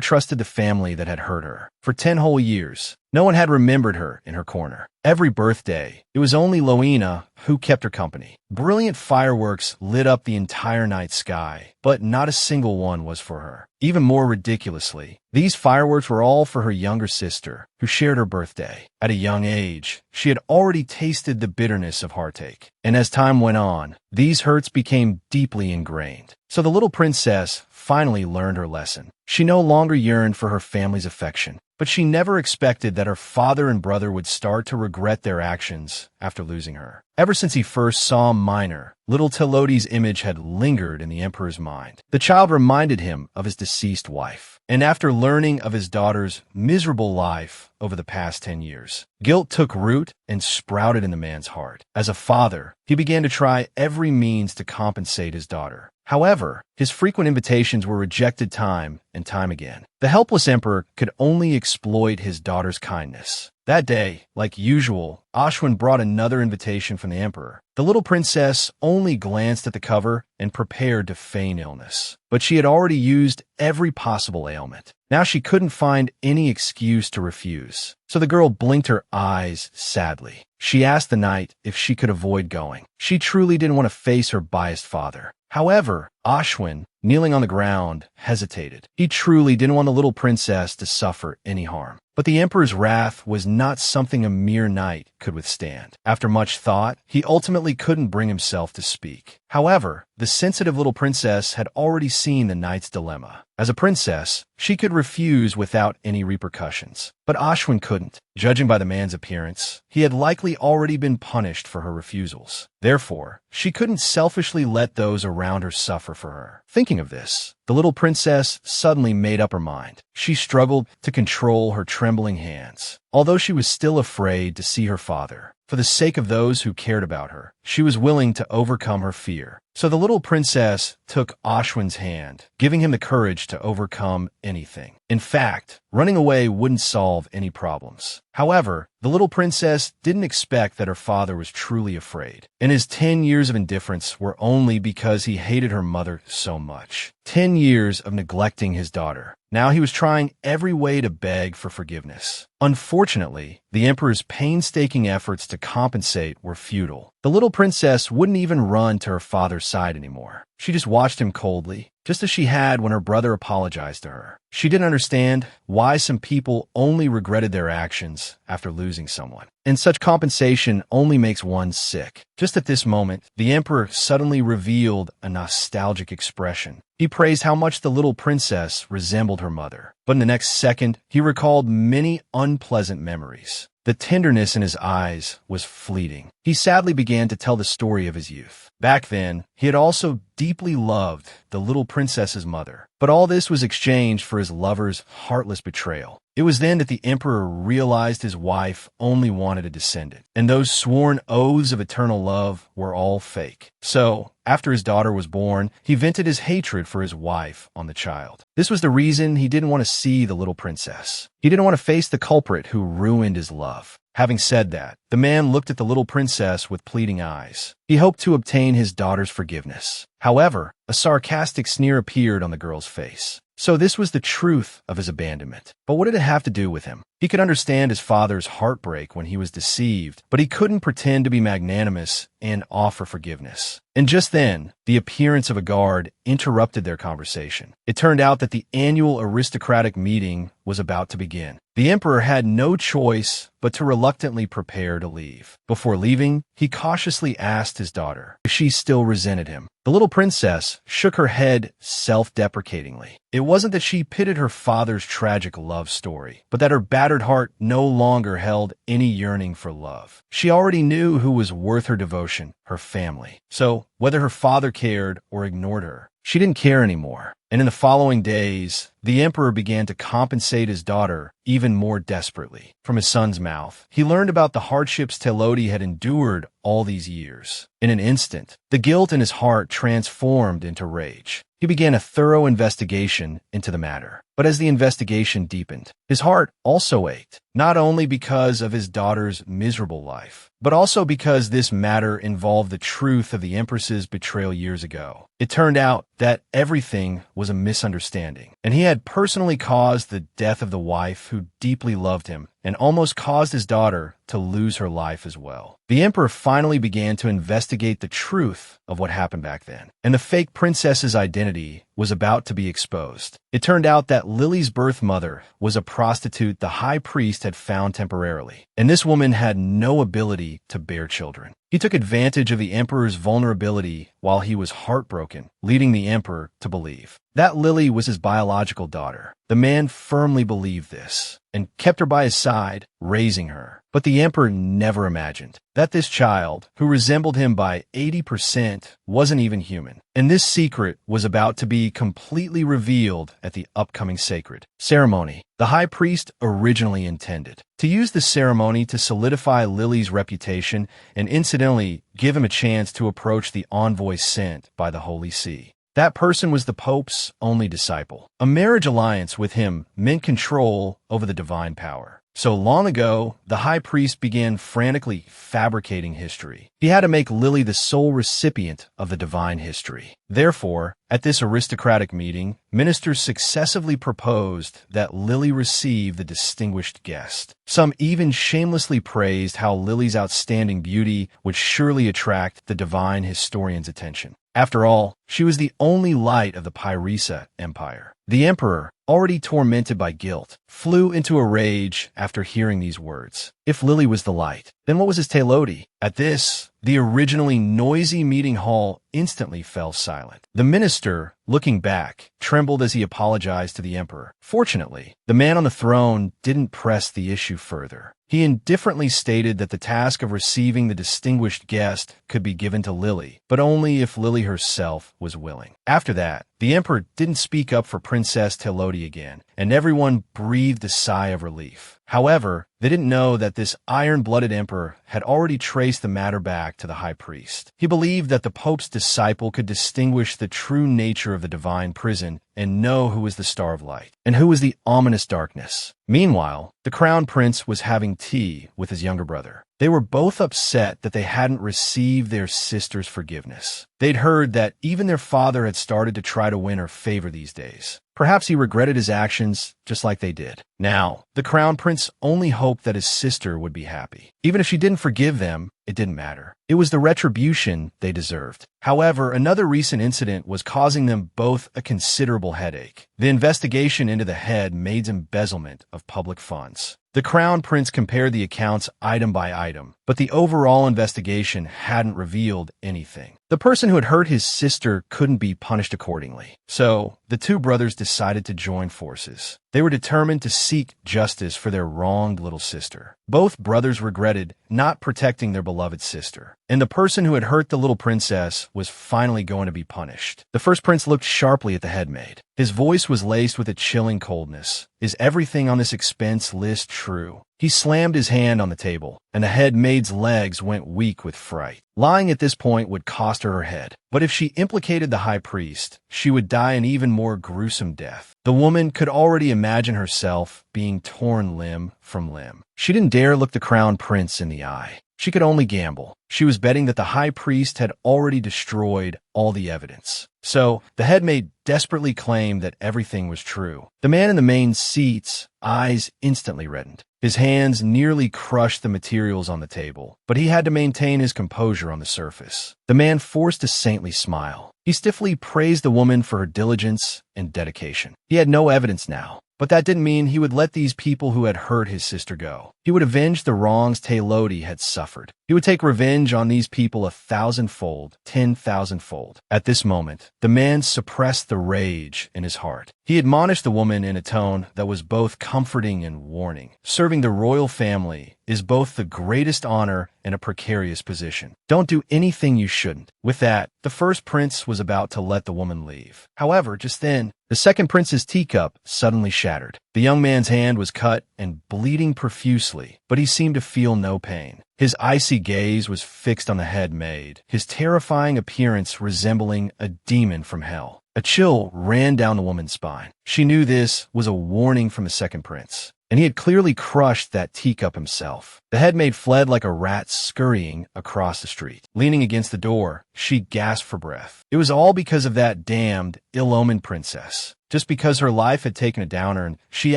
trusted the family that had hurt her. For 10 whole years, no one had remembered her in her corner. Every birthday, it was only Loena who kept her company. Brilliant fireworks lit up the entire night sky, but not a single one was for her. Even more ridiculously, these fireworks were all for her younger sister, who shared her birthday. At a young age, she had already tasted the bitterness of heartache. And as time went on, these hurts became deeply ingrained. So the little princess finally learned her lesson. She no longer yearned for her family's affection, but she never expected that her father and brother would start to regret their actions after losing her. Ever since he first saw Minor, little Telodi's image had lingered in the emperor's mind. The child reminded him of his deceased wife. And after learning of his daughter's miserable life over the past 10 years, guilt took root and sprouted in the man's heart. As a father, he began to try every means to compensate his daughter. However, his frequent invitations were rejected time and time again. The helpless emperor could only exploit his daughter's kindness. That day, like usual, Ashwin brought another invitation from the emperor. The little princess only glanced at the cover and prepared to feign illness. But she had already used every possible ailment. Now she couldn't find any excuse to refuse. So the girl blinked her eyes sadly. She asked the knight if she could avoid going. She truly didn't want to face her biased father. However, Ashwin, kneeling on the ground, hesitated. He truly didn't want the little princess to suffer any harm. But the emperor's wrath was not something a mere knight could withstand. After much thought, he ultimately couldn't bring himself to speak. However, the sensitive little princess had already seen the knight's dilemma. As a princess, she could refuse without any repercussions. But Ashwin couldn't. Judging by the man's appearance, he had likely already been punished for her refusals. Therefore, she couldn't selfishly let those around her suffer for her. Thinking of this, the little princess suddenly made up her mind. She struggled to control her trembling hands. Although she was still afraid to see her father, for the sake of those who cared about her, she was willing to overcome her fear. So the little princess took Ashwin's hand, giving him the courage to overcome anything. In fact, running away wouldn't solve any problems. However, the little princess didn't expect that her father was truly afraid, and his 10 years of indifference were only because he hated her mother so much. 10 years of neglecting his daughter. Now he was trying every way to beg for forgiveness. Unfortunately, the emperor's painstaking efforts to compensate were futile. The little princess wouldn't even run to her father's side anymore. She just watched him coldly, just as she had when her brother apologized to her. She didn't understand why some people only regretted their actions after losing someone. And such compensation only makes one sick. Just at this moment, the emperor suddenly revealed a nostalgic expression. He praised how much the little princess resembled her mother. But in the next second, he recalled many unpleasant memories. The tenderness in his eyes was fleeting. He sadly began to tell the story of his youth. Back then, he had also deeply loved the little princess's mother. But all this was exchanged for his lover's heartless betrayal. It was then that the emperor realized his wife only wanted a descendant, and those sworn oaths of eternal love were all fake. So, after his daughter was born, he vented his hatred for his wife on the child. This was the reason he didn't want to see the little princess. He didn't want to face the culprit who ruined his love. Having said that, the man looked at the little princess with pleading eyes. He hoped to obtain his daughter's forgiveness. However, a sarcastic sneer appeared on the girl's face. So this was the truth of his abandonment. But what did it have to do with him? He could understand his father's heartbreak when he was deceived, but he couldn't pretend to be magnanimous and offer forgiveness. And just then, the appearance of a guard interrupted their conversation. It turned out that the annual aristocratic meeting was about to begin. The emperor had no choice but to reluctantly prepare to leave. Before leaving, he cautiously asked his daughter if she still resented him. The little princess shook her head self-deprecatingly. It wasn't that she pitied her father's tragic love story, but that her battered heart no longer held any yearning for love. She already knew who was worth her devotion, her family. So, whether her father cared or ignored her, she didn't care anymore. And in the following days, the emperor began to compensate his daughter even more desperately. From his son's mouth, he learned about the hardships Telodi had endured all these years. In an instant, the guilt in his heart transformed into rage. He began a thorough investigation into the matter. But as the investigation deepened, his heart also ached, not only because of his daughter's miserable life, but also because this matter involved the truth of the empress's betrayal years ago. It turned out that everything was a misunderstanding, and he had personally caused the death of the wife who deeply loved him and almost caused his daughter to lose her life as well. The emperor finally began to investigate the truth of what happened back then, and the fake princess's identity was about to be exposed. It turned out that Lily's birth mother was a prostitute the high priest had found temporarily, and this woman had no ability to bear children. He took advantage of the emperor's vulnerability while he was heartbroken, leading the emperor to believe that Lily was his biological daughter. The man firmly believed this and kept her by his side, raising her. But the emperor never imagined that this child, who resembled him by 80%, wasn't even human. And this secret was about to be completely revealed at the upcoming sacred ceremony the high priest originally intended. To use the ceremony to solidify Lily's reputation and incidentally give him a chance to approach the envoy sent by the Holy See. That person was the Pope's only disciple. A marriage alliance with him meant control over the divine power. So long ago, the high priest began frantically fabricating history. He had to make Lily the sole recipient of the divine history. Therefore, at this aristocratic meeting, ministers successively proposed that Lily receive the distinguished guest. Some even shamelessly praised how Lily's outstanding beauty would surely attract the divine historian's attention. After all, she was the only light of the Pyrrhisa Empire. The emperor, already tormented by guilt, flew into a rage after hearing these words. If Lily was the light, then what was his Telodi? At this, the originally noisy meeting hall instantly fell silent. The minister, looking back, trembled as he apologized to the emperor. Fortunately, the man on the throne didn't press the issue further. He indifferently stated that the task of receiving the distinguished guest could be given to Lily, but only if Lily herself was willing. After that, the emperor didn't speak up for Princess Telodi again, and everyone breathed a sigh of relief. However, they didn't know that this iron-blooded emperor had already traced the matter back to the high priest. He believed that the Pope's disciple could distinguish the true nature of the divine prison and know who was the star of light and who was the ominous darkness. Meanwhile, the crown prince was having tea with his younger brother. They were both upset that they hadn't received their sister's forgiveness. They'd heard that even their father had started to try to win her favor these days. Perhaps he regretted his actions just like they did. Now, the crown prince only hoped that his sister would be happy. Even if she didn't forgive them, it didn't matter. It was the retribution they deserved. However, another recent incident was causing them both a considerable headache. The investigation into the head maid's embezzlement of public funds. The crown prince compared the accounts item by item, but the overall investigation hadn't revealed anything. The person who had hurt his sister couldn't be punished accordingly. So, the two brothers decided to join forces. They were determined to seek justice for their wronged little sister. Both brothers regretted not protecting their beloved sister. And the person who had hurt the little princess was finally going to be punished. The first prince looked sharply at the headmaid. His voice was laced with a chilling coldness. Is everything on this expense list true? He slammed his hand on the table, and the headmaid's legs went weak with fright. Lying at this point would cost her her head, but if she implicated the high priest, she would die an even more gruesome death. The woman could already imagine herself being torn limb from limb. She didn't dare look the crown prince in the eye. She could only gamble. She was betting that the high priest had already destroyed all the evidence. So, the headmaid desperately claimed that everything was true. The man in the main seat's eyes instantly reddened. His hands nearly crushed the materials on the table, but he had to maintain his composure on the surface. The man forced a saintly smile. He stiffly praised the woman for her diligence and dedication. He had no evidence now, but that didn't mean he would let these people who had hurt his sister go. He would avenge the wrongs Taylodi had suffered. He would take revenge on these people 1,000-fold, 10,000-fold. At this moment, the man suppressed the rage in his heart. He admonished the woman in a tone that was both comforting and warning. Serving the royal family is both the greatest honor and a precarious position. Don't do anything you shouldn't. With that, the first prince was about to let the woman leave. However, just then, the second prince's teacup suddenly shattered. The young man's hand was cut and bleeding profusely, but he seemed to feel no pain. His icy gaze was fixed on the headmaid, his terrifying appearance resembling a demon from hell. A chill ran down the woman's spine. She knew this was a warning from the second prince, and he had clearly crushed that teacup himself. The headmaid fled like a rat scurrying across the street. Leaning against the door, she gasped for breath. It was all because of that damned, ill-omened princess. Just because her life had taken a downer and she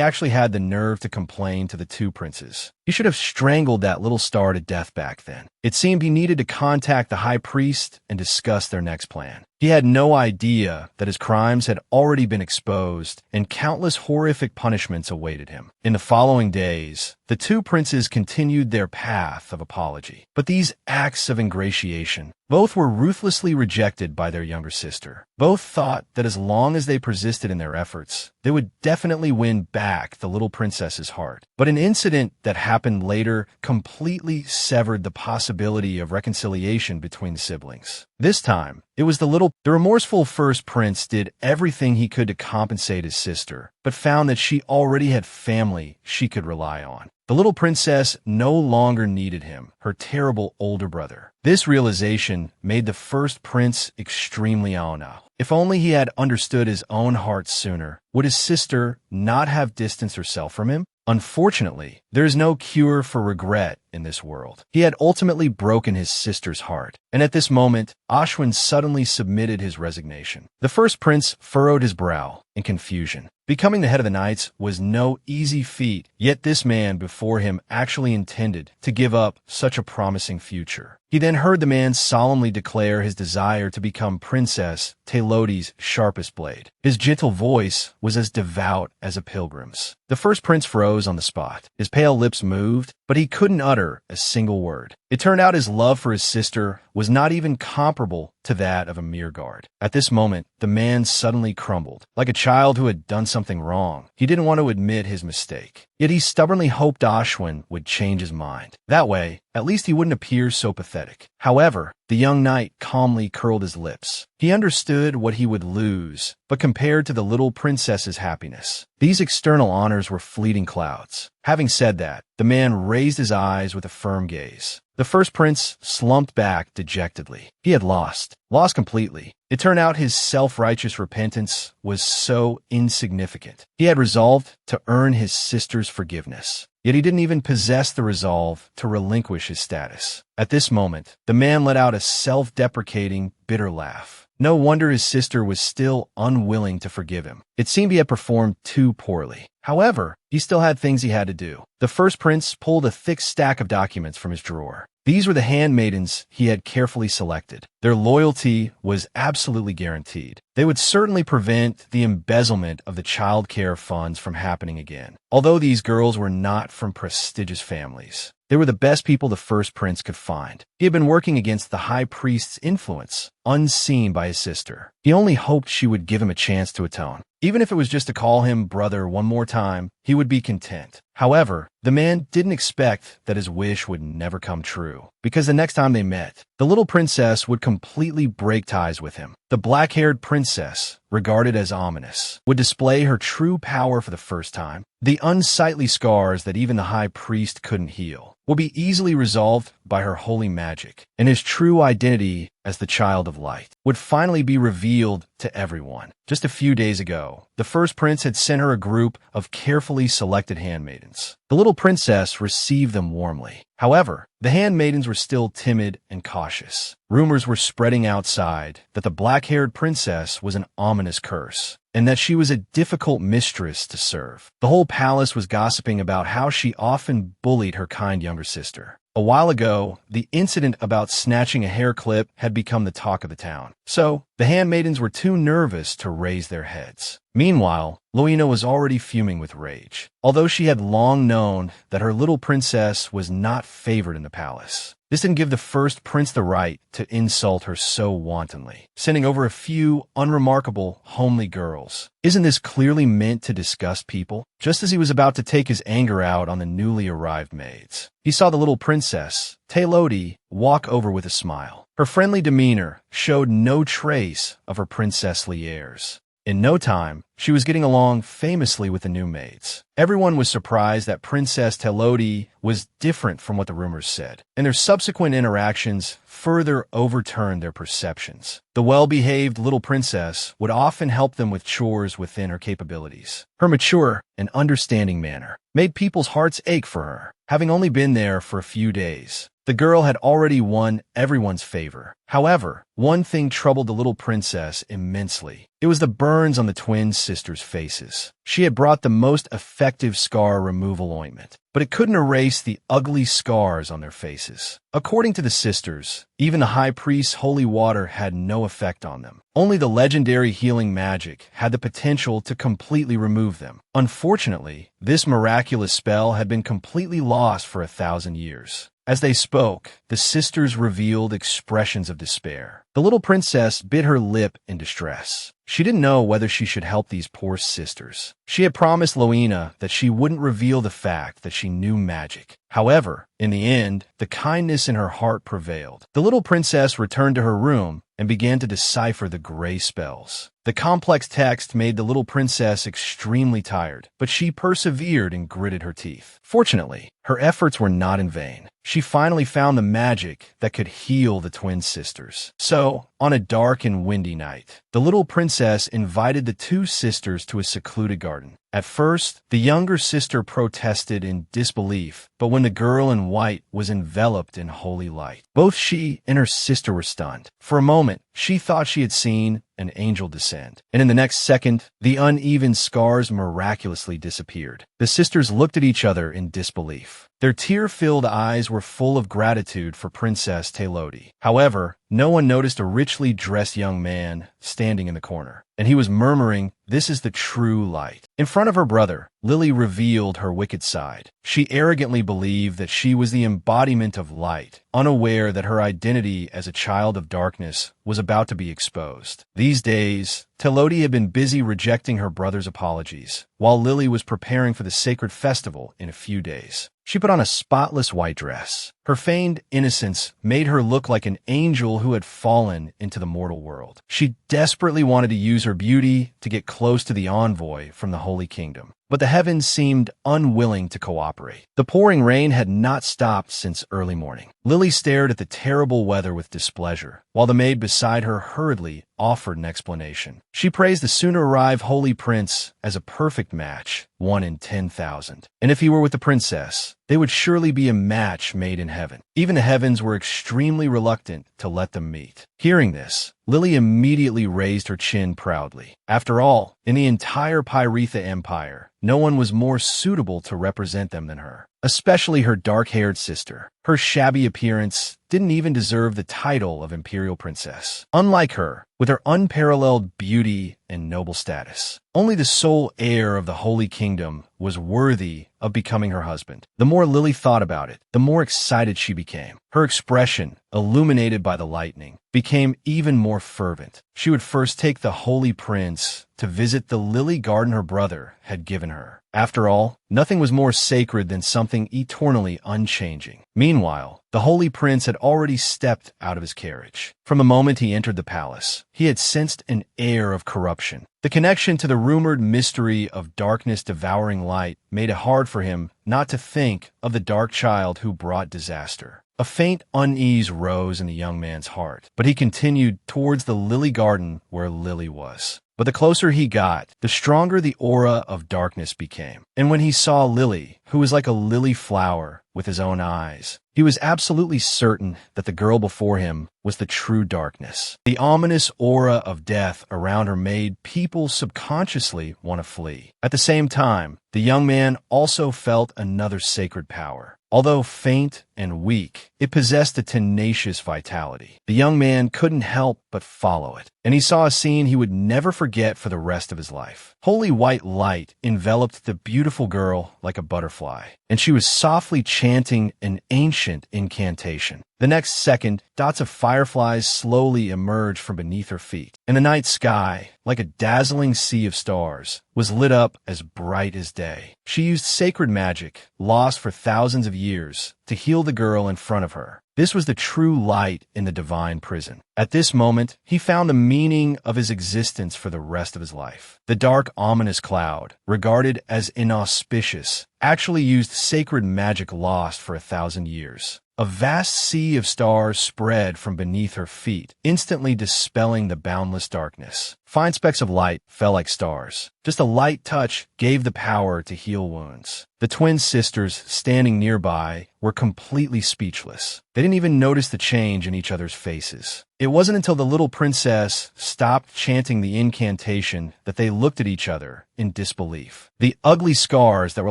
actually had the nerve to complain to the two princes. He should have strangled that little star to death back then. It seemed he needed to contact the high priest and discuss their next plan. He had no idea that his crimes had already been exposed and countless horrific punishments awaited him. In the following days, the two princes continued their path of apology. But these acts of ingratiation, both were ruthlessly rejected by their younger sister. Both thought that as long as they persisted in their efforts, they would definitely win back the little princess's heart. But an incident that happened later completely severed the possibility of reconciliation between the siblings. This time, it was the remorseful first prince did everything he could to compensate his sister, but found that she already had family she could rely on. The little princess no longer needed him, her terrible older brother. This realization made the first prince extremely aonao. If only he had understood his own heart sooner, would his sister not have distanced herself from him? Unfortunately, there is no cure for regret in this world. He had ultimately broken his sister's heart, and at this moment, Ashwin suddenly submitted his resignation. The first prince furrowed his brow in confusion. Becoming the head of the knights was no easy feat, yet this man before him actually intended to give up such a promising future. He then heard the man solemnly declare his desire to become Princess Taylodi's sharpest blade. His gentle voice was as devout as a pilgrim's. The first prince froze on the spot. His pale lips moved, but he couldn't utter a single word. It turned out his love for his sister was not even comparable to that of a mere guard. At this moment, the man suddenly crumbled, like a child who had done something wrong. He didn't want to admit his mistake, yet he stubbornly hoped Ashwin would change his mind. That way, at least he wouldn't appear so pathetic. However, the young knight calmly curled his lips. He understood what he would lose, but compared to the little princess's happiness, these external honors were fleeting clouds. Having said that, the man raised his eyes with a firm gaze. The first prince slumped back dejectedly. He had lost completely. It turned out his self-righteous repentance was so insignificant. He had resolved to earn his sister's forgiveness. Yet he didn't even possess the resolve to relinquish his status. At this moment, the man let out a self-deprecating, bitter laugh. No wonder his sister was still unwilling to forgive him. It seemed he had performed too poorly. However, he still had things he had to do. The first prince pulled a thick stack of documents from his drawer. These were the handmaidens he had carefully selected. Their loyalty was absolutely guaranteed. They would certainly prevent the embezzlement of the child care funds from happening again. Although these girls were not from prestigious families, they were the best people the first prince could find. He had been working against the high priest's influence, unseen by his sister. He only hoped she would give him a chance to atone. Even if it was just to call him brother one more time, he would be content. However, the man didn't expect that his wish would never come true, because the next time they met, the little princess would completely break ties with him. The black-haired princess, regarded as ominous, would display her true power for the first time. The unsightly scars that even the high priest couldn't heal will be easily resolved by her holy magic, and his true identity as the child of light would finally be revealed to everyone. Just a few days ago, the first prince had sent her a group of carefully selected handmaidens. The little princess received them warmly. However, the handmaidens were still timid and cautious. Rumors were spreading outside that the black-haired princess was an ominous curse, and that she was a difficult mistress to serve. The whole palace was gossiping about how she often bullied her kind younger sister. A while ago, the incident about snatching a hair clip had become the talk of the town, so the handmaidens were too nervous to raise their heads. Meanwhile, Loina was already fuming with rage, although she had long known that her little princess was not favored in the palace. This didn't give the first prince the right to insult her so wantonly, sending over a few unremarkable, homely girls. Isn't this clearly meant to disgust people? Just as he was about to take his anger out on the newly arrived maids, he saw the little princess, Taylodi, walk over with a smile. Her friendly demeanor showed no trace of her princessly airs. In no time, she was getting along famously with the new maids. Everyone was surprised that Princess Taylodi was different from what the rumors said, and their subsequent interactions further overturned their perceptions. The well-behaved little princess would often help them with chores within her capabilities. Her mature and understanding manner made people's hearts ache for her. Having only been there for a few days, the girl had already won everyone's favor. However, one thing troubled the little princess immensely. It was the burns on the twin sisters' faces. She had brought the most effective scar removal ointment, but it couldn't erase the ugly scars on their faces. According to the sisters, even the high priest's holy water had no effect on them. Only the legendary healing magic had the potential to completely remove them. Unfortunately, this miraculous spell had been completely lost for 1,000 years. As they spoke, the sisters revealed expressions of despair. The little princess bit her lip in distress. She didn't know whether she should help these poor sisters. She had promised Loina that she wouldn't reveal the fact that she knew magic. However, in the end, the kindness in her heart prevailed. The little princess returned to her room and began to decipher the gray spells. The complex text made the little princess extremely tired, but she persevered and gritted her teeth. Fortunately, her efforts were not in vain. She finally found the magic that could heal the twin sisters. So, on a dark and windy night, the little princess invited the two sisters to a secluded garden. At first, the younger sister protested in disbelief, but when the girl in white was enveloped in holy light, both she and her sister were stunned. For a moment, she thought she had seen an angel descend, and in the next second, the uneven scars miraculously disappeared. The sisters looked at each other in disbelief. Their tear-filled eyes were full of gratitude for Princess Taylodi. However, no one noticed a richly dressed young man standing in the corner, and he was murmuring, "This is the true light." In front of her brother, Lily revealed her wicked side. She arrogantly believed that she was the embodiment of light, unaware that her identity as a child of darkness was about to be exposed. These days, Taylodi had been busy rejecting her brother's apologies, while Lily was preparing for the sacred festival in a few days. She put on a spotless white dress. Her feigned innocence made her look like an angel who had fallen into the mortal world. She desperately wanted to use her beauty to get close to the envoy from the Holy Kingdom, but the heavens seemed unwilling to cooperate. The pouring rain had not stopped since early morning. Lily stared at the terrible weather with displeasure, while the maid beside her hurriedly offered an explanation. She praised the soon-to-arrive Holy Prince as a perfect match, 1 in 10,000. And if he were with the princess, they would surely be a match made in heaven. Even the heavens were extremely reluctant to let them meet. Hearing this, Lily immediately raised her chin proudly. After all, in the entire Pyretha Empire, no one was more suitable to represent them than her, especially her dark-haired sister. Her shabby appearance didn't even deserve the title of imperial princess. Unlike her, with her unparalleled beauty and noble status, only the sole heir of the Holy Kingdom was worthy of becoming her husband. The more Lily thought about it, the more excited she became. Her expression, illuminated by the lightning, became even more fervent. She would first take the Holy Prince to visit the lily garden her brother had given her. After all, nothing was more sacred than something eternally unchanging. Meanwhile, the Holy Prince had already stepped out of his carriage. From the moment he entered the palace, he had sensed an air of corruption. The connection to the rumored mystery of darkness devouring light made it hard for him not to think of the dark child who brought disaster. A faint unease rose in the young man's heart, but he continued towards the lily garden where Lily was. But the closer he got, the stronger the aura of darkness became. And when he saw Lily, who was like a lily flower with his own eyes, he was absolutely certain that the girl before him was the true darkness. The ominous aura of death around her made people subconsciously want to flee. At the same time, the young man also felt another sacred power. Although faint and weak, it possessed a tenacious vitality. The young man couldn't help but follow it, and he saw a scene he would never forget for the rest of his life. Holy white light enveloped the beautiful girl like a butterfly, and she was softly chanting an ancient incantation. The next second, dots of fireflies slowly emerged from beneath her feet, and the night sky, like a dazzling sea of stars, was lit up as bright as day. She used sacred magic, lost for thousands of years, to heal the girl in front of her. This was the true light in the divine prison. At this moment, he found the meaning of his existence for the rest of his life. The dark, ominous cloud, regarded as inauspicious, actually used sacred magic lost for 1,000 years. A vast sea of stars spread from beneath her feet, instantly dispelling the boundless darkness. Fine specks of light fell like stars. Just a light touch gave the power to heal wounds. The twin sisters standing nearby were completely speechless. They didn't even notice the change in each other's faces. It wasn't until the little princess stopped chanting the incantation that they looked at each other in disbelief. The ugly scars that were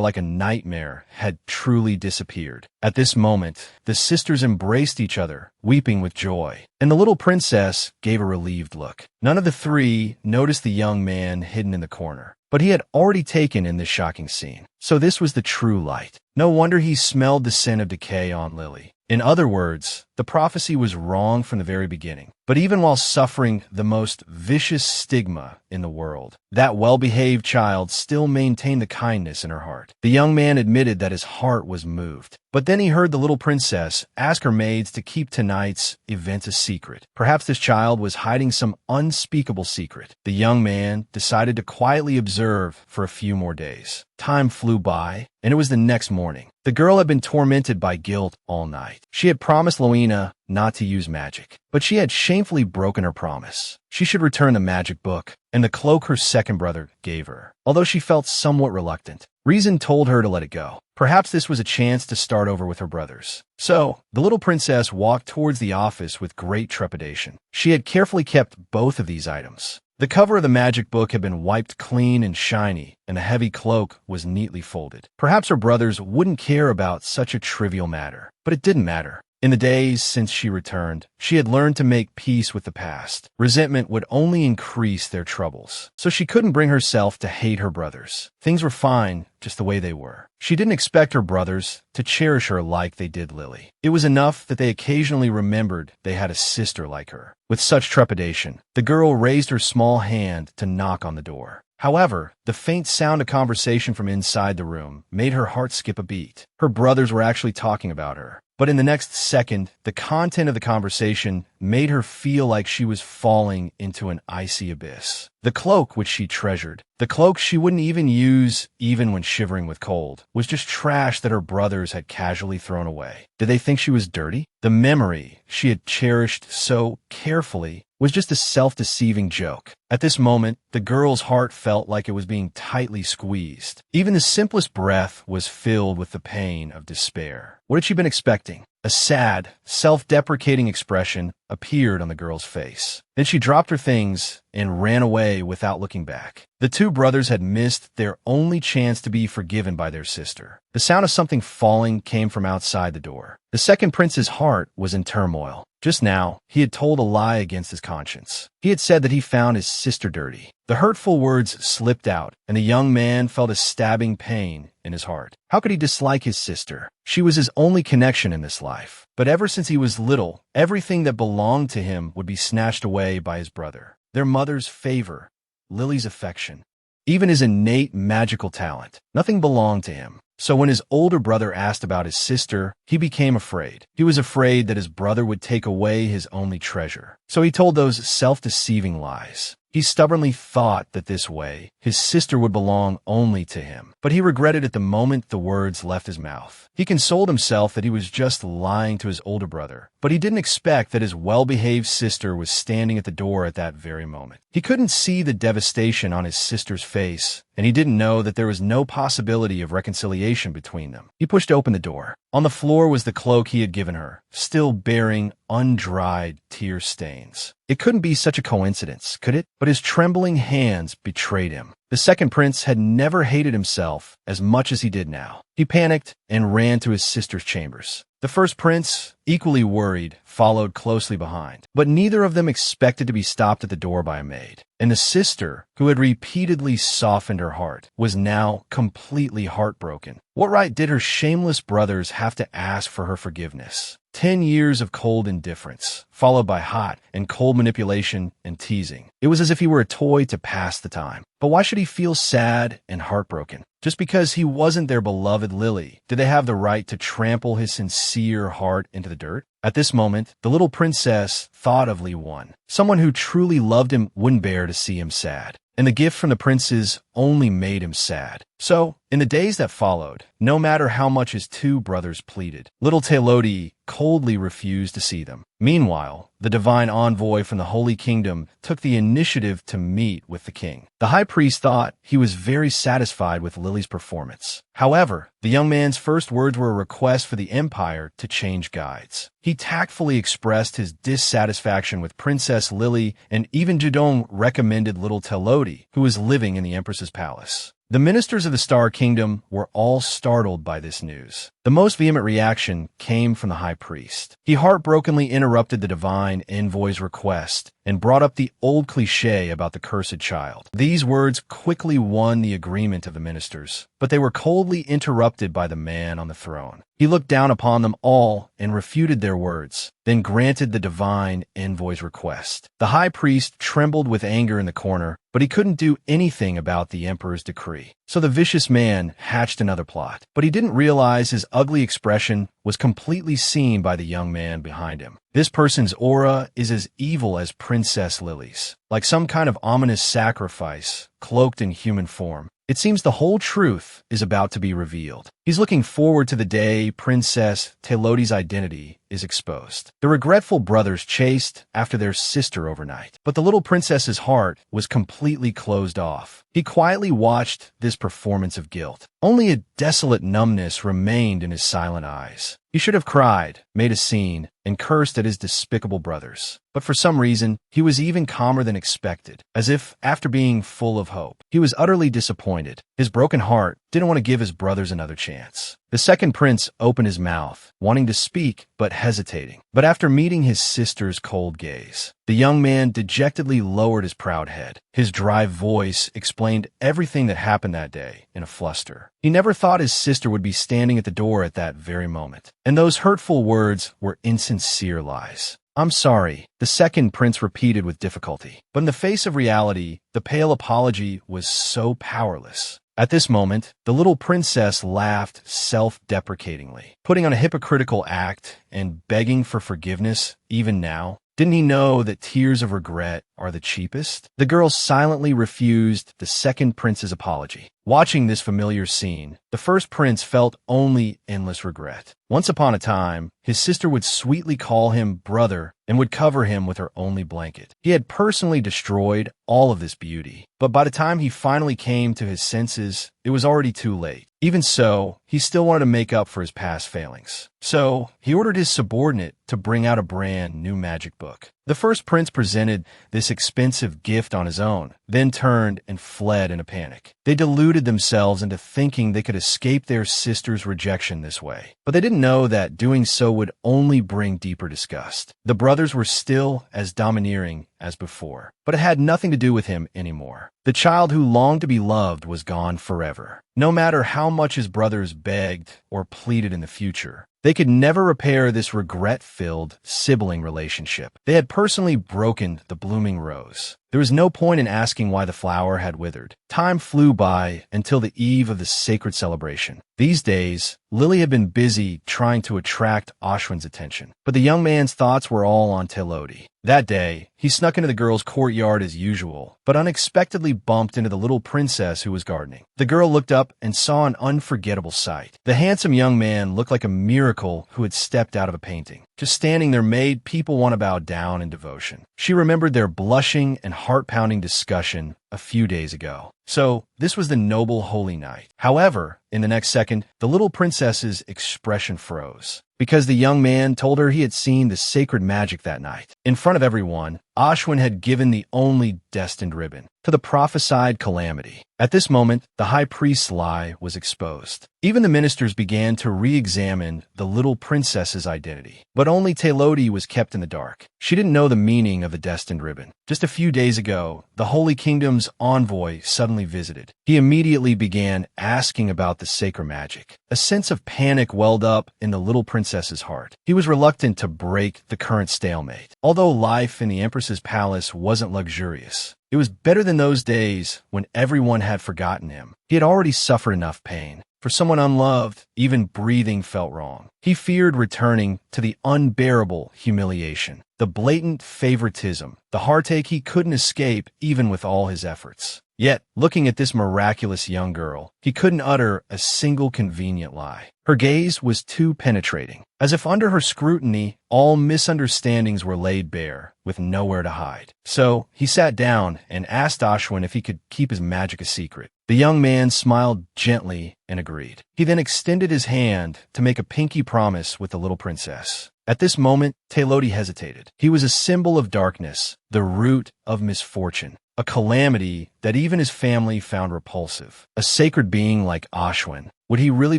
like a nightmare had truly disappeared. At this moment, the sisters embraced each other, weeping with joy, and the little princess gave a relieved look. None of the three noticed the young man hidden in the corner, but he had already taken in this shocking scene. So this was the true light. No wonder he smelled the scent of decay on Lily. In other words, the prophecy was wrong from the very beginning. But even while suffering the most vicious stigma in the world, that well-behaved child still maintained the kindness in her heart. The young man admitted that his heart was moved. But then he heard the little princess ask her maids to keep tonight's event a secret. Perhaps this child was hiding some unspeakable secret. The young man decided to quietly observe for a few more days. Time flew by, and it was the next morning. The girl had been tormented by guilt all night. She had promised Loina not to use magic, but she had shamefully broken her promise. She should return the magic book and the cloak her second brother gave her, although she felt somewhat reluctant. Reason told her to let it go. Perhaps this was a chance to start over with her brothers. So, the little princess walked towards the office with great trepidation. She had carefully kept both of these items. The cover of the magic book had been wiped clean and shiny, and the heavy cloak was neatly folded. Perhaps her brothers wouldn't care about such a trivial matter, but it didn't matter. In the days since she returned, she had learned to make peace with the past. Resentment would only increase their troubles, so she couldn't bring herself to hate her brothers. Things were fine just the way they were. She didn't expect her brothers to cherish her like they did Lily. It was enough that they occasionally remembered they had a sister like her. With such trepidation, the girl raised her small hand to knock on the door. However, the faint sound of conversation from inside the room made her heart skip a beat. Her brothers were actually talking about her. But in the next second, the content of the conversation made her feel like she was falling into an icy abyss. The cloak which she treasured, the cloak she wouldn't even use even when shivering with cold, was just trash that her brothers had casually thrown away. Did they think she was dirty? The memory she had cherished so carefully was just a self-deceiving joke. At this moment, the girl's heart felt like it was being tightly squeezed. Even the simplest breath was filled with the pain of despair. What had she been expecting? A sad, self-deprecating expression appeared on the girl's face. Then she dropped her things and ran away without looking back. The two brothers had missed their only chance to be forgiven by their sister. The sound of something falling came from outside the door. The second prince's heart was in turmoil. Just now, he had told a lie against his conscience. He had said that he found his sister dirty. The hurtful words slipped out, and the young man felt a stabbing pain in his heart. How could he dislike his sister? She was his only connection in this life. But ever since he was little, everything that belonged to him would be snatched away by his brother. Their mother's favor, Lily's affection, even his innate magical talent. Nothing belonged to him. So when his older brother asked about his sister, he became afraid. He was afraid that his brother would take away his only treasure. So he told those self-deceiving lies. He stubbornly thought that this way, his sister would belong only to him. But he regretted it the moment the words left his mouth. He consoled himself that he was just lying to his older brother, but he didn't expect that his well-behaved sister was standing at the door at that very moment. He couldn't see the devastation on his sister's face, and he didn't know that there was no possibility of reconciliation between them. He pushed open the door. On the floor was the cloak he had given her, still bearing undried tear stains. It couldn't be such a coincidence, could it? But his trembling hands betrayed him. The second prince had never hated himself as much as he did now. He panicked and ran to his sister's chambers. The first prince, equally worried, followed closely behind. But neither of them expected to be stopped at the door by a maid. And the sister, who had repeatedly softened her heart, was now completely heartbroken. What right did her shameless brothers have to ask for her forgiveness? 10 years of cold indifference, followed by hot and cold manipulation and teasing. It was as if he were a toy to pass the time. But why should he feel sad and heartbroken? Just because he wasn't their beloved Lily, did they have the right to trample his sincere heart into the dirt? At this moment, the little princess thought of Li Wan. Someone who truly loved him wouldn't bear to see him sad. And the gift from the princes only made him sad. So, in the days that followed, no matter how much his two brothers pleaded, little Telodi coldly refused to see them. Meanwhile, the divine envoy from the Holy Kingdom took the initiative to meet with the king. The high priest thought he was very satisfied with Lily's performance. However, the young man's first words were a request for the empire to change guides. He tactfully expressed his dissatisfaction with Princess Lily, and even Jidong recommended little Telodi, who was living in the empress's palace. The ministers of the Star Kingdom were all startled by this news. The most vehement reaction came from the high priest. He heartbrokenly interrupted the divine envoy's request and brought up the old cliché about the cursed child. These words quickly won the agreement of the ministers, but they were coldly interrupted by the man on the throne. He looked down upon them all and refuted their words, then granted the divine envoy's request. The high priest trembled with anger in the corner, but he couldn't do anything about the emperor's decree. So the vicious man hatched another plot, but he didn't realize his ugly expression was completely seen by the young man behind him. This person's aura is as evil as Princess Lily's, like some kind of ominous sacrifice cloaked in human form. It seems the whole truth is about to be revealed. He's looking forward to the day Princess Telodi's identity is exposed. The regretful brothers chased after their sister overnight, but the little princess's heart was completely closed off. He quietly watched this performance of guilt. Only a desolate numbness remained in his silent eyes. He should have cried, made a scene, and cursed at his despicable brothers. But for some reason, he was even calmer than expected, as if, after being full of hope, he was utterly disappointed. His broken heart didn't want to give his brothers another chance. The second prince opened his mouth, wanting to speak, but hesitating. But after meeting his sister's cold gaze, the young man dejectedly lowered his proud head. His dry voice explained everything that happened that day in a fluster. He never thought his sister would be standing at the door at that very moment. And those hurtful words were insincere lies. "I'm sorry," the second prince repeated with difficulty. But in the face of reality, the pale apology was so powerless. At this moment, the little princess laughed self-deprecatingly, putting on a hypocritical act and begging for forgiveness even now. Didn't he know that tears of regret are the cheapest? The girl silently refused the second prince's apology. Watching this familiar scene, the first prince felt only endless regret. Once upon a time, his sister would sweetly call him brother and would cover him with her only blanket. He had personally destroyed all of this beauty, but by the time he finally came to his senses, it was already too late. Even so, he still wanted to make up for his past failings. So, he ordered his subordinate to bring out a brand new magic book. The first prince presented this expensive gift on his own, then turned and fled in a panic. They deluded themselves into thinking they could escape their sister's rejection this way. But they didn't know that doing so would only bring deeper disgust. The brothers were still as domineering as before, but it had nothing to do with him anymore. The child who longed to be loved was gone forever. No matter how much his brothers begged or pleaded in the future, they could never repair this regret-filled sibling relationship. They had personally broken the blooming rose. There was no point in asking why the flower had withered. Time flew by until the eve of the sacred celebration. These days, Lily had been busy trying to attract Ashwin's attention, but the young man's thoughts were all on Telodi. That day, he snuck into the girl's courtyard as usual, but unexpectedly bumped into the little princess who was gardening. The girl looked up and saw an unforgettable sight. The handsome young man looked like a miracle who had stepped out of a painting. Just standing there made people want to bow down in devotion. She remembered their blushing and heart-pounding discussion a few days ago. So, this was the noble holy night. However, in the next second, the little princess's expression froze, because the young man told her he had seen the sacred magic that night. In front of everyone, Ashwin had given the only destined ribbon to the prophesied calamity. At this moment, the high priest's lie was exposed. Even the ministers began to re-examine the little princess's identity. But only Telodi was kept in the dark. She didn't know the meaning of the destined ribbon. Just a few days ago, the Holy Kingdom's envoy suddenly visited. He immediately began asking about the sacred magic. A sense of panic welled up in the little princess's heart. He was reluctant to break the current stalemate. Although life in the Empress's palace wasn't luxurious, it was better than those days when everyone had forgotten him. He had already suffered enough pain. For someone unloved, even breathing felt wrong. He feared returning to the unbearable humiliation, the blatant favoritism, the heartache he couldn't escape even with all his efforts. Yet, looking at this miraculous young girl, he couldn't utter a single convenient lie. Her gaze was too penetrating, as if under her scrutiny, all misunderstandings were laid bare, with nowhere to hide. So, he sat down and asked Ashwin if he could keep his magic a secret. The young man smiled gently and agreed. He then extended his hand to make a pinky promise with the little princess. At this moment, Telodi hesitated. He was a symbol of darkness, the root of misfortune, a calamity that even his family found repulsive. A sacred being like Ashwin, would he really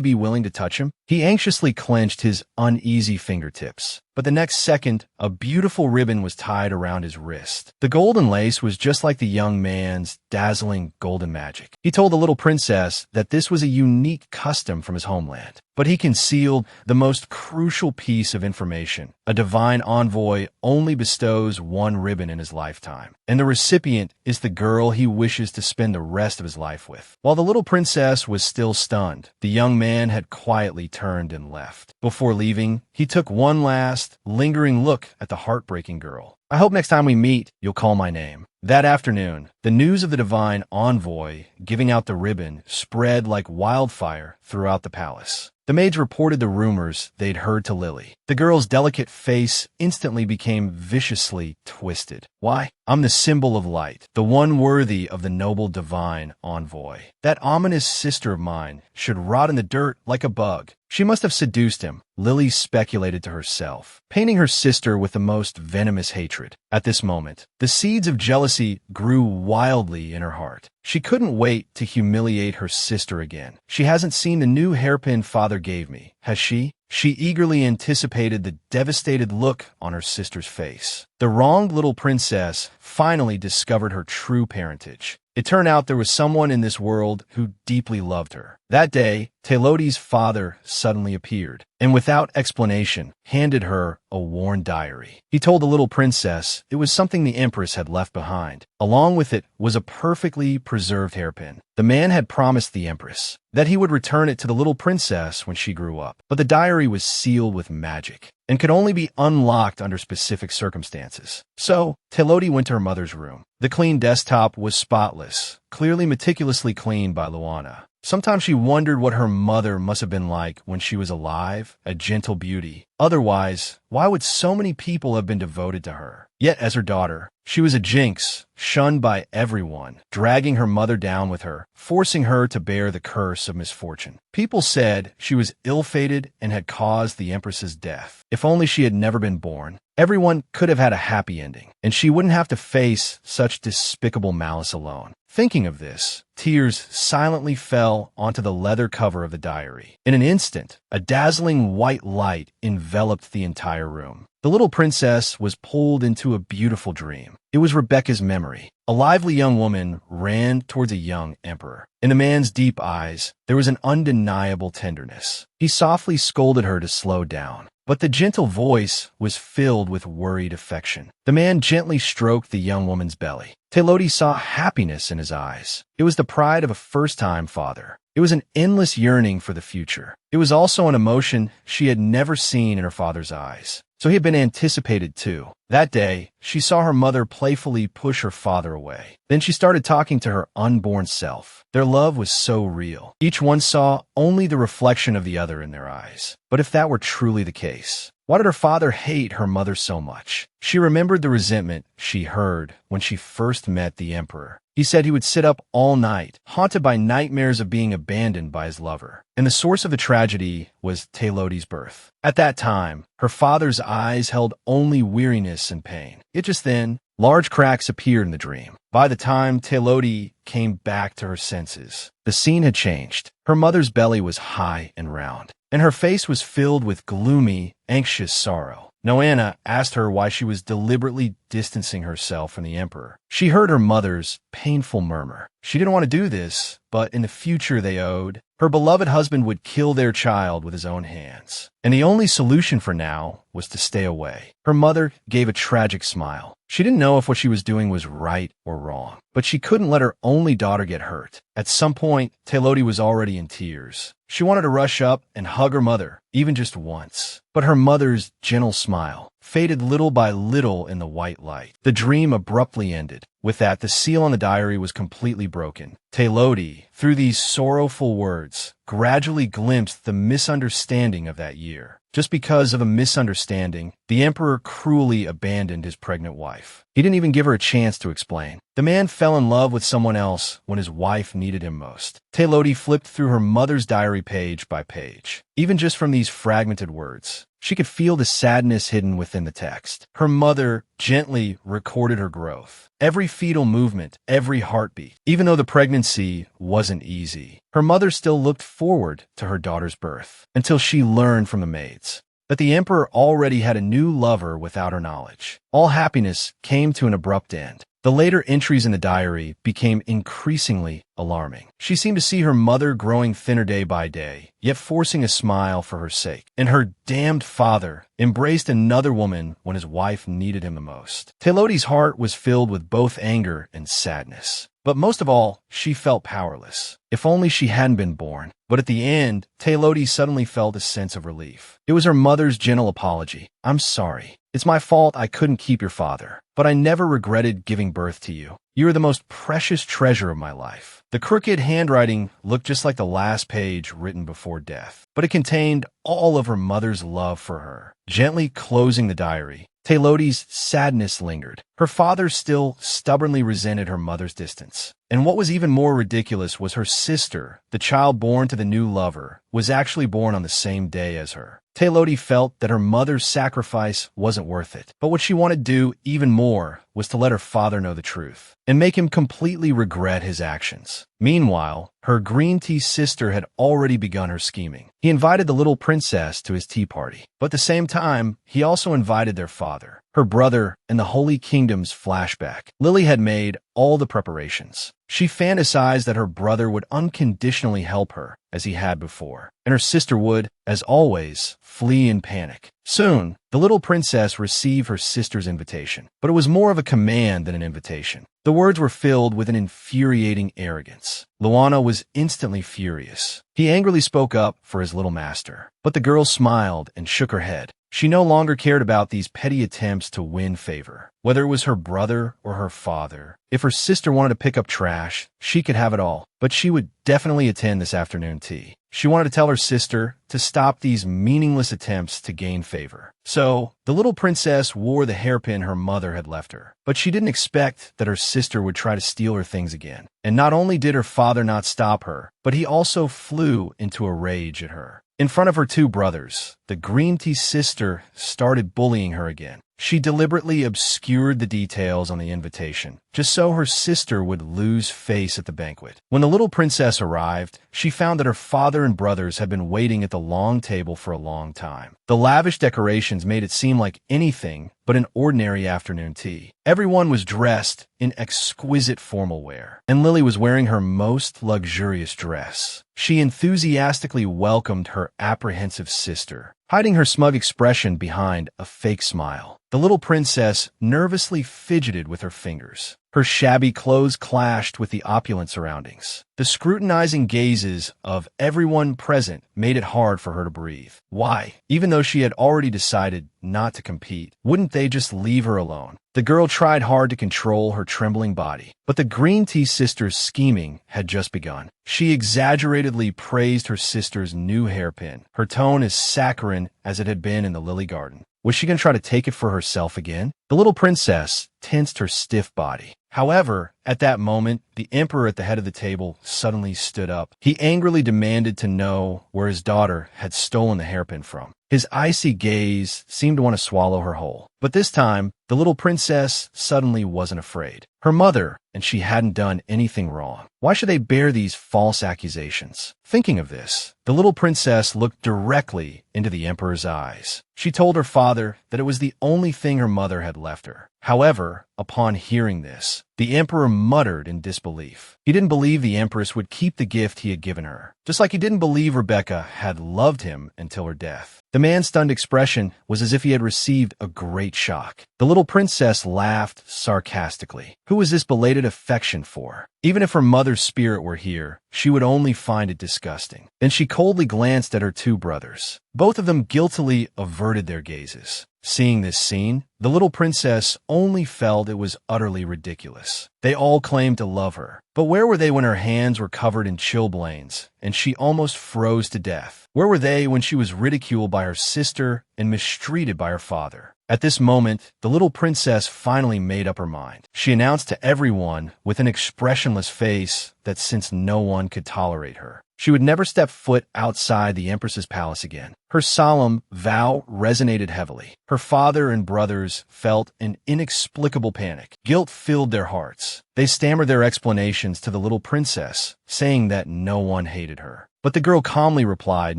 be willing to touch him? He anxiously clenched his uneasy fingertips. But the next second, a beautiful ribbon was tied around his wrist. The golden lace was just like the young man's dazzling golden magic. He told the little princess that this was a unique custom from his homeland. But he concealed the most crucial piece of information. A divine envoy only bestows one ribbon in his lifetime, and the recipient is the girl he wishes to spend the rest of his life with. While the little princess was still stunned, the young man had quietly turned and left. Before leaving, he took one last, lingering look at the heartbreaking girl. I hope next time we meet, you'll call my name. That afternoon, the news of the divine envoy giving out the ribbon spread like wildfire throughout the palace. The maids reported the rumors they'd heard to Lily. The girl's delicate face instantly became viciously twisted. Why? I'm the symbol of light, the one worthy of the noble divine envoy. That ominous sister of mine should rot in the dirt like a bug. She must have seduced him, Lily speculated to herself, painting her sister with the most venomous hatred. At this moment, the seeds of jealousy grew wildly in her heart. She couldn't wait to humiliate her sister again. She hasn't seen the new hairpin father gave me, has she? She eagerly anticipated the devastated look on her sister's face. The wronged little princess finally discovered her true parentage. It turned out there was someone in this world who deeply loved her. That day, Telodi's father suddenly appeared, and without explanation, handed her a worn diary. He told the little princess it was something the empress had left behind. Along with it was a perfectly preserved hairpin. The man had promised the empress that he would return it to the little princess when she grew up, but the diary was sealed with magic. and could only be unlocked under specific circumstances. So, Teloti went to her mother's room. The clean desktop was spotless, clearly meticulously cleaned by Luana. Sometimes she wondered what her mother must have been like when she was alive, a gentle beauty. Otherwise, why would so many people have been devoted to her? Yet, as her daughter, she was a jinx, shunned by everyone, dragging her mother down with her, forcing her to bear the curse of misfortune. People said she was ill-fated and had caused the Empress's death. If only she had never been born, everyone could have had a happy ending, and she wouldn't have to face such despicable malice alone. Thinking of this, tears silently fell onto the leather cover of the diary. In an instant, a dazzling white light enveloped the entire room. The little princess was pulled into a beautiful dream. It was Rebecca's memory. A lively young woman ran towards a young emperor. In the man's deep eyes, there was an undeniable tenderness. He softly scolded her to slow down, but the gentle voice was filled with worried affection. The man gently stroked the young woman's belly. Teloti saw happiness in his eyes. It was the pride of a first-time father. It was an endless yearning for the future. It was also an emotion she had never seen in her father's eyes. So he had been anticipated too. That day, she saw her mother playfully push her father away. Then she started talking to her unborn self. Their love was so real. Each one saw only the reflection of the other in their eyes. But if that were truly the case, why did her father hate her mother so much? She remembered the resentment she heard when she first met the emperor. He said he would sit up all night, haunted by nightmares of being abandoned by his lover. And the source of the tragedy was Teloti's birth. At that time, her father's eyes held only weariness and pain. Yet just then, large cracks appeared in the dream. By the time Teloti came back to her senses, the scene had changed. Her mother's belly was high and round, and her face was filled with gloomy, anxious sorrow. Noanna asked her why she was deliberately distancing herself from the emperor. She heard her mother's painful murmur. She didn't want to do this, but in the future they owed. Her beloved husband would kill their child with his own hands, and the only solution for now was to stay away. Her mother gave a tragic smile. She didn't know if what she was doing was right or wrong, but she couldn't let her only daughter get hurt. At some point, Teloti was already in tears. She wanted to rush up and hug her mother, even just once. But her mother's gentle smile faded little by little in the white light. The dream abruptly ended. With that, the seal on the diary was completely broken. Teloti, through these sorrowful words, gradually glimpsed the misunderstanding of that year. Just because of a misunderstanding, the emperor cruelly abandoned his pregnant wife. He didn't even give her a chance to explain. The man fell in love with someone else when his wife needed him most. Teloti flipped through her mother's diary page by page. Even just from these fragmented words, she could feel the sadness hidden within the text. Her mother gently recorded her growth, every fetal movement, every heartbeat. Even though the pregnancy wasn't easy, her mother still looked forward to her daughter's birth until she learned from the maids that the emperor already had a new lover without her knowledge. All happiness came to an abrupt end. The later entries in the diary became increasingly alarming. She seemed to see her mother growing thinner day by day, yet forcing a smile for her sake. And her damned father embraced another woman when his wife needed him the most. Teloti's heart was filled with both anger and sadness. But most of all, she felt powerless. If only she hadn't been born. But at the end, Teloti suddenly felt a sense of relief. It was her mother's gentle apology. "I'm sorry. It's my fault I couldn't keep your father, but I never regretted giving birth to you. You are the most precious treasure of my life." The crooked handwriting looked just like the last page written before death, but it contained all of her mother's love for her. Gently closing the diary, Teloti's sadness lingered. Her father still stubbornly resented her mother's distance. And what was even more ridiculous was her sister, the child born to the new lover, was actually born on the same day as her. Teloti felt that her mother's sacrifice wasn't worth it, but what she wanted to do even more was to let her father know the truth and make him completely regret his actions. Meanwhile, her green tea sister had already begun her scheming. He invited the little princess to his tea party, but at the same time, he also invited their father, her brother, and the Holy Kingdom's flashback. Lily had made all the preparations. She fantasized that her brother would unconditionally help her, as he had before, and her sister would, as always, flee in panic. Soon, the little princess received her sister's invitation, but it was more of a command than an invitation. The words were filled with an infuriating arrogance. Luana was instantly furious. He angrily spoke up for his little master, but the girl smiled and shook her head. She no longer cared about these petty attempts to win favor, whether it was her brother or her father. If her sister wanted to pick up trash, she could have it all, but she would definitely attend this afternoon tea. She wanted to tell her sister to stop these meaningless attempts to gain favor. So, the little princess wore the hairpin her mother had left her, but she didn't expect that her sister would try to steal her things again. And not only did her father not stop her, but he also flew into a rage at her. In front of her two brothers, the green tea sister started bullying her again. She deliberately obscured the details on the invitation, just so her sister would lose face at the banquet. When the little princess arrived, she found that her father and brothers had been waiting at the long table for a long time. The lavish decorations made it seem like anything but an ordinary afternoon tea. Everyone was dressed in exquisite formal wear, and Lily was wearing her most luxurious dress. She enthusiastically welcomed her apprehensive sister, hiding her smug expression behind a fake smile. The little princess nervously fidgeted with her fingers. Her shabby clothes clashed with the opulent surroundings. The scrutinizing gazes of everyone present made it hard for her to breathe. Why? Even though she had already decided not to compete, wouldn't they just leave her alone? The girl tried hard to control her trembling body, but the green tea sister's scheming had just begun. She exaggeratedly praised her sister's new hairpin, her tone as saccharine as it had been in the lily garden. Was she going to try to take it for herself again? The little princess tensed her stiff body. However, at that moment, the emperor at the head of the table suddenly stood up. He angrily demanded to know where his daughter had stolen the hairpin from. His icy gaze seemed to want to swallow her whole. But this time, the little princess suddenly wasn't afraid. Her mother, and she hadn't done anything wrong. Why should they bear these false accusations? Thinking of this, the little princess looked directly into the emperor's eyes. She told her father that it was the only thing her mother had left her. However, upon hearing this, the emperor muttered in disbelief. He didn't believe the empress would keep the gift he had given her, just like he didn't believe Rebecca had loved him until her death. The man's stunned expression was as if he had received a great shock. The little princess laughed sarcastically. Who was this belated affection for? Even if her mother's spirit were here, she would only find it disgusting. Then she coldly glanced at her two brothers. Both of them guiltily averted their gazes. Seeing this scene, the little princess only felt it was utterly ridiculous. They all claimed to love her, but where were they when her hands were covered in chilblains and she almost froze to death? Where were they when she was ridiculed by her sister and mistreated by her father? At this moment, the little princess finally made up her mind. She announced to everyone with an expressionless face that since no one could tolerate her, she would never step foot outside the empress's palace again. Her solemn vow resonated heavily. Her father and brothers felt an inexplicable panic. Guilt filled their hearts. They stammered their explanations to the little princess, saying that no one hated her. But the girl calmly replied,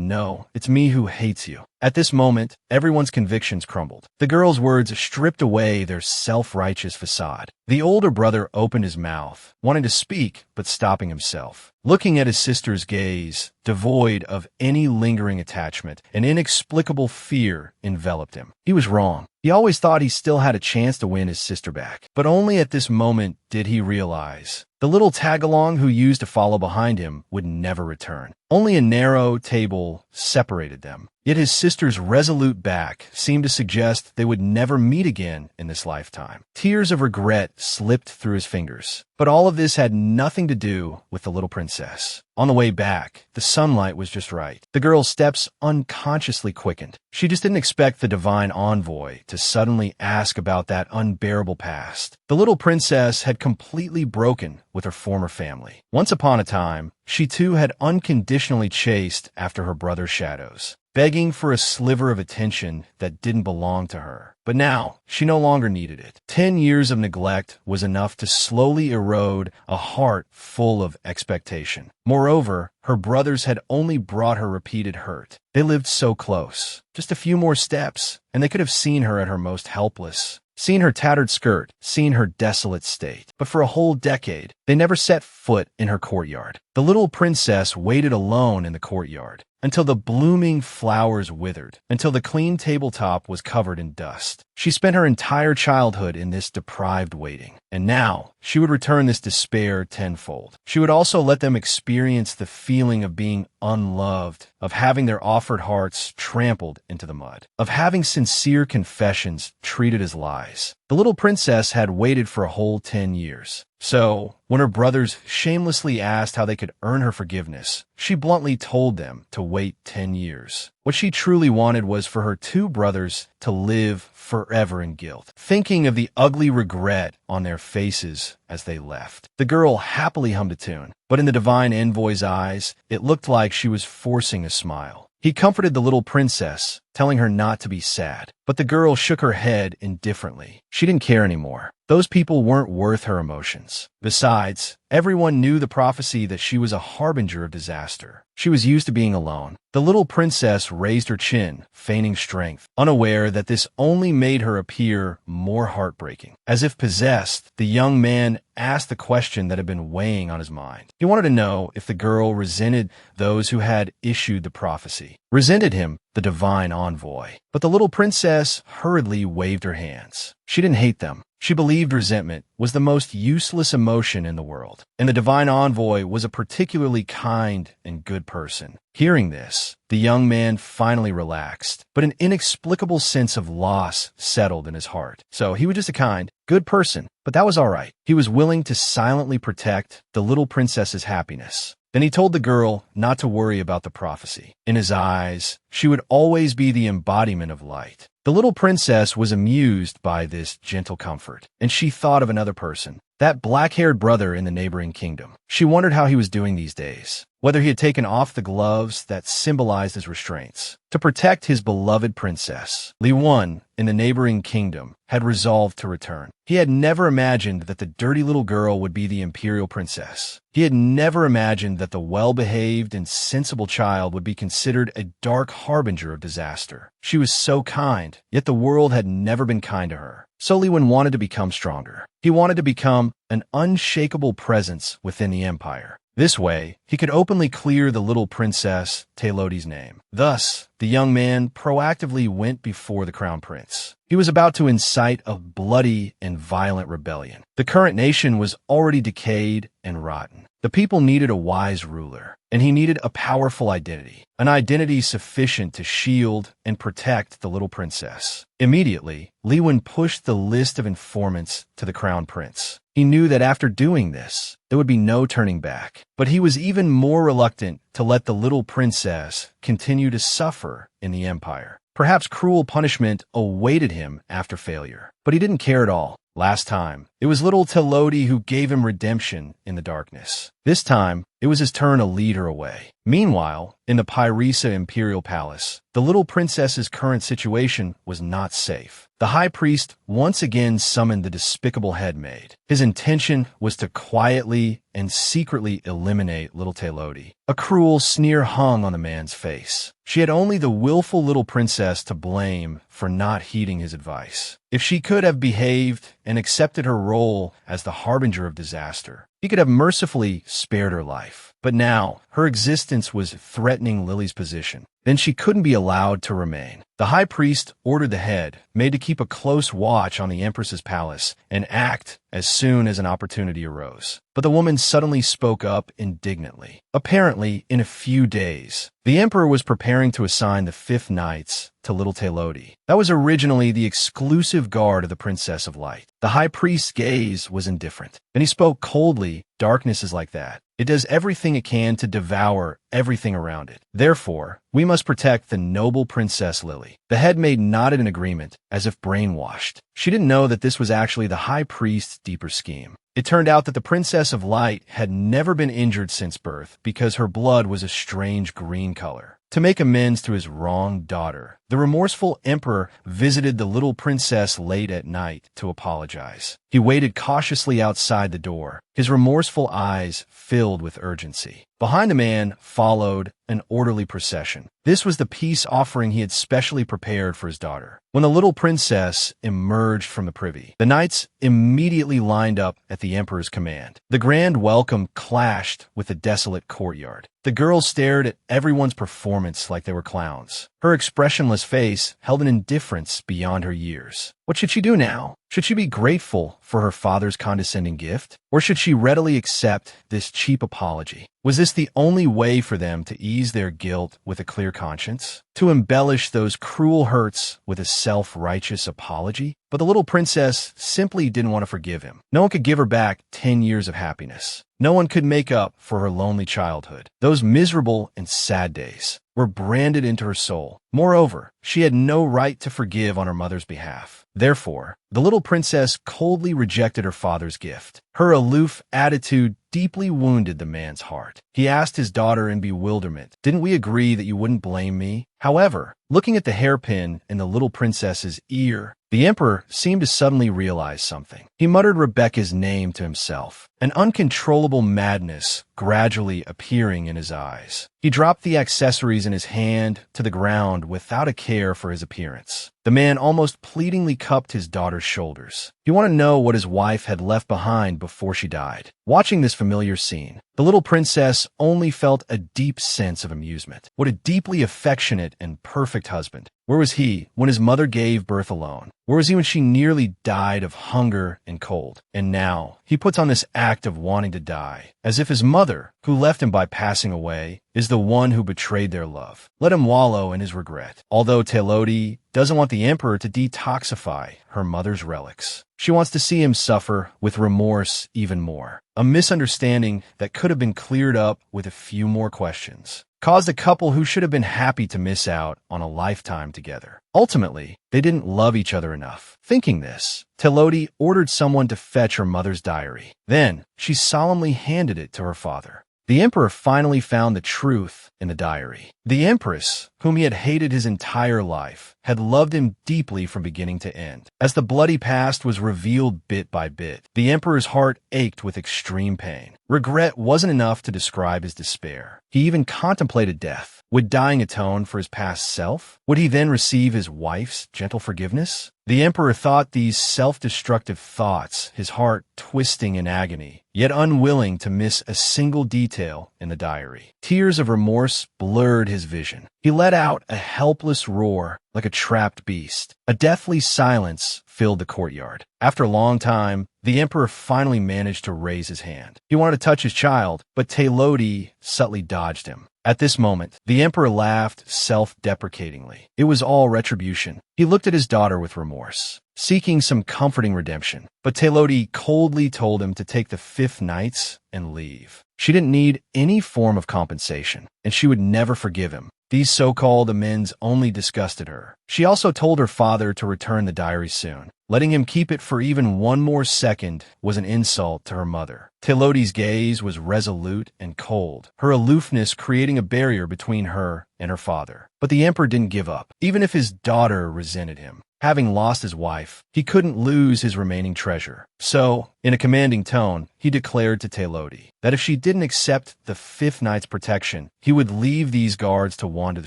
"No, it's me who hates you." At this moment, everyone's convictions crumbled. The girl's words stripped away their self-righteous facade. The older brother opened his mouth, wanting to speak, but stopping himself. Looking at his sister's gaze, devoid of any lingering attachment, an inexplicable fear enveloped him. He was wrong. He always thought he still had a chance to win his sister back. But only at this moment did he realize the little tag-along who used to follow behind him would never return. Only a narrow table separated them. Yet his sister's resolute back seemed to suggest they would never meet again in this lifetime. Tears of regret slipped through his fingers. But all of this had nothing to do with the little princess. On the way back, the sunlight was just right. The girl's steps unconsciously quickened. She just didn't expect the divine envoy to suddenly ask about that unbearable past. The little princess had completely broken with her former family. Once upon a time, she too had unconditionally chased after her brother's shadows, begging for a sliver of attention that didn't belong to her. But now, she no longer needed it. 10 years of neglect was enough to slowly erode a heart full of expectation. Moreover, her brothers had only brought her repeated hurt. They lived so close. Just a few more steps, and they could have seen her at her most helpless, seen her tattered skirt, seen her desolate state. But for a whole decade, they never set foot in her courtyard. The little princess waited alone in the courtyard until the blooming flowers withered, until the clean tabletop was covered in dust. She spent her entire childhood in this deprived waiting, and now she would return this despair tenfold. She would also let them experience the feeling of being unloved, of having their offered hearts trampled into the mud, of having sincere confessions treated as lies. The little princess had waited for a whole 10 years. So, when her brothers shamelessly asked how they could earn her forgiveness, she bluntly told them to wait 10 years. What she truly wanted was for her two brothers to live forever in guilt, thinking of the ugly regret on their faces as they left. The girl happily hummed a tune, but in the divine envoy's eyes, it looked like she was forcing a smile. He comforted the little princess, telling her not to be sad, but the girl shook her head indifferently. She didn't care anymore. Those people weren't worth her emotions. Besides, everyone knew the prophecy that she was a harbinger of disaster. She was used to being alone. The little princess raised her chin, feigning strength, unaware that this only made her appear more heartbreaking. As if possessed, the young man asked the question that had been weighing on his mind. He wanted to know if the girl resented those who had issued the prophecy, resented him, the divine envoy. But the little princess hurriedly waved her hands. She didn't hate them. She believed resentment was the most useless emotion in the world, and the divine envoy was a particularly kind and good person. Hearing this, the young man finally relaxed, but an inexplicable sense of loss settled in his heart. So he was just a kind, good person, but that was all right. He was willing to silently protect the little princess's happiness. Then he told the girl not to worry about the prophecy. In his eyes, she would always be the embodiment of light. The little princess was amused by this gentle comfort, and she thought of another person, that black-haired brother in the neighboring kingdom. She wondered how he was doing these days, whether he had taken off the gloves that symbolized his restraints. To protect his beloved princess, Li Wen, in the neighboring kingdom, had resolved to return. He had never imagined that the dirty little girl would be the imperial princess. He had never imagined that the well-behaved and sensible child would be considered a dark harbinger of disaster. She was so kind, yet the world had never been kind to her. So Li Wen wanted to become stronger. He wanted to become an unshakable presence within the empire. This way, he could openly clear the little princess Taylodi's name. Thus, the young man proactively went before the crown prince. He was about to incite a bloody and violent rebellion. The current nation was already decayed and rotten. The people needed a wise ruler, and he needed a powerful identity, an identity sufficient to shield and protect the little princess. Immediately, Li Wen pushed the list of informants to the crown prince. He knew that after doing this, there would be no turning back. But he was even more reluctant to let the little princess continue to suffer in the empire. Perhaps cruel punishment awaited him after failure. But he didn't care at all. Last time, it was little Taylodi who gave him redemption in the darkness. This time, it was his turn to lead her away. Meanwhile, in the Pyrisa imperial palace, the little princess's current situation was not safe. The high priest once again summoned the despicable headmaid. His intention was to quietly and secretly eliminate little Taylodi. A cruel sneer hung on the man's face. She had only the willful little princess to blame for not heeding his advice. If she could have behaved and accepted her role as the harbinger of disaster, he could have mercifully spared her life. But now, her existence was threatening Lily's position. Then she couldn't be allowed to remain. The high priest ordered the head, made to keep a close watch on the empress's palace, and act as soon as an opportunity arose. But the woman suddenly spoke up indignantly. Apparently, in a few days, the emperor was preparing to assign the 5th Knights to little Taylodi. That was originally the exclusive guard of the Princess of Light. The high priest's gaze was indifferent, and he spoke coldly. Darkness is like that. It does everything it can to devour everything around it. Therefore, we must protect the noble Princess Lily. The headmaid nodded in agreement, as if brainwashed. She didn't know that this was actually the high priest's deeper scheme. It turned out that the Princess of Light had never been injured since birth because her blood was a strange green color. To make amends to his wronged daughter, the remorseful emperor visited the little princess late at night to apologize. He waited cautiously outside the door, his remorseful eyes filled with urgency. Behind the man followed an orderly procession. This was the peace offering he had specially prepared for his daughter. When the little princess emerged from the privy, the knights immediately lined up at the emperor's command. The grand welcome clashed with the desolate courtyard. The girl stared at everyone's performance like they were clowns. Her expressionless face held an indifference beyond her years. What should she do now? Should she be grateful for her father's condescending gift? Or should she readily accept this cheap apology? Was this the only way for them to ease their guilt with a clear conscience? To embellish those cruel hurts with a self-righteous apology? But the little princess simply didn't want to forgive him. No one could give her back 10 years of happiness. No one could make up for her lonely childhood. Those miserable and sad days were branded into her soul. Moreover, she had no right to forgive on her mother's behalf. Therefore, the little princess coldly rejected her father's gift. Her aloof attitude deeply wounded the man's heart. He asked his daughter in bewilderment, "Didn't we agree that you wouldn't blame me?" However, looking at the hairpin in the little princess's ear, the emperor seemed to suddenly realize something. He muttered Rebecca's name to himself, an uncontrollable madness gradually appearing in his eyes. He dropped the accessories in his hand to the ground without a care for his appearance. The man almost pleadingly cupped his daughter's shoulders. He wanted to know what his wife had left behind before she died. Watching this familiar scene, the little princess only felt a deep sense of amusement. What a deeply affectionate and perfect husband. Where was he when his mother gave birth alone? Where was he when she nearly died of hunger and cold? And now, he puts on this act of wanting to die, as if his mother, who left him by passing away, is the one who betrayed their love. Let him wallow in his regret. Although Telodi doesn't want the emperor to detoxify her mother's relics. She wants to see him suffer with remorse even more. A misunderstanding that could have been cleared up with a few more questions caused a couple who should have been happy to miss out on a lifetime together. Ultimately, they didn't love each other enough. Thinking this, Telodi ordered someone to fetch her mother's diary. Then, she solemnly handed it to her father. The emperor finally found the truth in the diary. The empress, whom he had hated his entire life, had loved him deeply from beginning to end. As the bloody past was revealed bit by bit, the emperor's heart ached with extreme pain. Regret wasn't enough to describe his despair. He even contemplated death. Would dying atone for his past self? Would he then receive his wife's gentle forgiveness? The emperor thought these self-destructive thoughts, his heart twisting in agony, yet unwilling to miss a single detail in the diary. Tears of remorse blurred his vision. He let out a helpless roar like a trapped beast. A deathly silence filled the courtyard. After a long time, the emperor finally managed to raise his hand. He wanted to touch his child, but Telodi subtly dodged him. At this moment, the emperor laughed self-deprecatingly. It was all retribution. He looked at his daughter with remorse, seeking some comforting redemption. But Telodi coldly told him to take the 5 nights and leave. She didn't need any form of compensation, and she would never forgive him. These so-called amends only disgusted her. She also told her father to return the diary soon. Letting him keep it for even one more second was an insult to her mother. Telodi's gaze was resolute and cold, her aloofness creating a barrier between her and her father. But the emperor didn't give up, even if his daughter resented him. Having lost his wife, he couldn't lose his remaining treasure. So, in a commanding tone, he declared to Telodi that if she didn't accept the 5th night's protection, he would leave these guards to wander the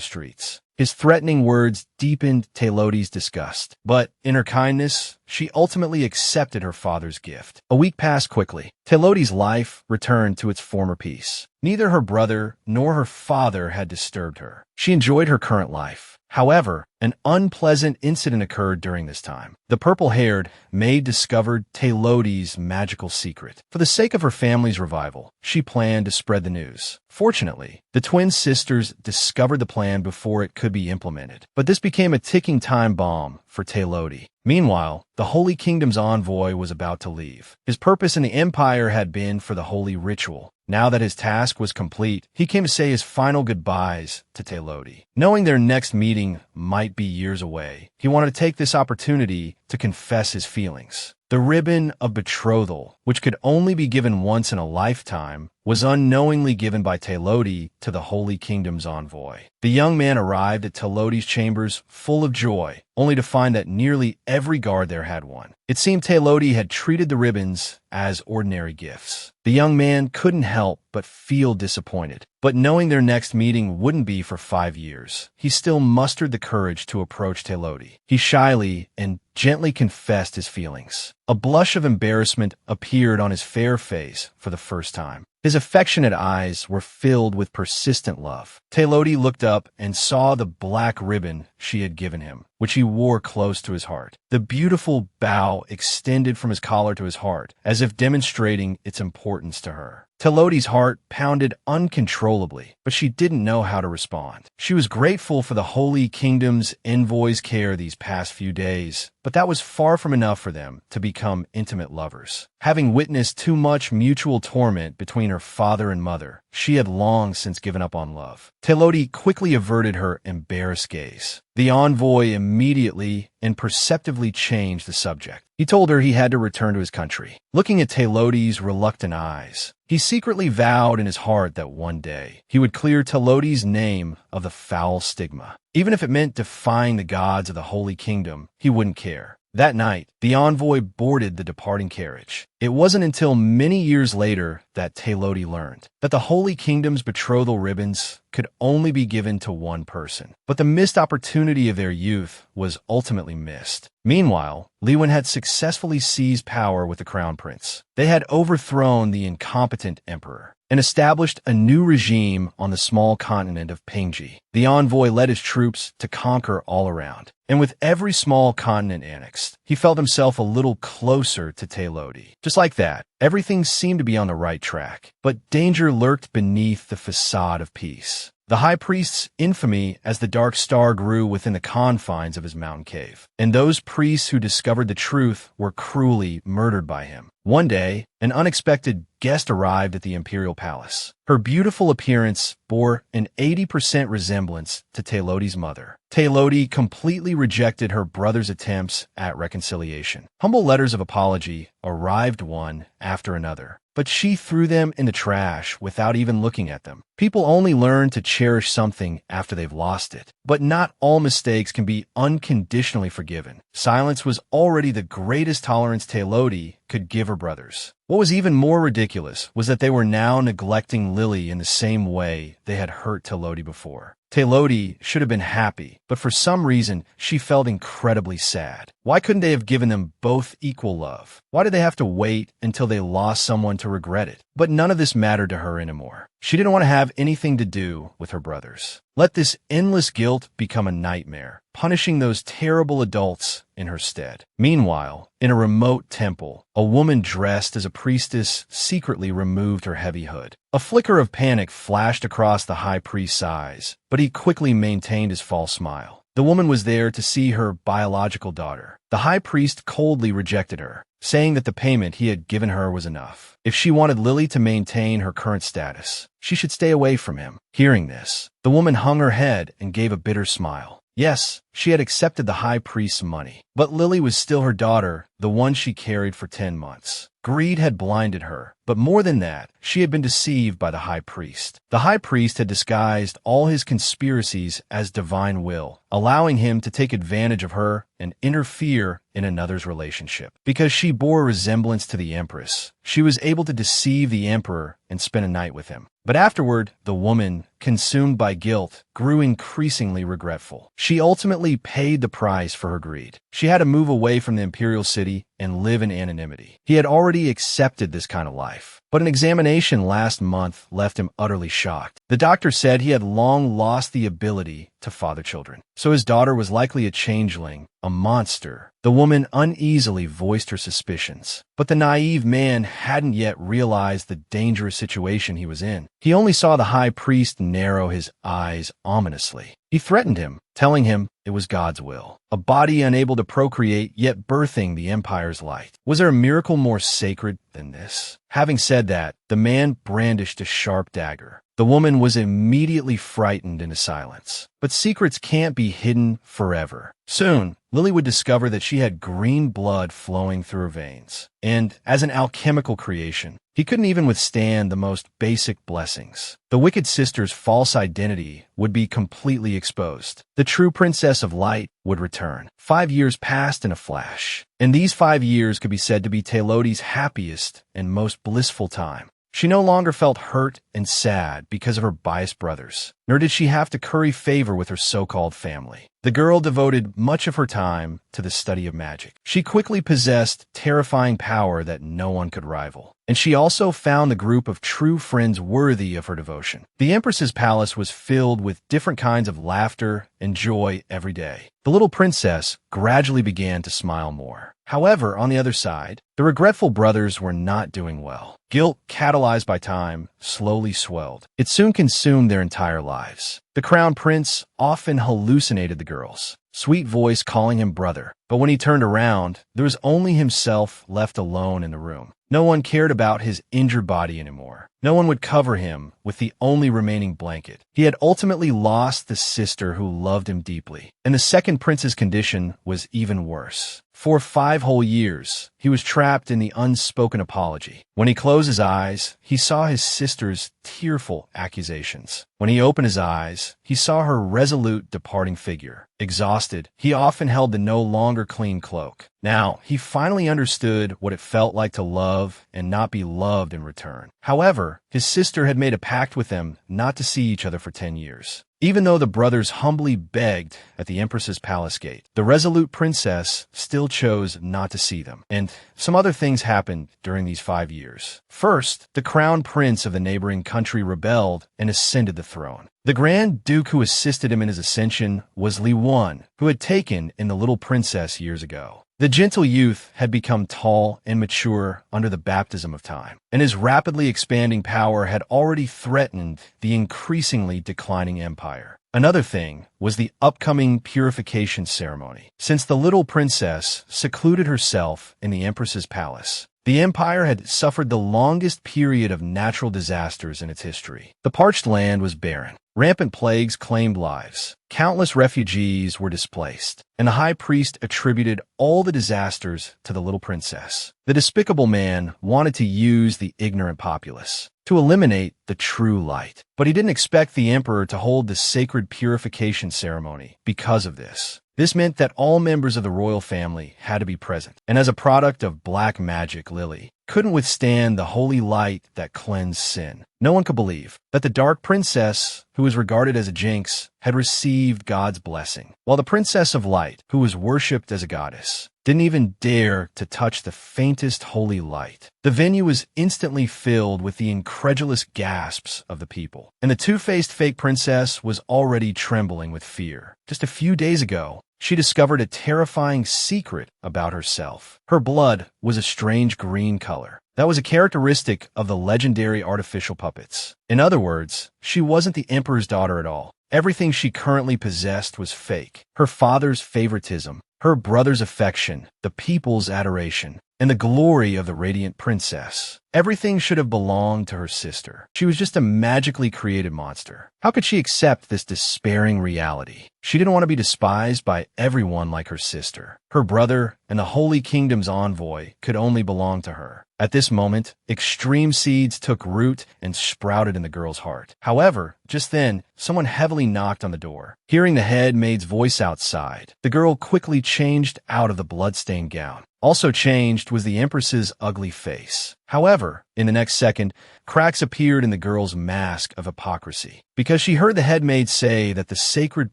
streets. His threatening words deepened Telodi's disgust, but in her kindness, she ultimately accepted her father's gift. A week passed quickly. Telodi's life returned to its former peace. Neither her brother nor her father had disturbed her. She enjoyed her current life. However, an unpleasant incident occurred during this time. The purple-haired maid discovered Telodi's magical secret. For the sake of her family's revival, she planned to spread the news. Fortunately, the twin sisters discovered the plan before it could be implemented. But this became a ticking time bomb for Telodi. Meanwhile, the Holy Kingdom's envoy was about to leave. His purpose in the empire had been for the holy ritual. Now that his task was complete, he came to say his final goodbyes to Telodi. Knowing their next meeting might be years away, he wanted to take this opportunity to confess his feelings. The ribbon of betrothal, which could only be given once in a lifetime, was unknowingly given by Telodi to the Holy Kingdom's envoy. The young man arrived at Telodi's chambers full of joy, only to find that nearly every guard there had one. It seemed Telodi had treated the ribbons as ordinary gifts. The young man couldn't help but feel disappointed, but knowing their next meeting wouldn't be for 5 years, he still mustered the courage to approach Telodi. He shyly and gently confessed his feelings. A blush of embarrassment appeared on his fair face for the first time. His affectionate eyes were filled with persistent love. Telodi looked up and saw the black ribbon she had given him, which he wore close to his heart. The beautiful bow extended from his collar to his heart, as if demonstrating its importance to her. Telodi's heart pounded uncontrollably, but she didn't know how to respond. She was grateful for the Holy Kingdom's envoy's care these past few days, but that was far from enough for them to become intimate lovers. Having witnessed too much mutual torment between her father and mother, she had long since given up on love. Telodi quickly averted her embarrassed gaze. The envoy immediately and perceptibly changed the subject. He told her he had to return to his country. Looking at Telodi's reluctant eyes, he secretly vowed in his heart that one day he would clear Telodi's name of the foul stigma. Even if it meant defying the gods of the Holy Kingdom, he wouldn't care. That night, the envoy boarded the departing carriage. It wasn't until many years later that Telodi learned that the Holy Kingdom's betrothal ribbons could only be given to one person. But the missed opportunity of their youth was ultimately missed. Meanwhile, Lewin had successfully seized power with the crown prince. They had overthrown the incompetent emperor and established a new regime on the small continent of Pingji. The envoy led his troops to conquer all around, and with every small continent annexed, he felt himself a little closer to Telodi. Just like that, everything seemed to be on the right track, but danger lurked beneath the facade of peace. The high priest's infamy as the dark star grew within the confines of his mountain cave, and those priests who discovered the truth were cruelly murdered by him. One day, an unexpected guest arrived at the imperial palace. Her beautiful appearance bore an 80% resemblance to Telodi's mother. Telodi completely rejected her brother's attempts at reconciliation. Humble letters of apology arrived one after another, but she threw them in the trash without even looking at them. People only learn to cherish something after they've lost it. But not all mistakes can be unconditionally forgiven. Silence was already the greatest tolerance Telodi could give her brothers. What was even more ridiculous was that they were now neglecting Lily in the same way they had hurt Telodi before. Telodi should have been happy, but for some reason, she felt incredibly sad. Why couldn't they have given them both equal love? Why did they have to wait until they lost someone to regret it? But none of this mattered to her anymore. She didn't want to have anything to do with her brothers. Let this endless guilt become a nightmare, punishing those terrible adults in her stead. Meanwhile, in a remote temple, a woman dressed as a priestess secretly removed her heavy hood. A flicker of panic flashed across the high priest's eyes, but he quickly maintained his false smile. The woman was there to see her biological daughter. The high priest coldly rejected her, saying that the payment he had given her was enough. If she wanted Lily to maintain her current status, she should stay away from him. Hearing this, the woman hung her head and gave a bitter smile. Yes, she had accepted the high priest's money, but Lily was still her daughter, the one she carried for 10 months. Greed had blinded her, but more than that, she had been deceived by the high priest. The high priest had disguised all his conspiracies as divine will, allowing him to take advantage of her and interfere in another's relationship. Because she bore a resemblance to the empress, she was able to deceive the emperor and spend a night with him. But afterward, the woman, consumed by guilt, grew increasingly regretful. She ultimately paid the price for her greed. She had to move away from the imperial city and live in anonymity. He had already accepted this kind of life, but an examination last month left him utterly shocked. The doctor said he had long lost the ability to father children, so his daughter was likely a changeling, a monster. The woman uneasily voiced her suspicions, but the naive man hadn't yet realized the dangerous situation he was in. He only saw the high priest narrow his eyes ominously. He threatened him, telling him it was God's will. A body unable to procreate, yet birthing the empire's light. Was there a miracle more sacred than this? Having said that, the man brandished a sharp dagger. The woman was immediately frightened into silence. But secrets can't be hidden forever. Soon, Lily would discover that she had green blood flowing through her veins. And as an alchemical creation, he couldn't even withstand the most basic blessings. The wicked sister's false identity would be completely exposed. The true Princess of Light would return. 5 years passed in a flash, and these 5 years could be said to be Taylodi's happiest and most blissful time. She no longer felt hurt and sad because of her biased brothers, nor did she have to curry favor with her so-called family. The girl devoted much of her time to the study of magic. She quickly possessed terrifying power that no one could rival, and she also found the group of true friends worthy of her devotion. The Empress's palace was filled with different kinds of laughter and joy every day. The little princess gradually began to smile more. However, on the other side, the regretful brothers were not doing well. Guilt, catalyzed by time, slowly swelled. It soon consumed their entire lives. The crown prince often hallucinated the girls, sweet voice calling him brother. But when he turned around, there was only himself left alone in the room. No one cared about his injured body anymore. No one would cover him with the only remaining blanket. He had ultimately lost the sister who loved him deeply. And the second prince's condition was even worse. For 5 whole years, he was trapped in the unspoken apology. When he closed his eyes, he saw his sister's tearful accusations. When he opened his eyes, he saw her resolute departing figure. Exhausted, he often held the no longer clean cloak. Now, he finally understood what it felt like to love and not be loved in return. However, his sister had made a pact with him not to see each other for 10 years. Even though the brothers humbly begged at the Empress's palace gate, the resolute princess still chose not to see them. And some other things happened during these 5 years. First, the crown prince of the neighboring country rebelled and ascended the throne. The Grand Duke who assisted him in his ascension was Li Wan, who had taken in the little princess years ago. The gentle youth had become tall and mature under the baptism of time, and his rapidly expanding power had already threatened the increasingly declining empire. Another thing was the upcoming purification ceremony. Since the little princess secluded herself in the Empress's palace, the empire had suffered the longest period of natural disasters in its history. The parched land was barren. Rampant plagues claimed lives. Countless refugees were displaced, and the high priest attributed all the disasters to the little princess. The despicable man wanted to use the ignorant populace to eliminate the true light. But he didn't expect the emperor to hold the sacred purification ceremony because of this. This meant that all members of the royal family had to be present. And as a product of black magic, Lily couldn't withstand the holy light that cleansed sin. No one could believe that the dark princess, who was regarded as a jinx, had received God's blessing, while the Princess of Light, who was worshipped as a goddess, didn't even dare to touch the faintest holy light. The venue was instantly filled with the incredulous gasps of the people, and the two-faced fake princess was already trembling with fear. Just a few days ago, she discovered a terrifying secret about herself. Her blood was a strange green color. That was a characteristic of the legendary artificial puppets. In other words, she wasn't the emperor's daughter at all. Everything she currently possessed was fake. Her father's favoritism, her brother's affection, the people's adoration, and the glory of the radiant princess. Everything should have belonged to her sister. She was just a magically created monster. How could she accept this despairing reality? She didn't want to be despised by everyone like her sister. Her brother and the Holy Kingdom's envoy could only belong to her. At this moment, extreme seeds took root and sprouted in the girl's heart. However, just then, someone heavily knocked on the door. Hearing the head maid's voice outside, the girl quickly changed out of the blood-stained gown. Also changed was the Empress's ugly face. However, in the next second, cracks appeared in the girl's mask of hypocrisy, because she heard the head maid say that the sacred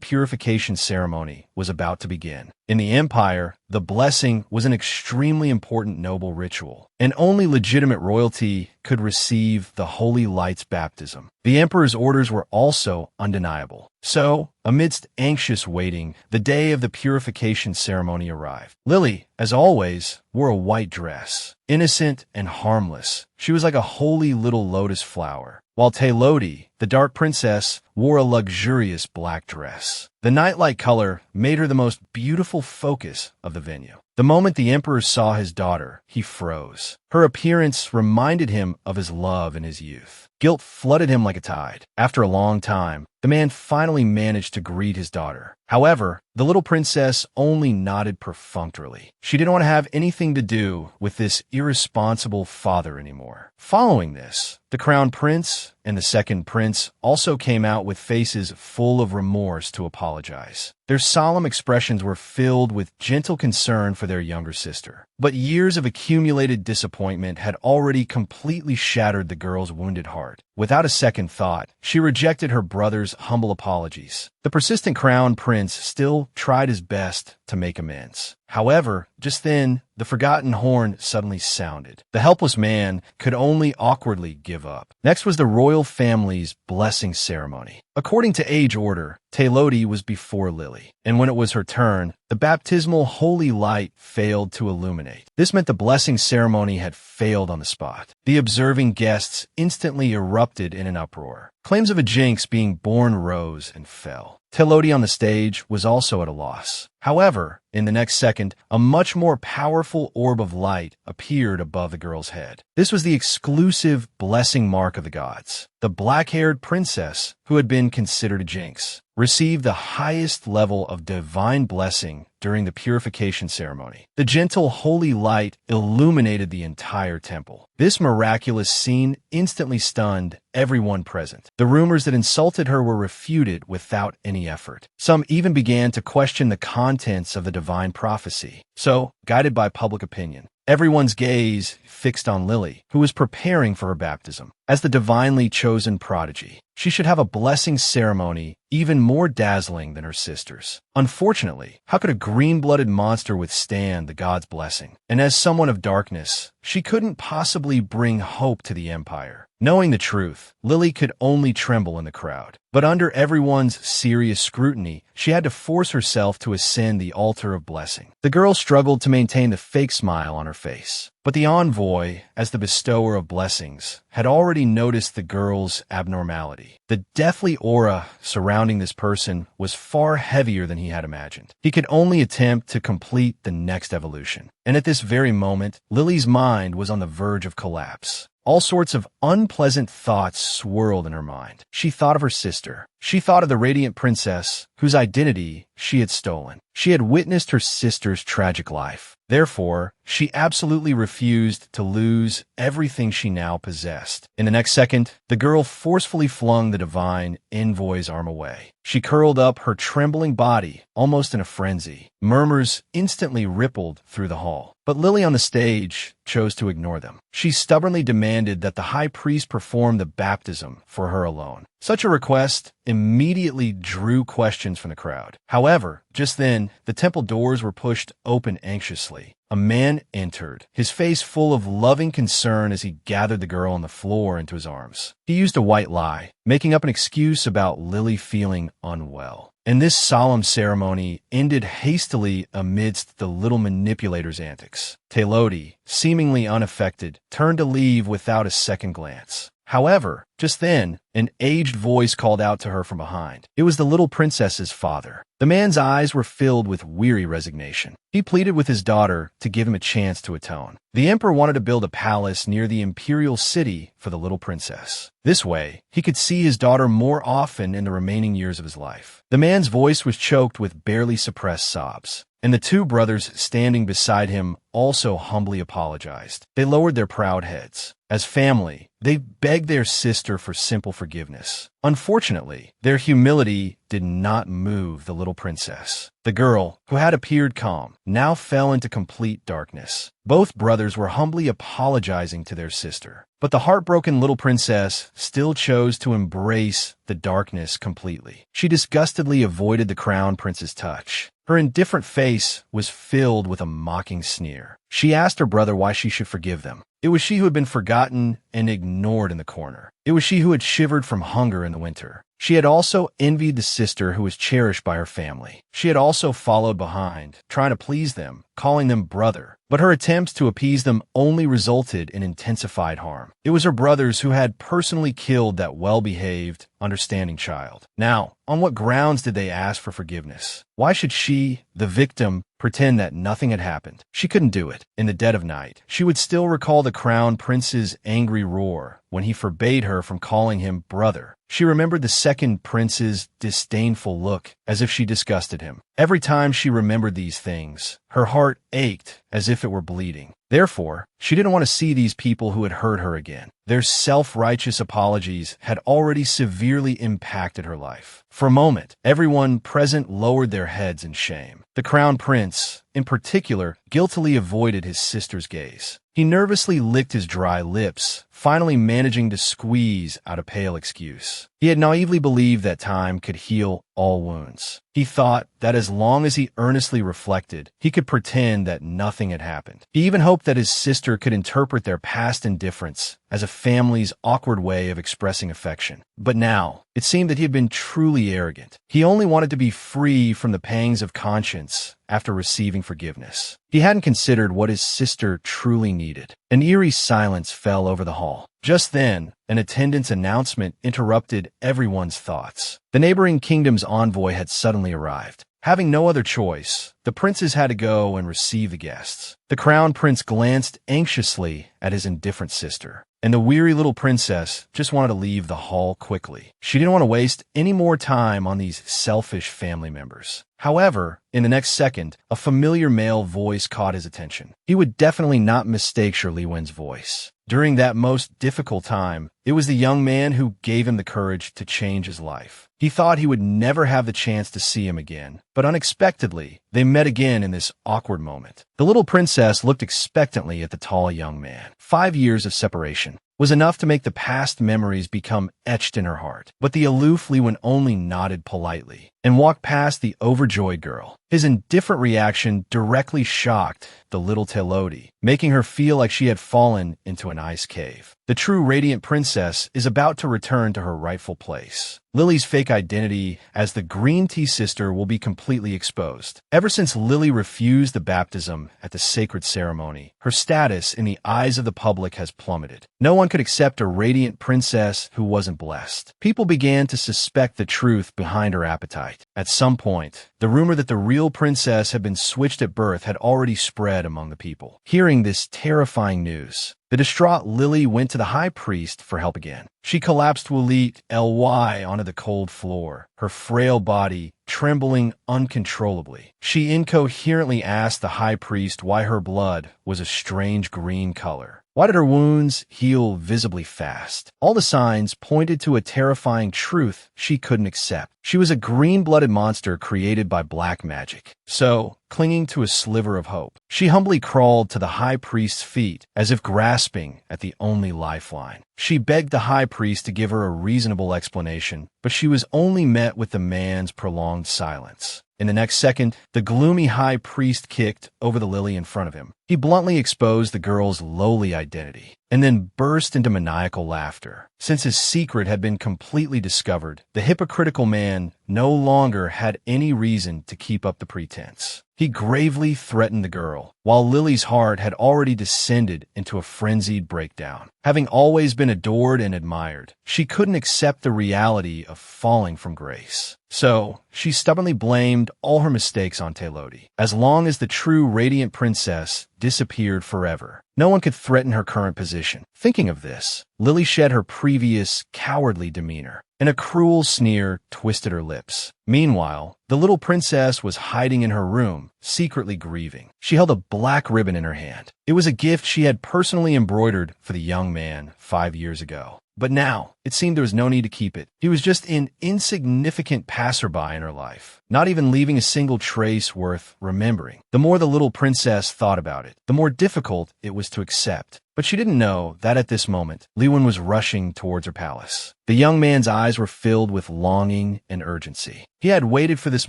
purification ceremony was about to begin. In the Empire, the blessing was an extremely important noble ritual, and only legitimate royalty could receive the holy light's baptism. The emperor's orders were also undeniable. So, amidst anxious waiting, the day of the purification ceremony arrived. Lily, as always, wore a white dress. Innocent and harmless, she was like a holy little lotus flower, while Taylodi, the dark princess, wore a luxurious black dress. The nightlight color made her the most beautiful focus of the venue. The moment the emperor saw his daughter, he froze. Her appearance reminded him of his love in his youth. Guilt flooded him like a tide. After a long time, the man finally managed to greet his daughter. However, the little princess only nodded perfunctorily. She didn't want to have anything to do with this irresponsible father anymore. Following this, the crown prince and the second prince also came out with faces full of remorse to apologize. Their solemn expressions were filled with gentle concern for their younger sister. But years of accumulated disappointment had already completely shattered the girl's wounded heart. Without a second thought, she rejected her brother's humble apologies. The persistent crown prince still tried his best to make amends. However, just then, the forgotten horn suddenly sounded. The helpless man could only awkwardly give up. Next was the royal family's blessing ceremony. According to age order, Taylodi was before Lily, and when it was her turn, the baptismal holy light failed to illuminate. This meant the blessing ceremony had failed on the spot. The observing guests instantly erupted in an uproar. Claims of a jinx being born rose and fell. Taylodi on the stage was also at a loss. However, in the next second, a much more powerful orb of light appeared above the girl's head. This was the exclusive blessing mark of the gods. The black-haired princess, who had been considered a jinx, received the highest level of divine blessing during the purification ceremony. The gentle holy light illuminated the entire temple. This miraculous scene instantly stunned everyone present. The rumors that insulted her were refuted without any effort. Some even began to question the contents of the divine prophecy. So, guided by public opinion, everyone's gaze fixed on Lily, who was preparing for her baptism. As the divinely chosen prodigy, she should have a blessing ceremony even more dazzling than her sisters. Unfortunately, how could a green-blooded monster withstand the god's blessing? And as someone of darkness, she couldn't possibly bring hope to the empire. Knowing the truth, Lily could only tremble in the crowd. But under everyone's serious scrutiny, she had to force herself to ascend the altar of blessing. The girl struggled to maintain the fake smile on her face. But the envoy, as the bestower of blessings, had already noticed the girl's abnormality. The deathly aura surrounding this person was far heavier than he had imagined. He could only attempt to complete the next evolution. And at this very moment, Lily's mind was on the verge of collapse. All sorts of unpleasant thoughts swirled in her mind. She thought of her sister. She thought of the radiant princess, whose identity she had stolen. She had witnessed her sister's tragic life. Therefore, she absolutely refused to lose everything she now possessed. In the next second, the girl forcefully flung the divine envoy's arm away. She curled up her trembling body, almost in a frenzy. Murmurs instantly rippled through the hall. But Lily on the stage chose to ignore them. She stubbornly demanded that the high priest perform the baptism for her alone. Such a request immediately drew questions from the crowd. However, just then, the temple doors were pushed open anxiously. A man entered, his face full of loving concern as he gathered the girl on the floor into his arms. He used a white lie, making up an excuse about Lily feeling unwell. And this solemn ceremony ended hastily amidst the little manipulator's antics. Taylodi, seemingly unaffected, turned to leave without a second glance. However, just then, an aged voice called out to her from behind. It was the little princess's father. The man's eyes were filled with weary resignation. He pleaded with his daughter to give him a chance to atone. The emperor wanted to build a palace near the imperial city for the little princess. This way, he could see his daughter more often in the remaining years of his life. The man's voice was choked with barely suppressed sobs. And the two brothers standing beside him also humbly apologized. They lowered their proud heads. As family, they begged their sister for simple forgiveness. Unfortunately, their humility did not move the little princess. The girl, who had appeared calm, now fell into complete darkness. Both brothers were humbly apologizing to their sister. But the heartbroken little princess still chose to embrace the darkness completely. She disgustedly avoided the crown prince's touch. Her indifferent face was filled with a mocking sneer. She asked her brother why she should forgive them. It was she who had been forgotten and ignored in the corner. It was she who had shivered from hunger in the winter. She had also envied the sister who was cherished by her family. She had also followed behind, trying to please them, calling them brother. But her attempts to appease them only resulted in intensified harm. It was her brothers who had personally killed that well-behaved, understanding child. Now, on what grounds did they ask for forgiveness? Why should she, the victim, pretend that nothing had happened? She couldn't do it. In the dead of night, she would still recall the crown prince's angry roar when he forbade her from calling him brother. She remembered the second prince's disdainful look, as if she disgusted him. Every time she remembered these things, her heart ached as if it were bleeding. Therefore, she didn't want to see these people who had hurt her again. Their self-righteous apologies had already severely impacted her life. For a moment, everyone present lowered their heads in shame. The crown prince, in particular, guiltily avoided his sister's gaze. He nervously licked his dry lips, finally managing to squeeze out a pale excuse. He had naively believed that time could heal all wounds. He thought that as long as he earnestly reflected, he could pretend that nothing had happened. He even hoped that his sister could interpret their past indifference as a family's awkward way of expressing affection. But now, it seemed that he had been truly arrogant. He only wanted to be free from the pangs of conscience after receiving forgiveness. He hadn't considered what his sister truly needed. An eerie silence fell over the hall. Just then, an attendant's announcement interrupted everyone's thoughts. The neighboring kingdom's envoy had suddenly arrived. Having no other choice, the princes had to go and receive the guests. The crown prince glanced anxiously at his indifferent sister, and the weary little princess just wanted to leave the hall quickly. She didn't want to waste any more time on these selfish family members. However, in the next second, a familiar male voice caught his attention. He would definitely not mistake Shirley Wen's voice. During that most difficult time, it was the young man who gave him the courage to change his life. He thought he would never have the chance to see him again, but unexpectedly, they met again in this awkward moment. The little princess looked expectantly at the tall young man. 5 years of separation was enough to make the past memories become etched in her heart. But the aloof Li Wen only nodded politely and walked past the overjoyed girl. His indifferent reaction directly shocked the little Telodi, making her feel like she had fallen into an ice cave. The true radiant princess is about to return to her rightful place. Lily's fake identity as the green tea sister will be completely exposed. Ever since Lily refused the baptism at the sacred ceremony, her status in the eyes of the public has plummeted. No one could accept a radiant princess who wasn't blessed. People began to suspect the truth behind her appetite. At some point, the rumor that the real princess had been switched at birth had already spread among the people. Hearing this terrifying news, the distraught Lily went to the high priest for help again. She collapsed ly onto the cold floor, her frail body trembling uncontrollably. She incoherently asked the high priest why her blood was a strange green color. Why did her wounds heal visibly fast? All the signs pointed to a terrifying truth she couldn't accept. She was a green-blooded monster created by black magic. So, clinging to a sliver of hope, she humbly crawled to the high priest's feet as if grasping at the only lifeline. She begged the high priest to give her a reasonable explanation, but she was only met with the man's prolonged silence. In the next second, the gloomy high priest kicked over the lily in front of him. He bluntly exposed the girl's lowly identity, and then burst into maniacal laughter. Since his secret had been completely discovered, the hypocritical man no longer had any reason to keep up the pretense. He gravely threatened the girl, while Lily's heart had already descended into a frenzied breakdown. Having always been adored and admired, she couldn't accept the reality of falling from grace. So, she stubbornly blamed all her mistakes on Telodi. As long as the true radiant princess disappeared forever, no one could threaten her current position. Thinking of this, Lily shed her previous cowardly demeanor, and a cruel sneer twisted her lips. Meanwhile, the little princess was hiding in her room, secretly grieving. She held a black ribbon in her hand. It was a gift she had personally embroidered for the young man 5 years ago. But now, it seemed there was no need to keep it. He was just an insignificant passerby in her life, not even leaving a single trace worth remembering. The more the little princess thought about it, the more difficult it was to accept. But she didn't know that at this moment, Liwen was rushing towards her palace. The young man's eyes were filled with longing and urgency. He had waited for this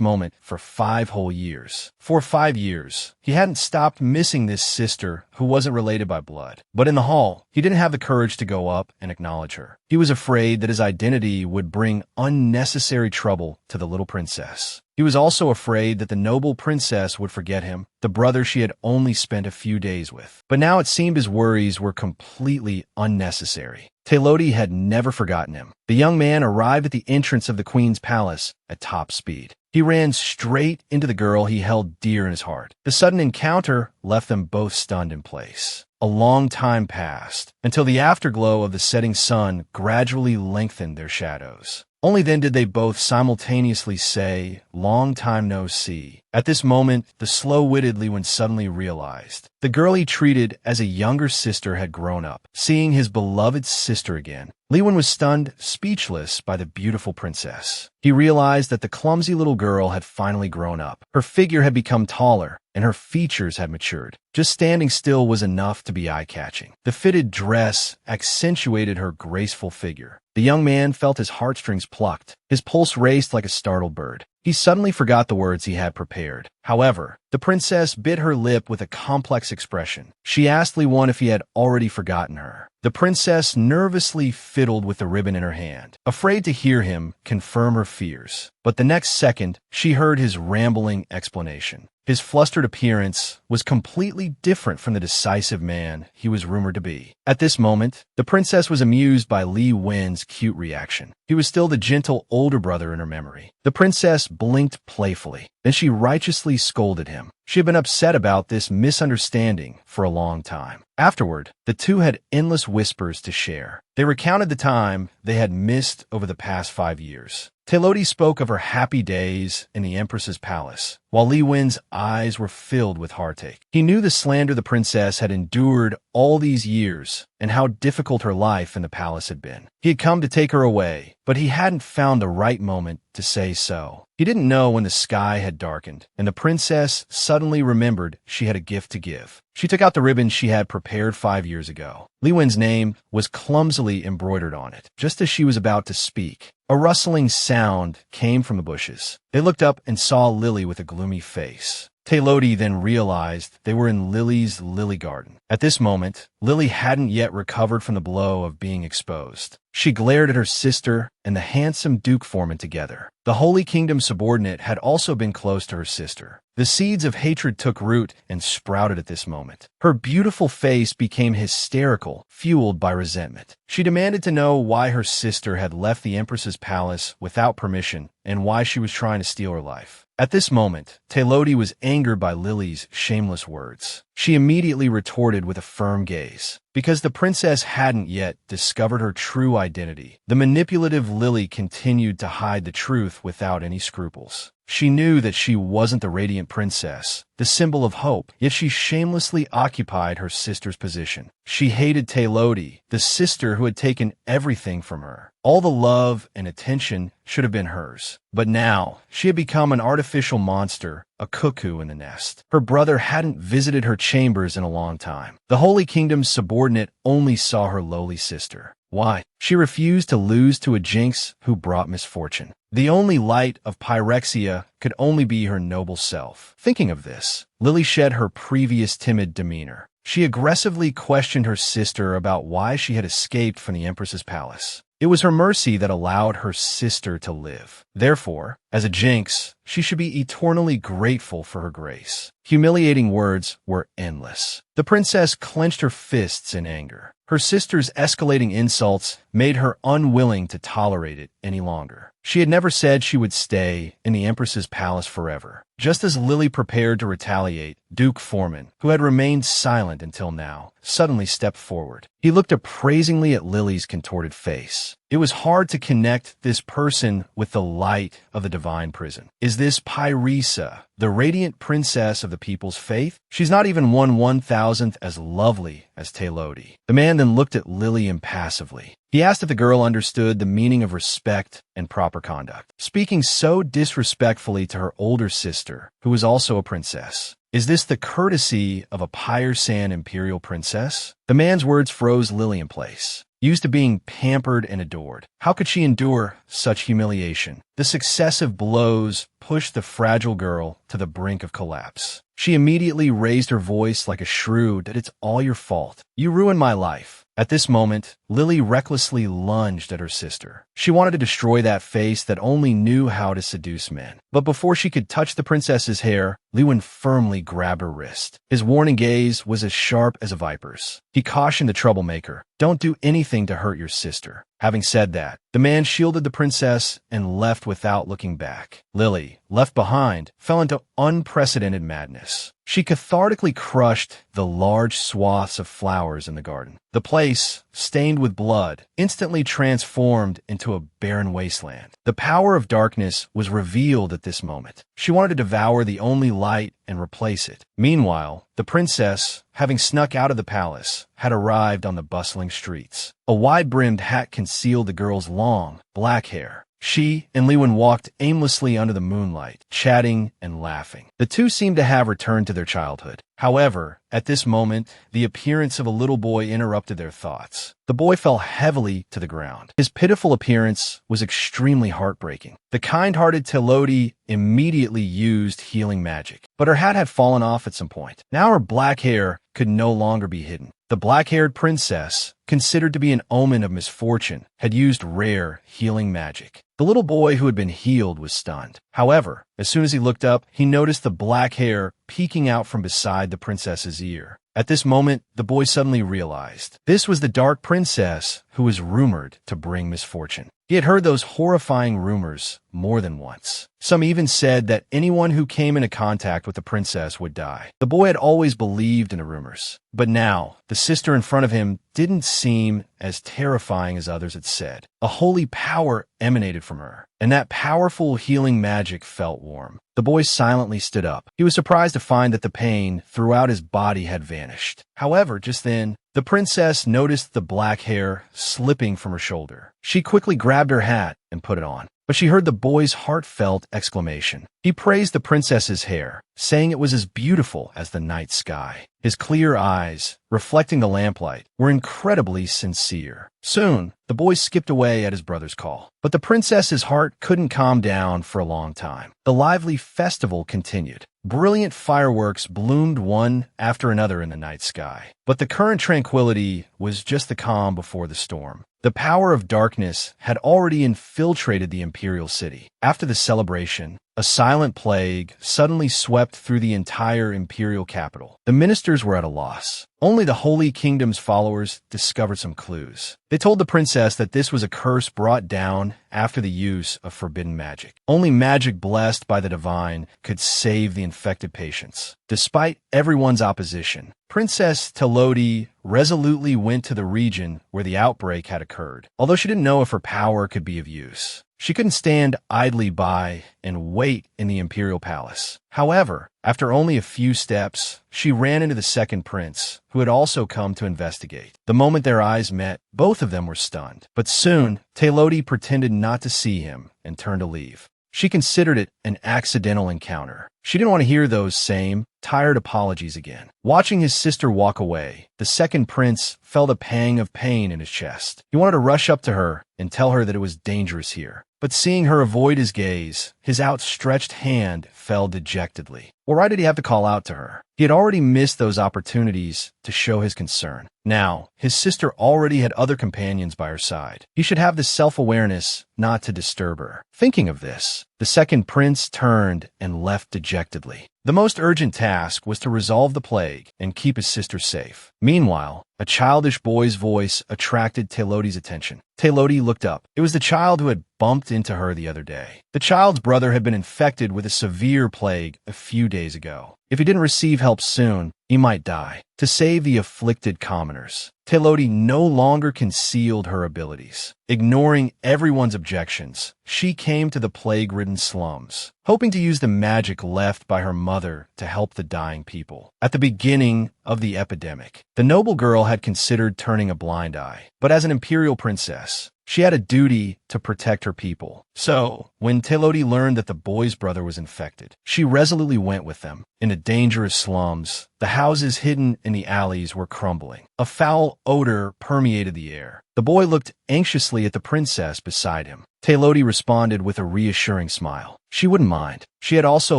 moment for 5 whole years. For 5 years, he hadn't stopped missing this sister who wasn't related by blood. But in the hall, he didn't have the courage to go up and acknowledge her. He was afraid that his identity would bring unnecessary trouble to the little princess. He was also afraid that the noble princess would forget him, the brother she had only spent a few days with. But now it seemed his worries were completely unnecessary. Teilodi had never forgotten him. The young man arrived at the entrance of the queen's palace at top speed. He ran straight into the girl he held dear in his heart. The sudden encounter left them both stunned in place. A long time passed, until the afterglow of the setting sun gradually lengthened their shadows. Only then did they both simultaneously say, "Long time no see." At this moment, the slow-witted Liwen suddenly realized the girl he treated as a younger sister had grown up. Seeing his beloved sister again, Liwen was stunned, speechless by the beautiful princess. He realized that the clumsy little girl had finally grown up. Her figure had become taller, and her features had matured. Just standing still was enough to be eye-catching. The fitted dress accentuated her graceful figure. The young man felt his heartstrings plucked. His pulse raced like a startled bird. He suddenly forgot the words he had prepared. However, the princess bit her lip with a complex expression. She asked Liwen if he had already forgotten her. The princess nervously fiddled with the ribbon in her hand, afraid to hear him confirm her fears. But the next second, she heard his rambling explanation. His flustered appearance was completely different from the decisive man he was rumored to be. At this moment, the princess was amused by Li Wen's cute reaction. He was still the gentle older brother in her memory. The princess blinked playfully. Then she righteously scolded him. She had been upset about this misunderstanding for a long time. Afterward, the two had endless whispers to share. They recounted the time they had missed over the past 5 years. Teilodi spoke of her happy days in the Empress's palace, while Li Wen's eyes were filled with heartache. He knew the slander the princess had endured all these years and how difficult her life in the palace had been. He had come to take her away, but he hadn't found the right moment to say so. He didn't know when the sky had darkened, and the princess suddenly remembered she had a gift to give. She took out the ribbon she had prepared 5 years ago. Li Wen's name was clumsily embroidered on it. Just as she was about to speak, a rustling sound came from the bushes. They looked up and saw Lily with a gloomy face. Teilodi then realized they were in Lily's lily garden. At this moment, Lily hadn't yet recovered from the blow of being exposed. She glared at her sister and the handsome Duke Foreman together. The Holy Kingdom subordinate had also been close to her sister. The seeds of hatred took root and sprouted at this moment. Her beautiful face became hysterical, fueled by resentment. She demanded to know why her sister had left the Empress's palace without permission and why she was trying to steal her life. At this moment, Teilodi was angered by Lily's shameless words. She immediately retorted with a firm gaze. Because the princess hadn't yet discovered her true identity, the manipulative Lily continued to hide the truth without any scruples. She knew that she wasn't the radiant princess, the symbol of hope, yet she shamelessly occupied her sister's position. She hated Teilodi, the sister who had taken everything from her. All the love and attention should have been hers. But now, she had become an artificial monster, a cuckoo in the nest. Her brother hadn't visited her chambers in a long time. The Holy Kingdom's subordinate only saw her lowly sister. Why? She refused to lose to a jinx who brought misfortune. The only light of Pyrexia could only be her noble self. Thinking of this, Lily shed her previous timid demeanor. She aggressively questioned her sister about why she had escaped from the Empress's palace. It was her mercy that allowed her sister to live. Therefore, as a jinx, she should be eternally grateful for her grace. Humiliating words were endless. The princess clenched her fists in anger. Her sister's escalating insults made her unwilling to tolerate it any longer. She had never said she would stay in the Empress's palace forever. Just as Lily prepared to retaliate, Duke Foreman, who had remained silent until now, suddenly stepped forward. He looked appraisingly at Lily's contorted face. It was hard to connect this person with the light of the divine prison. Is this Pyresa, the radiant princess of the people's faith? She's not even 1/1000th as lovely as Teilodi. The man then looked at Lily impassively. He asked if the girl understood the meaning of respect and proper conduct, speaking so disrespectfully to her older sister, who was also a princess. Is this the courtesy of a Pyre San imperial princess? The man's words froze Lily in place. Used to being pampered and adored, how could she endure such humiliation? The successive blows pushed the fragile girl to the brink of collapse. She immediately raised her voice like a shrew that it's all your fault. You ruined my life. At this moment, Lily recklessly lunged at her sister. She wanted to destroy that face that only knew how to seduce men. But before she could touch the princess's hair, Lewin firmly grabbed her wrist. His warning gaze was as sharp as a viper's. He cautioned the troublemaker, "Don't do anything to hurt your sister." Having said that, the man shielded the princess and left without looking back. Lily, left behind, fell into unprecedented madness. She cathartically crushed the large swaths of flowers in the garden. The place, stained with blood, instantly transformed into a barren wasteland. The power of darkness was revealed at this moment. She wanted to devour the only light and replace it. Meanwhile, the princess, having snuck out of the palace, had arrived on the bustling streets. A wide-brimmed hat concealed the girl's long, black hair. She and Lewin walked aimlessly under the moonlight, chatting and laughing. The two seemed to have returned to their childhood. However, at this moment, the appearance of a little boy interrupted their thoughts. The boy fell heavily to the ground. His pitiful appearance was extremely heartbreaking. The kind-hearted Telodi immediately used healing magic, but her hat had fallen off at some point. Now her black hair could no longer be hidden. The black-haired princess, considered to be an omen of misfortune, had used rare healing magic. The little boy who had been healed was stunned. However, as soon as he looked up, he noticed the black hair peeking out from beside the princess's ear. At this moment, the boy suddenly realized this was the dark princess who was rumored to bring misfortune. He had heard those horrifying rumors more than once. Some even said that anyone who came into contact with the princess would die. The boy had always believed in the rumors, but now the sister in front of him didn't seem as terrifying as others had said. A holy power emanated from her, and that powerful healing magic felt warm. The boy silently stood up. He was surprised to find that the pain throughout his body had vanished. However, just then, the princess noticed the black hair slipping from her shoulder. She quickly grabbed her hat and put it on, but she heard the boy's heartfelt exclamation. He praised the princess's hair, saying it was as beautiful as the night sky. His clear eyes, reflecting the lamplight, were incredibly sincere. Soon, the boy skipped away at his brother's call, but the princess's heart couldn't calm down for a long time. The lively festival continued. Brilliant fireworks bloomed one after another in the night sky. But the current tranquility was just the calm before the storm. The power of darkness had already infiltrated the imperial city. After the celebration, a silent plague suddenly swept through the entire imperial capital. The ministers were at a loss. Only the Holy Kingdom's followers discovered some clues. They told the princess that this was a curse brought down after the use of forbidden magic. Only magic blessed by the divine could save the infected patients. Despite everyone's opposition, Princess Telodi resolutely went to the region where the outbreak had occurred, although she didn't know if her power could be of use. She couldn't stand idly by and wait in the imperial palace. However, after only a few steps, she ran into the second prince, who had also come to investigate. The moment their eyes met, both of them were stunned. But soon, Telodi pretended not to see him and turned to leave. She considered it an accidental encounter. She didn't want to hear those same, tired apologies again. Watching his sister walk away, the second prince felt a pang of pain in his chest. He wanted to rush up to her and tell her that it was dangerous here. But seeing her avoid his gaze, his outstretched hand fell dejectedly. Well, why did he have to call out to her? He had already missed those opportunities to show his concern. Now, his sister already had other companions by her side. He should have the self-awareness not to disturb her. Thinking of this, the second prince turned and left dejectedly. The most urgent task was to resolve the plague and keep his sister safe. Meanwhile, a childish boy's voice attracted Telodi's attention. Telodi looked up. It was the child who had bumped into her the other day. The child's brother had been infected with a severe plague a few days ago. If he didn't receive help soon, he might die. To save the afflicted commoners, Telodi no longer concealed her abilities. Ignoring everyone's objections, she came to the plague-ridden slums, hoping to use the magic left by her mother mother to help the dying people. At the beginning of the epidemic, the noble girl had considered turning a blind eye, but as an imperial princess, she had a duty to protect her people. So, when Teloti learned that the boy's brother was infected, she resolutely went with them. In the dangerous slums, the houses hidden in the alleys were crumbling. A foul odor permeated the air. The boy looked anxiously at the princess beside him. Teloti responded with a reassuring smile. She wouldn't mind. She had also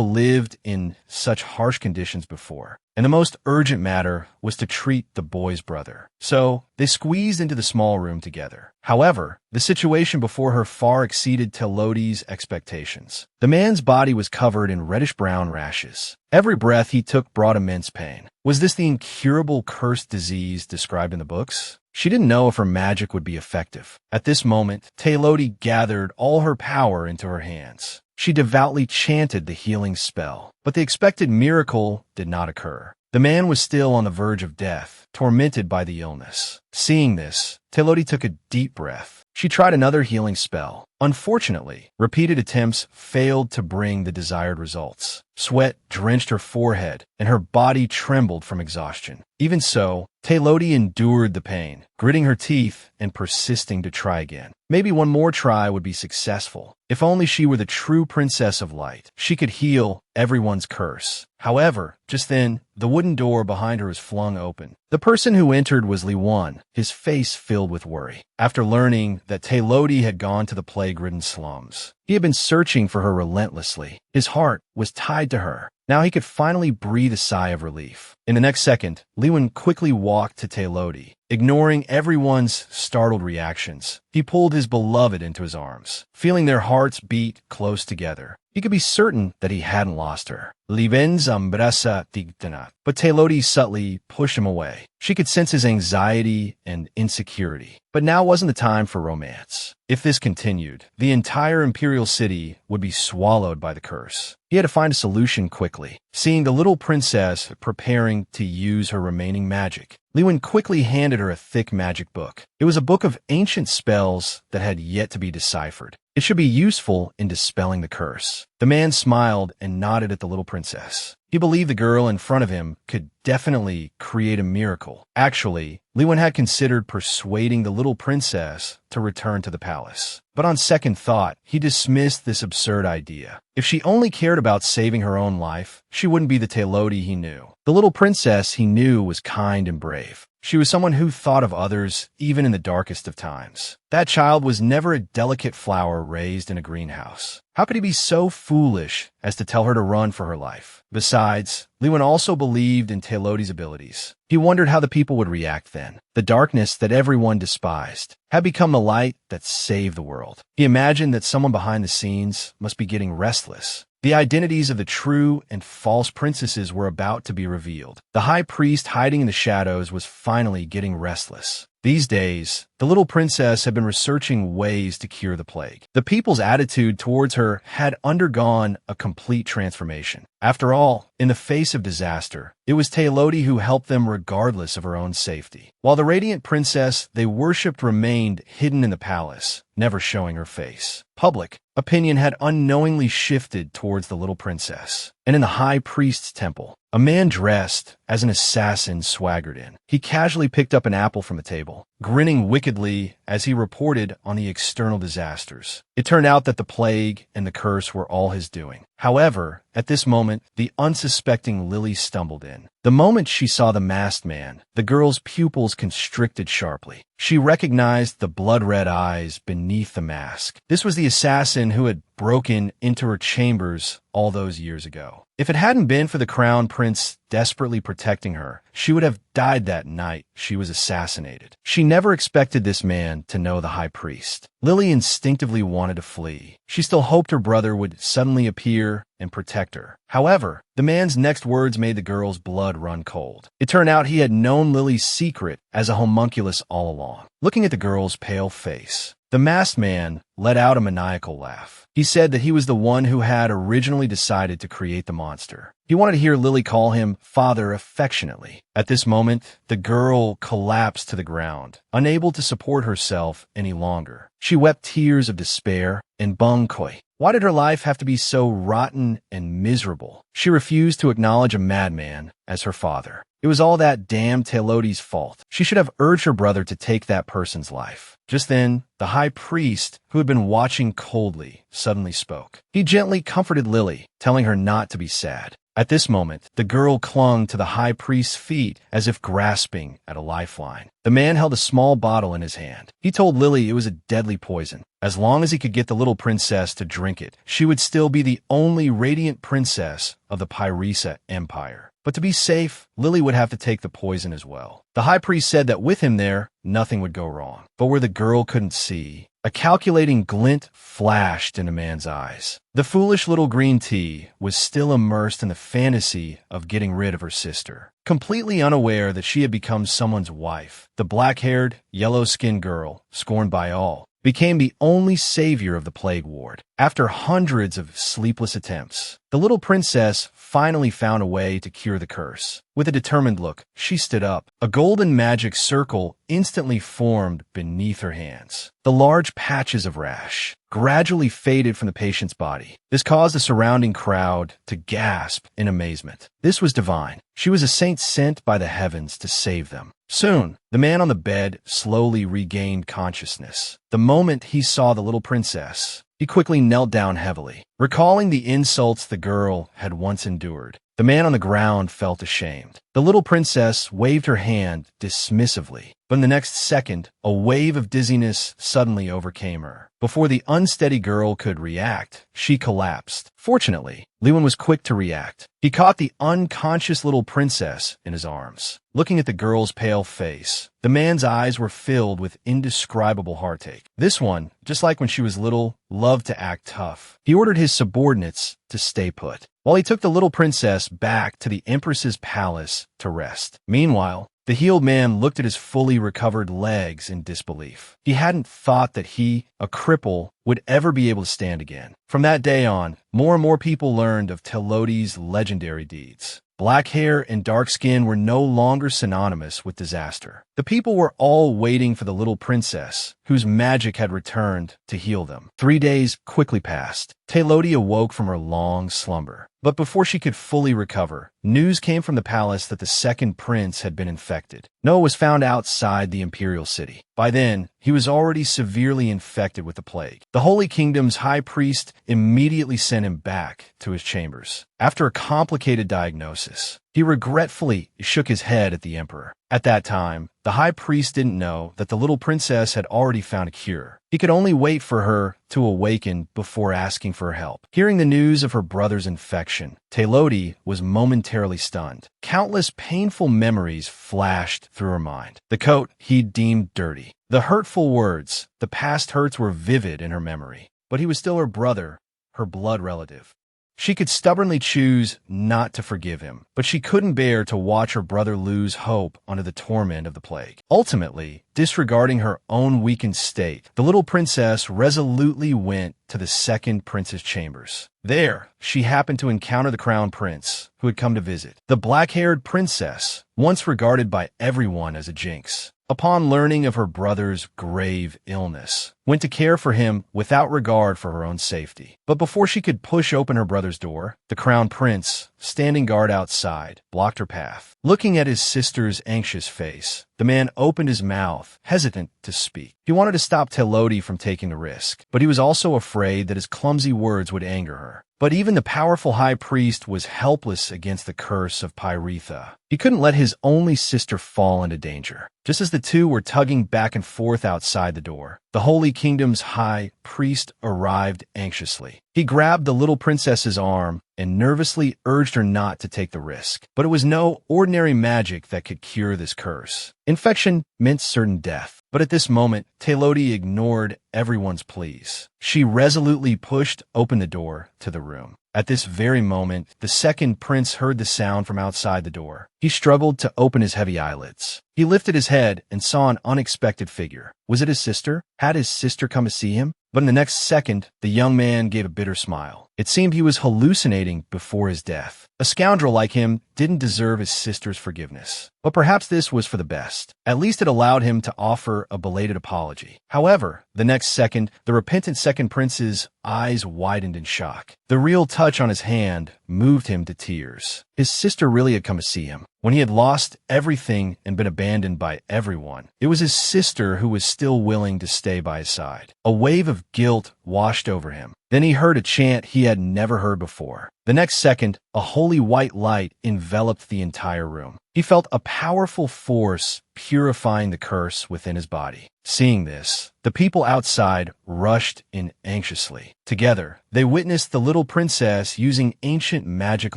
lived in such harsh conditions before, and the most urgent matter was to treat the boy's brother. So, they squeezed into the small room together. However, the situation before her far exceeded Teloti's expectations. The man's body was covered in reddish-brown rashes. Every breath he took brought immense pain. Was this the incurable cursed disease described in the books? She didn't know if her magic would be effective. At this moment, Teloti gathered all her power into her hands. She devoutly chanted the healing spell, but the expected miracle did not occur. The man was still on the verge of death, tormented by the illness. Seeing this, Teloti took a deep breath. She tried another healing spell. Unfortunately, repeated attempts failed to bring the desired results. Sweat drenched her forehead, and her body trembled from exhaustion. Even so, Teloti endured the pain, gritting her teeth and persisting to try again. Maybe one more try would be successful. If only she were the true princess of light, she could heal everyone's curse. However, just then, the wooden door behind her was flung open. The person who entered was Li Wan, his face filled with worry. After learning that Teloti had gone to the plague-ridden slums, he had been searching for her relentlessly. His heart was tied to her. Now he could finally breathe a sigh of relief. In the next second, Li Wan quickly walked to Teloti. Ignoring everyone's startled reactions, he pulled his beloved into his arms. Feeling their hearts beat close together, he could be certain that he hadn't lost her. Liven's ambrasa tigtanat. But Teloti subtly pushed him away. She could sense his anxiety and insecurity. But now wasn't the time for romance. If this continued, the entire imperial city would be swallowed by the curse. He had to find a solution quickly. Seeing the little princess preparing to use her remaining magic, Li Wan quickly handed her a thick magic book. It was a book of ancient spells that had yet to be deciphered. It should be useful in dispelling the curse. The man smiled and nodded at the little princess. He believed the girl in front of him could definitely create a miracle. Actually, Li Wan had considered persuading the little princess to return to the palace. But on second thought, he dismissed this absurd idea. If she only cared about saving her own life, she wouldn't be the Teloti he knew. The little princess he knew was kind and brave. She was someone who thought of others, even in the darkest of times. That child was never a delicate flower raised in a greenhouse. How could he be so foolish as to tell her to run for her life? Besides, Li Wan also believed in Teloti's abilities. He wondered how the people would react then. The darkness that everyone despised had become the light that saved the world. He imagined that someone behind the scenes must be getting restless. The identities of the true and false princesses were about to be revealed. The high priest hiding in the shadows was finally getting restless. These days, the little princess had been researching ways to cure the plague. The people's attitude towards her had undergone a complete transformation. After all, in the face of disaster, it was Teloti who helped them regardless of her own safety. While the radiant princess they worshipped remained hidden in the palace, never showing her face, public opinion had unknowingly shifted towards the little princess. And in the high priest's temple, a man dressed as an assassin swaggered in. He casually picked up an apple from the table, grinning wickedly as he reported on the external disasters. It turned out that the plague and the curse were all his doing. However, at this moment, the unsuspecting Lily stumbled in. The moment she saw the masked man, the girl's pupils constricted sharply. She recognized the blood-red eyes beneath the mask. This was the assassin who had broken into her chambers all those years ago. If it hadn't been for the crown prince desperately protecting her, she would have died that night she was assassinated. She never expected this man to know the high priest. Lily instinctively wanted to flee. She still hoped her brother would suddenly appear and protect her. However, the man's next words made the girl's blood run cold. It turned out he had known Lily's secret as a homunculus all along. Looking at the girl's pale face, The masked man let out a maniacal laugh. He said that he was the one who had originally decided to create the monster. He wanted to hear Lily call him father affectionately. At this moment, the girl collapsed to the ground, unable to support herself any longer. She wept tears of despair and bangkoi. Why did her life have to be so rotten and miserable? She refused to acknowledge a madman as her father. It was all that damn Telodi's fault. She should have urged her brother to take that person's life. Just then, the high priest, who had been watching coldly, suddenly spoke. He gently comforted Lily, telling her not to be sad. At this moment, the girl clung to the high priest's feet as if grasping at a lifeline. The man held a small bottle in his hand. He told Lily it was a deadly poison. As long as he could get the little princess to drink it, she would still be the only radiant princess of the Pyresa Empire. But to be safe, Lily would have to take the poison as well. The high priest said that with him there, nothing would go wrong. But where the girl couldn't see, a calculating glint flashed in a man's eyes. The foolish little green tea was still immersed in the fantasy of getting rid of her sister. Completely unaware that she had become someone's wife, the black-haired, yellow-skinned girl, scorned by all, became the only savior of the plague ward. After hundreds of sleepless attempts, the little princess finally found a way to cure the curse. With a determined look, she stood up. A golden magic circle instantly formed beneath her hands. The large patches of rash gradually faded from the patient's body. This caused the surrounding crowd to gasp in amazement. This was divine. She was a saint sent by the heavens to save them. Soon, the man on the bed slowly regained consciousness. The moment he saw the little princess, he quickly knelt down heavily. Recalling the insults the girl had once endured, the man on the ground felt ashamed. The little princess waved her hand dismissively, but in the next second, a wave of dizziness suddenly overcame her. Before the unsteady girl could react, she collapsed. Fortunately, Lewin was quick to react. He caught the unconscious little princess in his arms. Looking at the girl's pale face, the man's eyes were filled with indescribable heartache. This one, just like when she was little, loved to act tough. He ordered his subordinates to stay put, while he took the little princess back to the empress's palace to rest. Meanwhile, the healed man looked at his fully recovered legs in disbelief. He hadn't thought that he, a cripple, would ever be able to stand again. From that day on, more and more people learned of Telodi's legendary deeds. Black hair and dark skin were no longer synonymous with disaster. The people were all waiting for the little princess, whose magic had returned to heal them. 3 days quickly passed. Telodi awoke from her long slumber. But before she could fully recover, news came from the palace that the second prince had been infected. Noah was found outside the imperial city. By then, he was already severely infected with the plague. The Holy Kingdom's high priest immediately sent him back to his chambers. After a complicated diagnosis, he regretfully shook his head at the emperor. At that time, the high priest didn't know that the little princess had already found a cure. He could only wait for her to awaken before asking for help. Hearing the news of her brother's infection, Telodi was momentarily stunned. Countless painful memories flashed through her mind. The coat he'd deemed dirty, the hurtful words, the past hurts were vivid in her memory. But he was still her brother, her blood relative. She could stubbornly choose not to forgive him, but she couldn't bear to watch her brother lose hope under the torment of the plague. Ultimately, disregarding her own weakened state, the little princess resolutely went to the second prince's chambers. There, she happened to encounter the crown prince, who had come to visit. The black-haired princess, once regarded by everyone as a jinx, upon learning of her brother's grave illness, went to care for him without regard for her own safety. But before she could push open her brother's door, the crown prince, standing guard outside, blocked her path. Looking at his sister's anxious face, the man opened his mouth, hesitant to speak. He wanted to stop Telodi from taking the risk, but he was also afraid that his clumsy words would anger her. But even the powerful high priest was helpless against the curse of Pyretha. He couldn't let his only sister fall into danger. Just as the two were tugging back and forth outside the door, the Holy Kingdom's high priest arrived anxiously. He grabbed the little princess's arm and nervously urged her not to take the risk. But it was no ordinary magic that could cure this curse. Infection meant certain death. But at this moment, Telodi ignored everyone's pleas. She resolutely pushed open the door to the room. At this very moment, the second prince heard the sound from outside the door. He struggled to open his heavy eyelids. He lifted his head and saw an unexpected figure. Was it his sister? Had his sister come to see him? But in the next second, the young man gave a bitter smile. It seemed he was hallucinating before his death. A scoundrel like him didn't deserve his sister's forgiveness. But perhaps this was for the best. At least it allowed him to offer a belated apology. However, the next second, the repentant second prince's eyes widened in shock. The real touch on his hand moved him to tears. His sister really had come to see him. When he had lost everything and been abandoned by everyone, it was his sister who was still willing to stay by his side. A wave of guilt washed over him. Then he heard a chant he had never heard before. The next second, a holy white light enveloped the entire room. He felt a powerful force purifying the curse within his body. Seeing this, the people outside rushed in anxiously. Together, they witnessed the little princess using ancient magic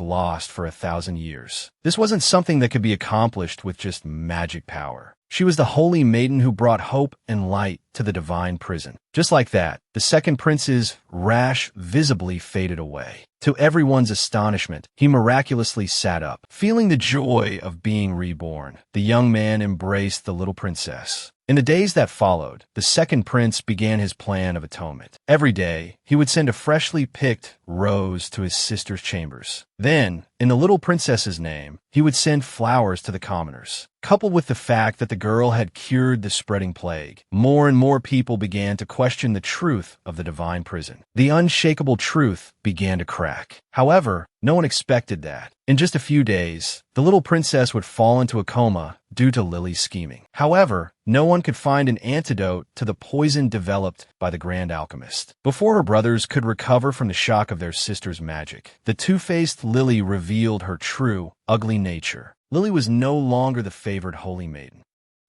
lost for 1,000 years. This wasn't something that could be accomplished with just magic power. She was the holy maiden who brought hope and light to the divine prison. Just like that, the second prince's rash visibly faded away. To everyone's astonishment, he miraculously sat up. Feeling the joy of being reborn, the young man embraced the little princess. In the days that followed, the second prince began his plan of atonement. Every day, he would send a freshly picked rose to his sister's chambers. Then, in the little princess's name, he would send flowers to the commoners. Coupled with the fact that the girl had cured the spreading plague, more and more people began to question the truth of the divine prison. The unshakable truth began to crack. However, no one expected that. In just a few days, the little princess would fall into a coma due to Lily's scheming. However, no one could find an antidote to the poison developed by the grand alchemist. Before her brothers could recover from the shock of their sister's magic, the two-faced Lily revealed her true, ugly nature. Lily was no longer the favored holy maiden.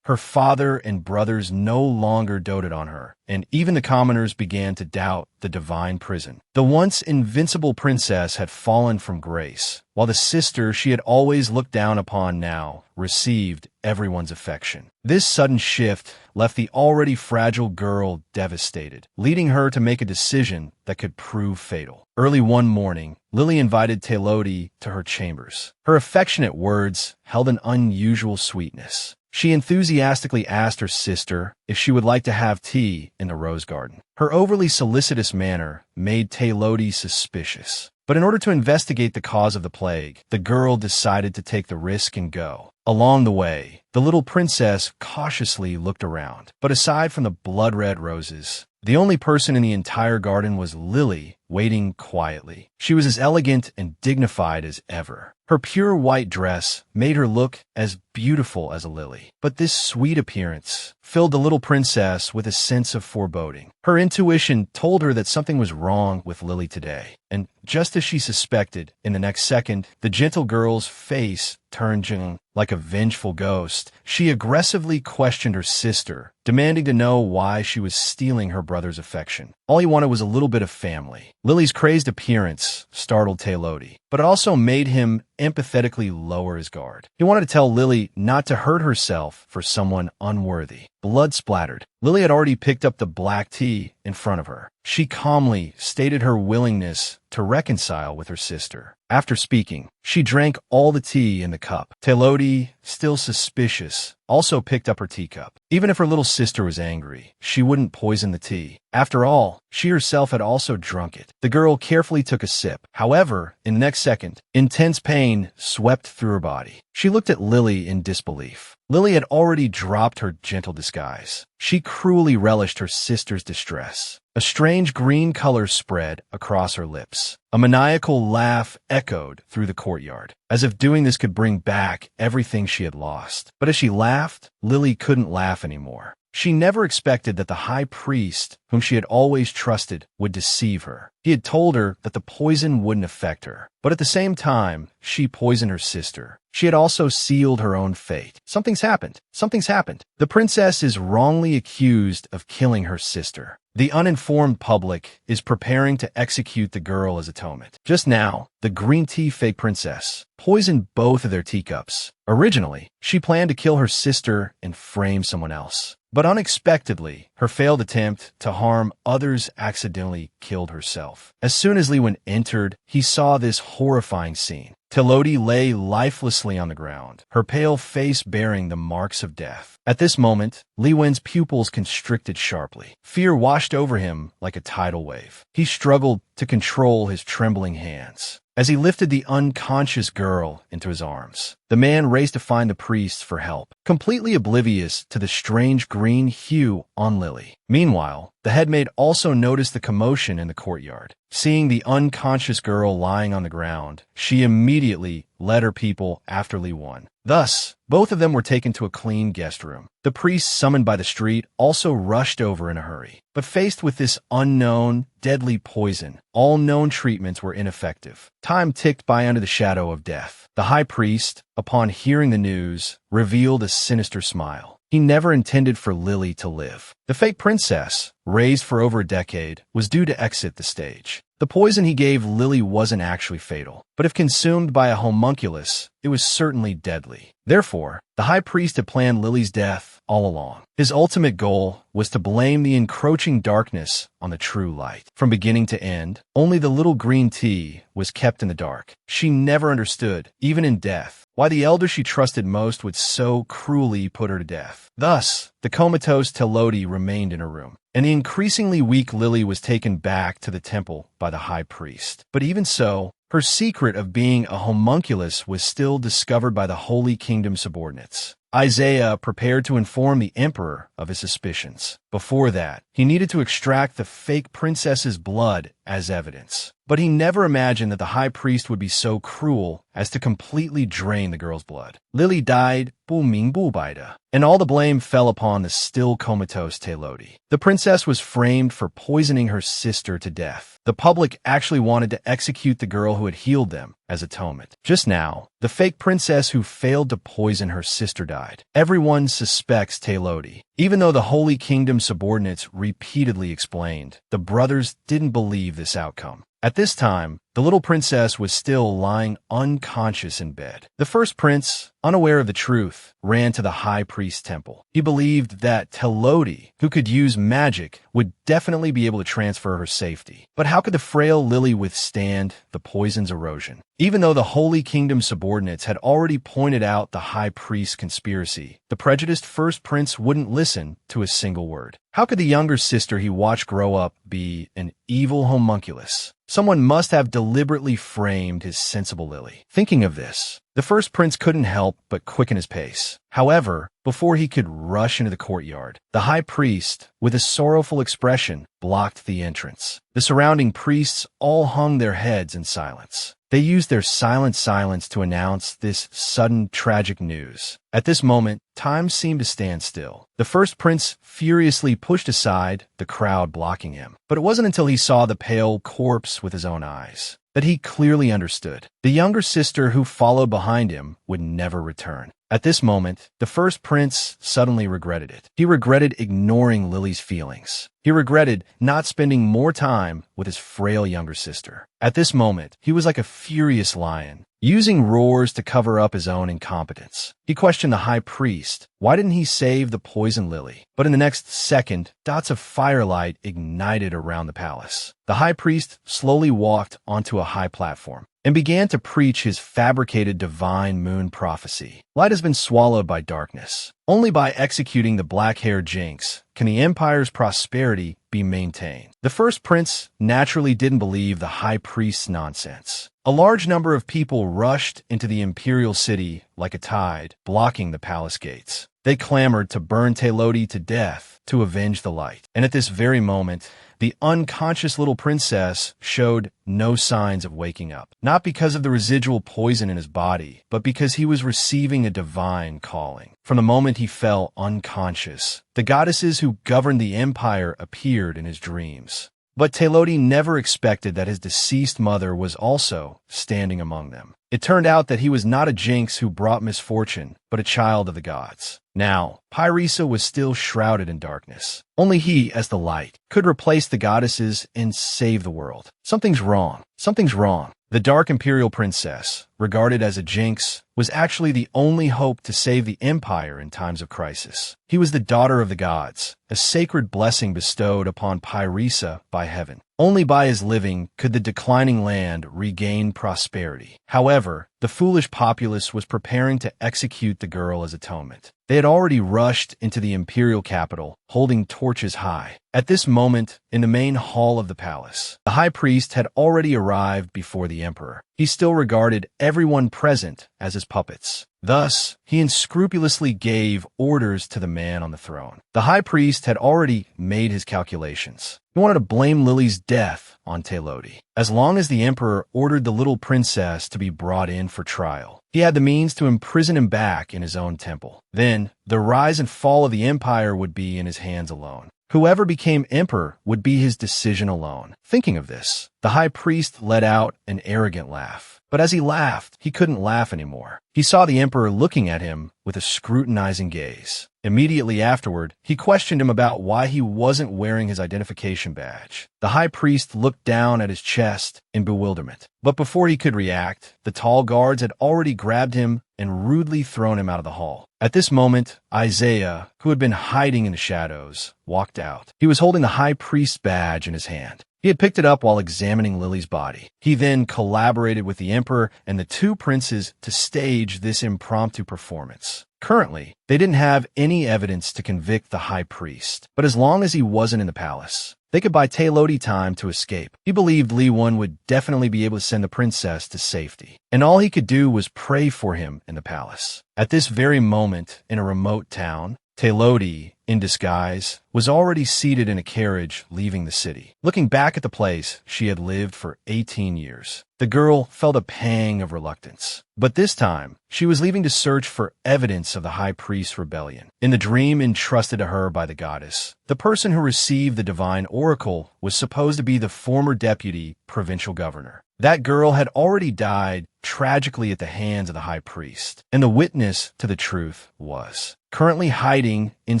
Her father and brothers no longer doted on her, and even the commoners began to doubt the divine prison. The once invincible princess had fallen from grace, while the sister she had always looked down upon now received everyone's affection. This sudden shift left the already fragile girl devastated, leading her to make a decision that could prove fatal. Early one morning, Lily invited Taylodi to her chambers. Her affectionate words held an unusual sweetness. She enthusiastically asked her sister if she would like to have tea in the rose garden. Her overly solicitous manner made Taylodi suspicious. But in order to investigate the cause of the plague, the girl decided to take the risk and go. Along the way, the little princess cautiously looked around. But aside from the blood-red roses, the only person in the entire garden was Lily, waiting quietly. She was as elegant and dignified as ever. Her pure white dress made her look as beautiful as a lily. But this sweet appearance filled the little princess with a sense of foreboding. Her intuition told her that something was wrong with Lily today. And just as she suspected, in the next second, the gentle girl's face turned like a vengeful ghost. She aggressively questioned her sister, demanding to know why she was stealing her brother's affection. All he wanted was a little bit of family. Lily's crazed appearance startled Taylodi, but it also made him empathetically lower his guard. He wanted to tell Lily not to hurt herself for someone unworthy. Blood splattered. Lily had already picked up the black tea in front of her. She calmly stated her willingness to reconcile with her sister. After speaking, she drank all the tea in the cup. Taylodi, still suspicious, also picked up her teacup. Even if her little sister was angry, she wouldn't poison the tea. After all, she herself had also drunk it. The girl carefully took a sip. However, in the next second, intense pain swept through her body. She looked at Lily in disbelief. Lily had already dropped her gentle disguise. She cruelly relished her sister's distress. A strange green color spread across her lips. A maniacal laugh echoed through the courtyard, as if doing this could bring back everything she had lost. But as she laughed, Lily couldn't laugh anymore. She never expected that the high priest, whom she had always trusted, would deceive her. He had told her that the poison wouldn't affect her. But at the same time, she poisoned her sister. She had also sealed her own fate. Something's happened. Something's happened. The princess is wrongly accused of killing her sister. The uninformed public is preparing to execute the girl as atonement. Just now, the green tea fake princess, poisoned both of their teacups. Originally, she planned to kill her sister and frame someone else. But unexpectedly, her failed attempt to harm others accidentally killed herself. As soon as Li Wen entered, he saw this horrifying scene. Telodi lay lifelessly on the ground, her pale face bearing the marks of death. At this moment, Li Wen's pupils constricted sharply. Fear washed over him like a tidal wave. He struggled to control his trembling hands as he lifted the unconscious girl into his arms. The man raced to find the priests for help, completely oblivious to the strange green hue on Lily. Meanwhile, the headmaid also noticed the commotion in the courtyard. Seeing the unconscious girl lying on the ground, she immediately led her people after Li Wen. Thus, both of them were taken to a clean guest room. The priests summoned by the street also rushed over in a hurry. But faced with this unknown, deadly poison, all known treatments were ineffective. Time ticked by under the shadow of death. The high priest, upon hearing the news, revealed a sinister smile. He never intended for Lily to live. The fake princess, raised for over a decade, was due to exit the stage. The poison he gave Lily wasn't actually fatal, but if consumed by a homunculus, it was certainly deadly. Therefore, the high priest had planned Lily's death all along. His ultimate goal was to blame the encroaching darkness on the true light. From beginning to end, only the little green tea was kept in the dark. She never understood, even in death, why the elder she trusted most would so cruelly put her to death. Thus, the comatose Telodi remained in her room, and the increasingly weak Lily was taken back to the temple by the high priest. But even so, her secret of being a homunculus was still discovered by the Holy Kingdom subordinates. Isaiah prepared to inform the emperor of his suspicions. Before that, he needed to extract the fake princess's blood as evidence. But he never imagined that the high priest would be so cruel as to completely drain the girl's blood. Lily died, 不明不白的, and all the blame fell upon the still comatose Telodi. The princess was framed for poisoning her sister to death. The public actually wanted to execute the girl who had healed them as atonement. Just now, the fake princess who failed to poison her sister died. Everyone suspects Telodi. Even though the Holy Kingdom subordinates repeatedly explained, the brothers didn't believe this outcome. At this time, the little princess was still lying unconscious in bed. The first prince, unaware of the truth, ran to the high priest's temple. He believed that Telodi, who could use magic, would definitely be able to transfer her safety. But how could the frail Lily withstand the poison's erosion? Even though the Holy Kingdom subordinates had already pointed out the high priest's conspiracy, the prejudiced first prince wouldn't listen to a single word. How could the younger sister he watched grow up be an evil homunculus? Someone must have deliberately framed his sensible Lily. Thinking of this, the first prince couldn't help but quicken his pace. However, before he could rush into the courtyard, the high priest, with a sorrowful expression, blocked the entrance. The surrounding priests all hung their heads in silence. They used their silent silence to announce this sudden tragic news. At this moment, time seemed to stand still. The first prince furiously pushed aside the crowd blocking him. But it wasn't until he saw the pale corpse with his own eyes that he clearly understood. The younger sister who followed behind him would never return. At this moment, the first prince suddenly regretted it. He regretted ignoring Lily's feelings. He regretted not spending more time with his frail younger sister. At this moment, he was like a furious lion, using roars to cover up his own incompetence. He questioned the high priest. Why didn't he save the poison Lily? But in the next second, dots of firelight ignited around the palace. The high priest slowly walked onto a high platform and began to preach his fabricated divine moon prophecy. Light has been swallowed by darkness. Only by executing the black-haired jinx can the empire's prosperity be maintained. The first prince naturally didn't believe the high priest's nonsense. A large number of people rushed into the imperial city like a tide, blocking the palace gates. They clamored to burn Telodi to death to avenge the light. And at this very moment, the unconscious little princess showed no signs of waking up. Not because of the residual poison in his body, but because he was receiving a divine calling. From the moment he fell unconscious, the goddesses who governed the empire appeared in his dreams. But Telodi never expected that his deceased mother was also standing among them. It turned out that he was not a jinx who brought misfortune, but a child of the gods. Now, Pyrisa was still shrouded in darkness. Only he, as the light, could replace the goddesses and save the world. Something's wrong. Something's wrong. The Dark Imperial Princess, regarded as a jinx, was actually the only hope to save the Empire in times of crisis. He was the daughter of the gods, a sacred blessing bestowed upon Pyrrhisa by heaven. Only by his living could the declining land regain prosperity. However, the foolish populace was preparing to execute the girl as atonement. They had already rushed into the imperial capital, holding torches high. At this moment, in the main hall of the palace, the high priest had already arrived before the emperor. He still regarded everyone present as his puppets. Thus, he unscrupulously gave orders to the man on the throne. The high priest had already made his calculations. He wanted to blame Lily's death on Telodi. As long as the emperor ordered the little princess to be brought in for trial, he had the means to imprison him back in his own temple. Then, the rise and fall of the empire would be in his hands alone. Whoever became emperor would be his decision alone. Thinking of this, the high priest let out an arrogant laugh. But as he laughed, he couldn't laugh anymore. He saw the emperor looking at him with a scrutinizing gaze. Immediately afterward, he questioned him about why he wasn't wearing his identification badge. The high priest looked down at his chest in bewilderment. But before he could react, the tall guards had already grabbed him and rudely thrown him out of the hall. At this moment, Isaiah, who had been hiding in the shadows, walked out. He was holding the high priest's badge in his hand. He had picked it up while examining Lily's body. He then collaborated with the emperor and the two princes to stage this impromptu performance. Currently, they didn't have any evidence to convict the high priest, but as long as he wasn't in the palace, they could buy Telodi time to escape. He believed Li Wen would definitely be able to send the princess to safety, and all he could do was pray for him in the palace. At this very moment, in a remote town, Telodi, in disguise, was already seated in a carriage leaving the city. Looking back at the place she had lived for 18 years, the girl felt a pang of reluctance. But this time, she was leaving to search for evidence of the high priest's rebellion. In the dream entrusted to her by the goddess, the person who received the divine oracle was supposed to be the former deputy provincial governor. That girl had already died tragically at the hands of the high priest, and the witness to the truth was currently hiding in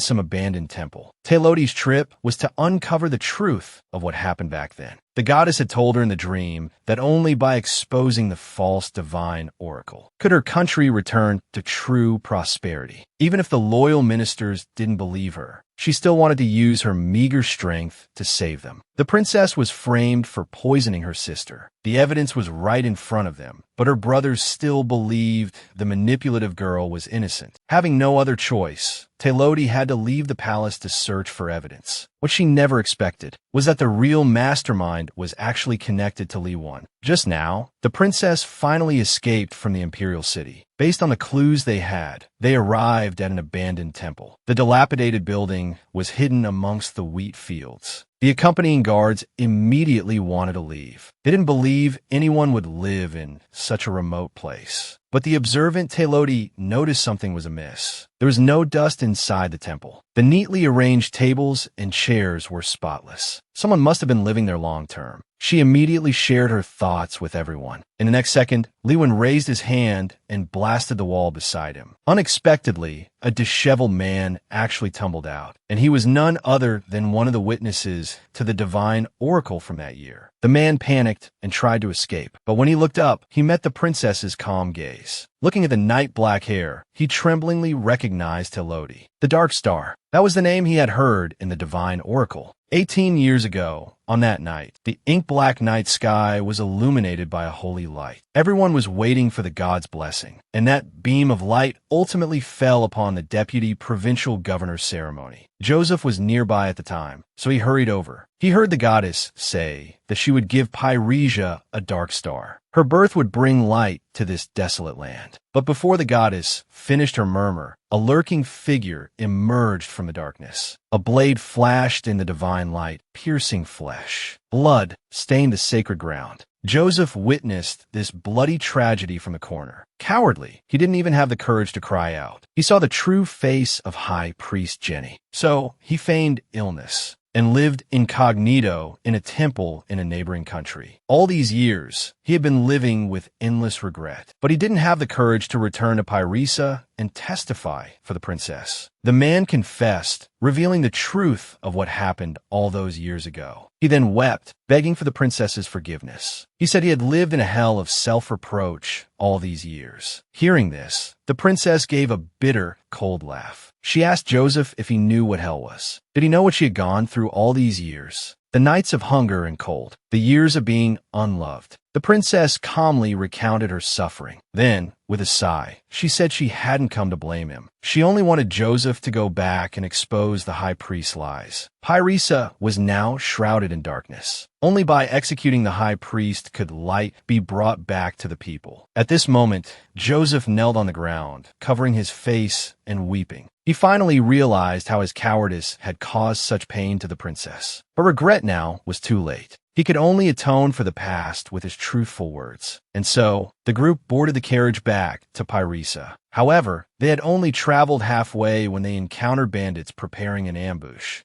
some abandoned temple. Telodi's trip was to uncover the truth of what happened back then. The goddess had told her in the dream that only by exposing the false divine oracle could her country return to true prosperity. Even if the loyal ministers didn't believe her, she still wanted to use her meager strength to save them. The princess was framed for poisoning her sister. The evidence was right in front of them, but her brothers still believed the manipulative girl was innocent. Having no other choice, Telodi had to leave the palace to search for evidence. What she never expected was that the real mastermind was actually connected to Li Wen. Just now, the princess finally escaped from the imperial city. Based on the clues they had, they arrived at an abandoned temple. The dilapidated building was hidden amongst the wheat fields. The accompanying guards immediately wanted to leave. They didn't believe anyone would live in such a remote place. But the observant Telodi noticed something was amiss. There was no dust inside the temple. The neatly arranged tables and chairs were spotless. Someone must have been living there long term. She immediately shared her thoughts with everyone. In the next second, Li Wen raised his hand and blasted the wall beside him. Unexpectedly, a disheveled man actually tumbled out, and he was none other than one of the witnesses to the divine oracle from that year. The man panicked and tried to escape, but when he looked up, he met the princess's calm gaze. Looking at the night black hair, he tremblingly recognized Telodi, the Dark Star. That was the name he had heard in the divine oracle. 18 years ago, on that night, the ink-black night sky was illuminated by a holy light. Everyone was waiting for the god's blessing, and that beam of light ultimately fell upon the deputy provincial governor's ceremony. Joseph was nearby at the time, so he hurried over. He heard the goddess say that she would give Pyrrhisia a dark star. Her birth would bring light to this desolate land. But before the goddess finished her murmur, a lurking figure emerged from the darkness. A blade flashed in the divine light, piercing flesh. Blood stained the sacred ground. Joseph witnessed this bloody tragedy from the corner. Cowardly, he didn't even have the courage to cry out. He saw the true face of High Priest Jenny. So he feigned illness and lived incognito in a temple in a neighboring country. All these years, he had been living with endless regret, but he didn't have the courage to return to Pyrrhisia and testify for the princess. The man confessed, revealing the truth of what happened all those years ago. He then wept, begging for the princess's forgiveness. He said he had lived in a hell of self-reproach all these years. Hearing this, the princess gave a bitter, cold laugh. She asked Joseph if he knew what hell was. Did he know what she had gone through all these years? The nights of hunger and cold, the years of being unloved. The princess calmly recounted her suffering. Then, with a sigh, she said she hadn't come to blame him. She only wanted Joseph to go back and expose the high priest's lies. Pyresa was now shrouded in darkness. Only by executing the high priest could light be brought back to the people. At this moment, Joseph knelt on the ground, covering his face and weeping. He finally realized how his cowardice had caused such pain to the princess. But regret now was too late. He could only atone for the past with his truthful words. And so, the group boarded the carriage back to Pyresa. However, they had only traveled halfway when they encountered bandits preparing an ambush.